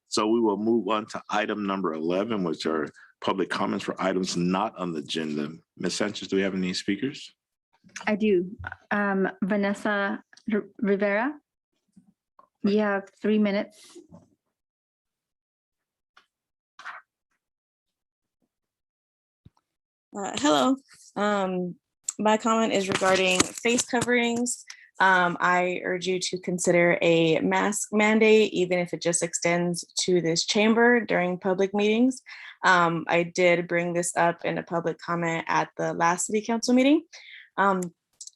Speaker 3: So we will move on to item number 11, which are public comments for items not on the agenda. Ms. Sanchez, do we have any speakers?
Speaker 18: I do. Vanessa Rivera, you have 3 minutes.
Speaker 10: Hello. My comment is regarding face coverings.
Speaker 9: I urge you to consider a mask mandate, even if it just extends to this chamber during public meetings. I did bring this up in a public comment at the last city council meeting.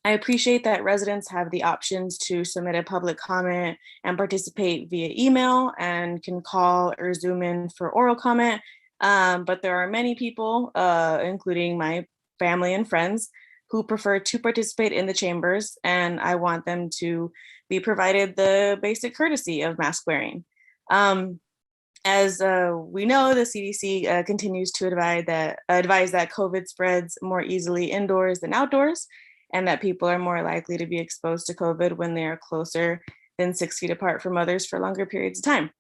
Speaker 9: I appreciate that residents have the options to submit a public comment and participate via email and can call or Zoom in for oral comment. But there are many people, including my family and friends, who prefer to participate in the chambers, and I want them to be provided the basic courtesy of mask wearing. As we know, the CDC continues to advise that COVID spreads more easily indoors than outdoors, and that people are more likely to be exposed to COVID when they are closer than 6 feet apart from others for longer periods of time.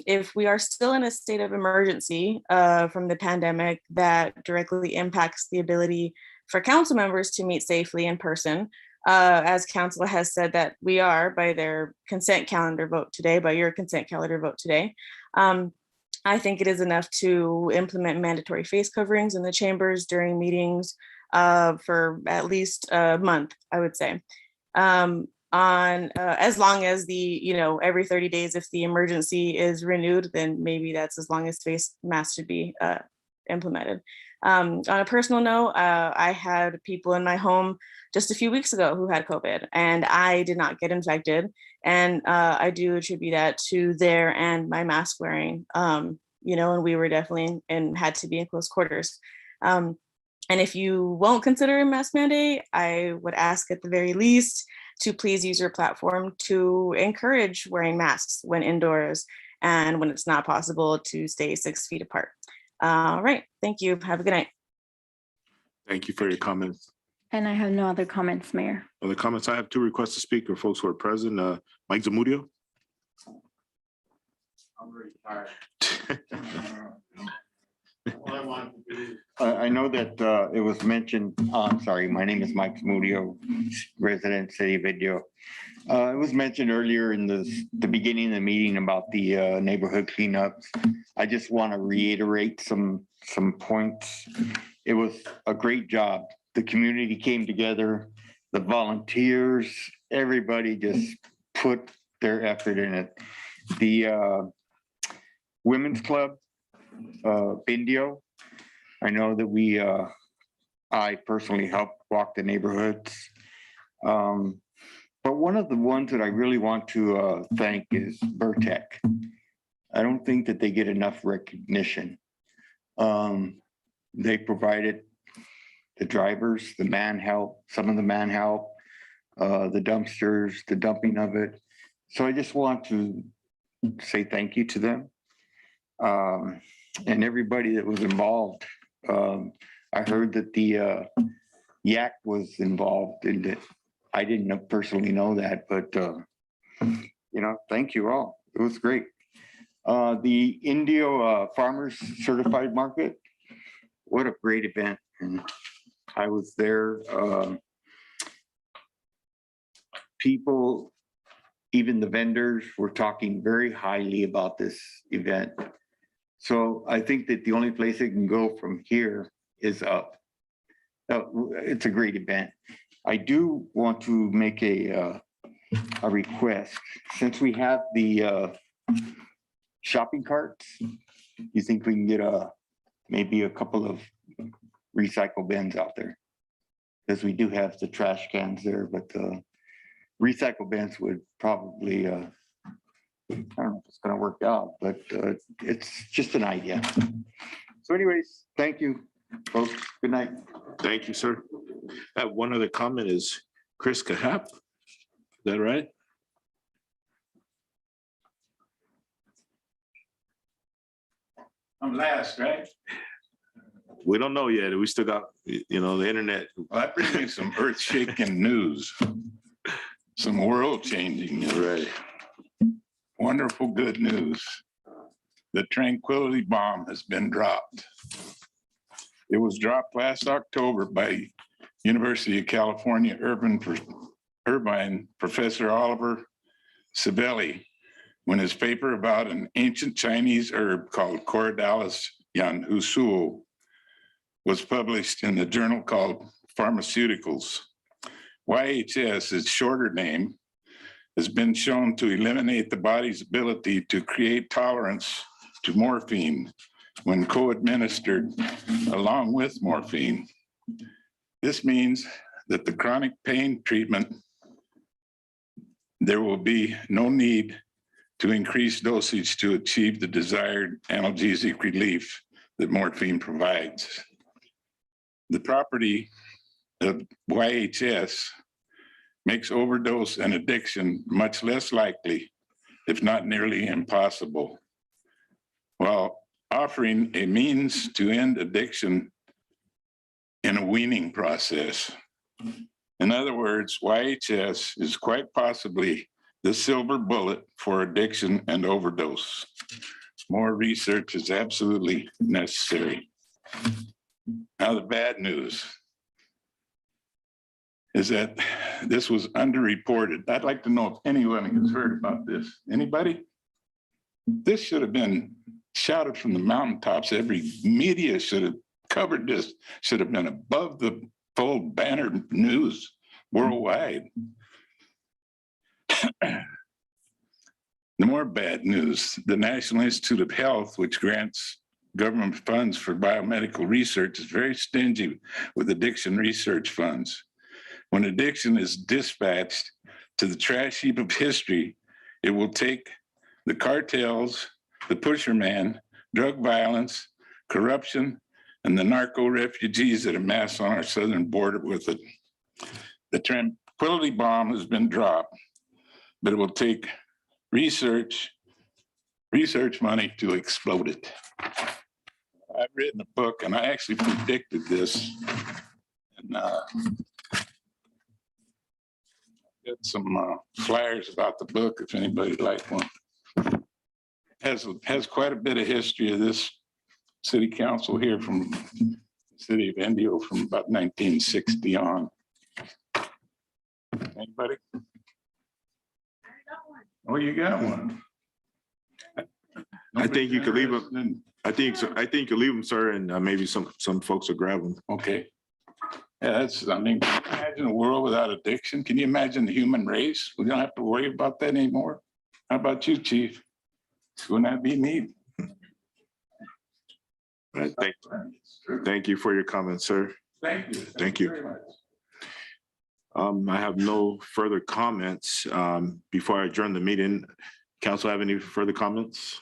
Speaker 9: If we are still in a state of emergency from the pandemic that directly impacts the ability for council members to meet safely in person, as council has said that we are by their consent calendar vote today, by your consent calendar vote today, I think it is enough to implement mandatory face coverings in the chambers during meetings for at least a month, I would say. As long as every 30 days, if the emergency is renewed, then maybe that's as long as face masks should be implemented. On a personal note, I had people in my home just a few weeks ago who had COVID, and I did not get infected. And I do attribute that to their and my mask wearing, and we were definitely and had to be in close quarters. And if you won't consider a mask mandate, I would ask at the very least to please use your platform to encourage wearing masks when indoors and when it's not possible to stay 6 feet apart. All right, thank you. Have a good night.
Speaker 3: Thank you for your comments.
Speaker 18: And I have no other comments, Mayor.
Speaker 3: Other comments? I have 2 requests to speak for folks who are present. Mike Zamudio.
Speaker 10: I'm very tired. I know that it was mentioned, I'm sorry, my name is Mike Zamudio, resident City of Indio. It was mentioned earlier in the beginning of the meeting about the neighborhood cleanups. I just want to reiterate some points. It was a great job. The community came together, the volunteers, everybody just put their effort in it. The Women's Club, Indio, I know that I personally helped walk the neighborhoods. But one of the ones that I really want to thank is Burtec. I don't think that they get enough recognition. They provided the drivers, the man help, some of the man help, the dumpsters, the dumping of it. So I just want to say thank you to them and everybody that was involved. I heard that the YAC was involved in it. I didn't personally know that, but thank you all. It was great. The Indio Farmers Certified Market, what a great event. And I was there. People, even the vendors, were talking very highly about this event. So I think that the only place it can go from here is up. It's a great event. I do want to make a request. Since we have the shopping carts, you think we can get maybe a couple of recycle bins out there? Because we do have the trash cans there, but recycle bins would probably, I don't know if it's going to work out, but it's just an idea. So anyways, thank you, folks. Good night.
Speaker 3: Thank you, sir. I have one other comment is Chris Kahap. Is that right?
Speaker 20: I'm last, right?
Speaker 3: We don't know yet. We still got, the internet.
Speaker 20: Well, that brings me some earth-shaking news, some world-changing news.
Speaker 3: Right.
Speaker 20: Wonderful good news. The Tranquility Bomb has been dropped. It was dropped last October by University of California Irvine Professor Oliver Sibeli when his paper about an ancient Chinese herb called Corydalis yanhusuo was published in the journal called Pharmaceuticals. YHS, its shorter name, has been shown to eliminate the body's ability to create tolerance to morphine when co-administered along with morphine. This means that the chronic pain treatment, there will be no need to increase dosage to achieve the desired analgesic relief that morphine provides. The property of YHS makes overdose and addiction much less likely, if not nearly impossible, while offering a means to end addiction in a weaning process. In other words, YHS is quite possibly the silver bullet for addiction and overdose. More research is absolutely necessary. Now, the bad news is that this was underreported. I'd like to know if anyone has heard about this. Anybody? This should have been shouted from the mountaintops. Every media should have covered this, should have been above the fold banner news worldwide. The more bad news, the National Institute of Health, which grants government funds for biomedical research, is very stingy with addiction research funds. When addiction is dispatched to the trash heap of history, it will take the cartels, the pusherman, drug violence, corruption, and the narco refugees that amass on our southern border with it. The tranquility bomb has been dropped, but it will take research money to explode it. I've written a book and I actually predicted this. And got some flyers about the book if anybody'd like one. Has quite a bit of history of this city council here from the city of Indio from about 1960 on. Anybody? Oh, you got one.
Speaker 3: I think you could leave them. I think so. I think you leave them, sir, and maybe some folks will grab them.
Speaker 20: Okay. Yeah, that's, I mean, can you imagine a world without addiction? Can you imagine the human race? We don't have to worry about that anymore. How about you, Chief? Wouldn't that be neat?
Speaker 3: All right, thank you for your comments, sir.
Speaker 20: Thank you.
Speaker 3: Thank you.
Speaker 20: Very much.
Speaker 3: I have no further comments. Before I adjourn the meeting, council have any further comments?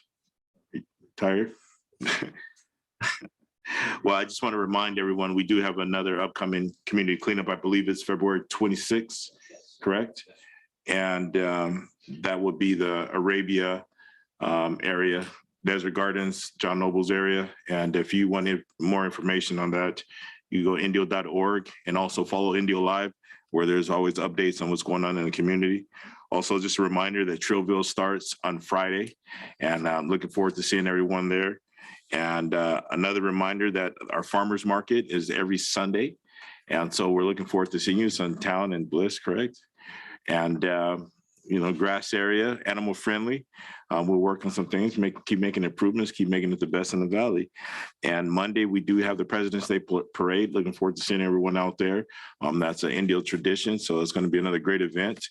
Speaker 3: Tired? Well, I just want to remind everyone, we do have another upcoming community cleanup. I believe it's February 26th, correct? And that would be the Arabia area, Desert Gardens, John Noble's area. And if you wanted more information on that, you go indio.org and also follow Indio Live, where there's always updates on what's going on in the community. Also, just a reminder that Trillville starts on Friday, and I'm looking forward to seeing everyone there. And another reminder that our farmers market is every Sunday. And so we're looking forward to seeing you. It's in town in Bliss, correct? And, you know, grass area, animal friendly. We'll work on some things, keep making improvements, keep making it the best in the valley. And Monday, we do have the President's Day Parade. Looking forward to seeing everyone out there. That's an Indio tradition. So it's going to be another great event.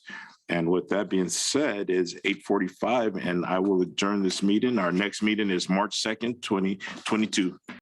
Speaker 3: And with that being said, it's 8:45 and I will adjourn this meeting. Our next meeting is March 2nd, 2022.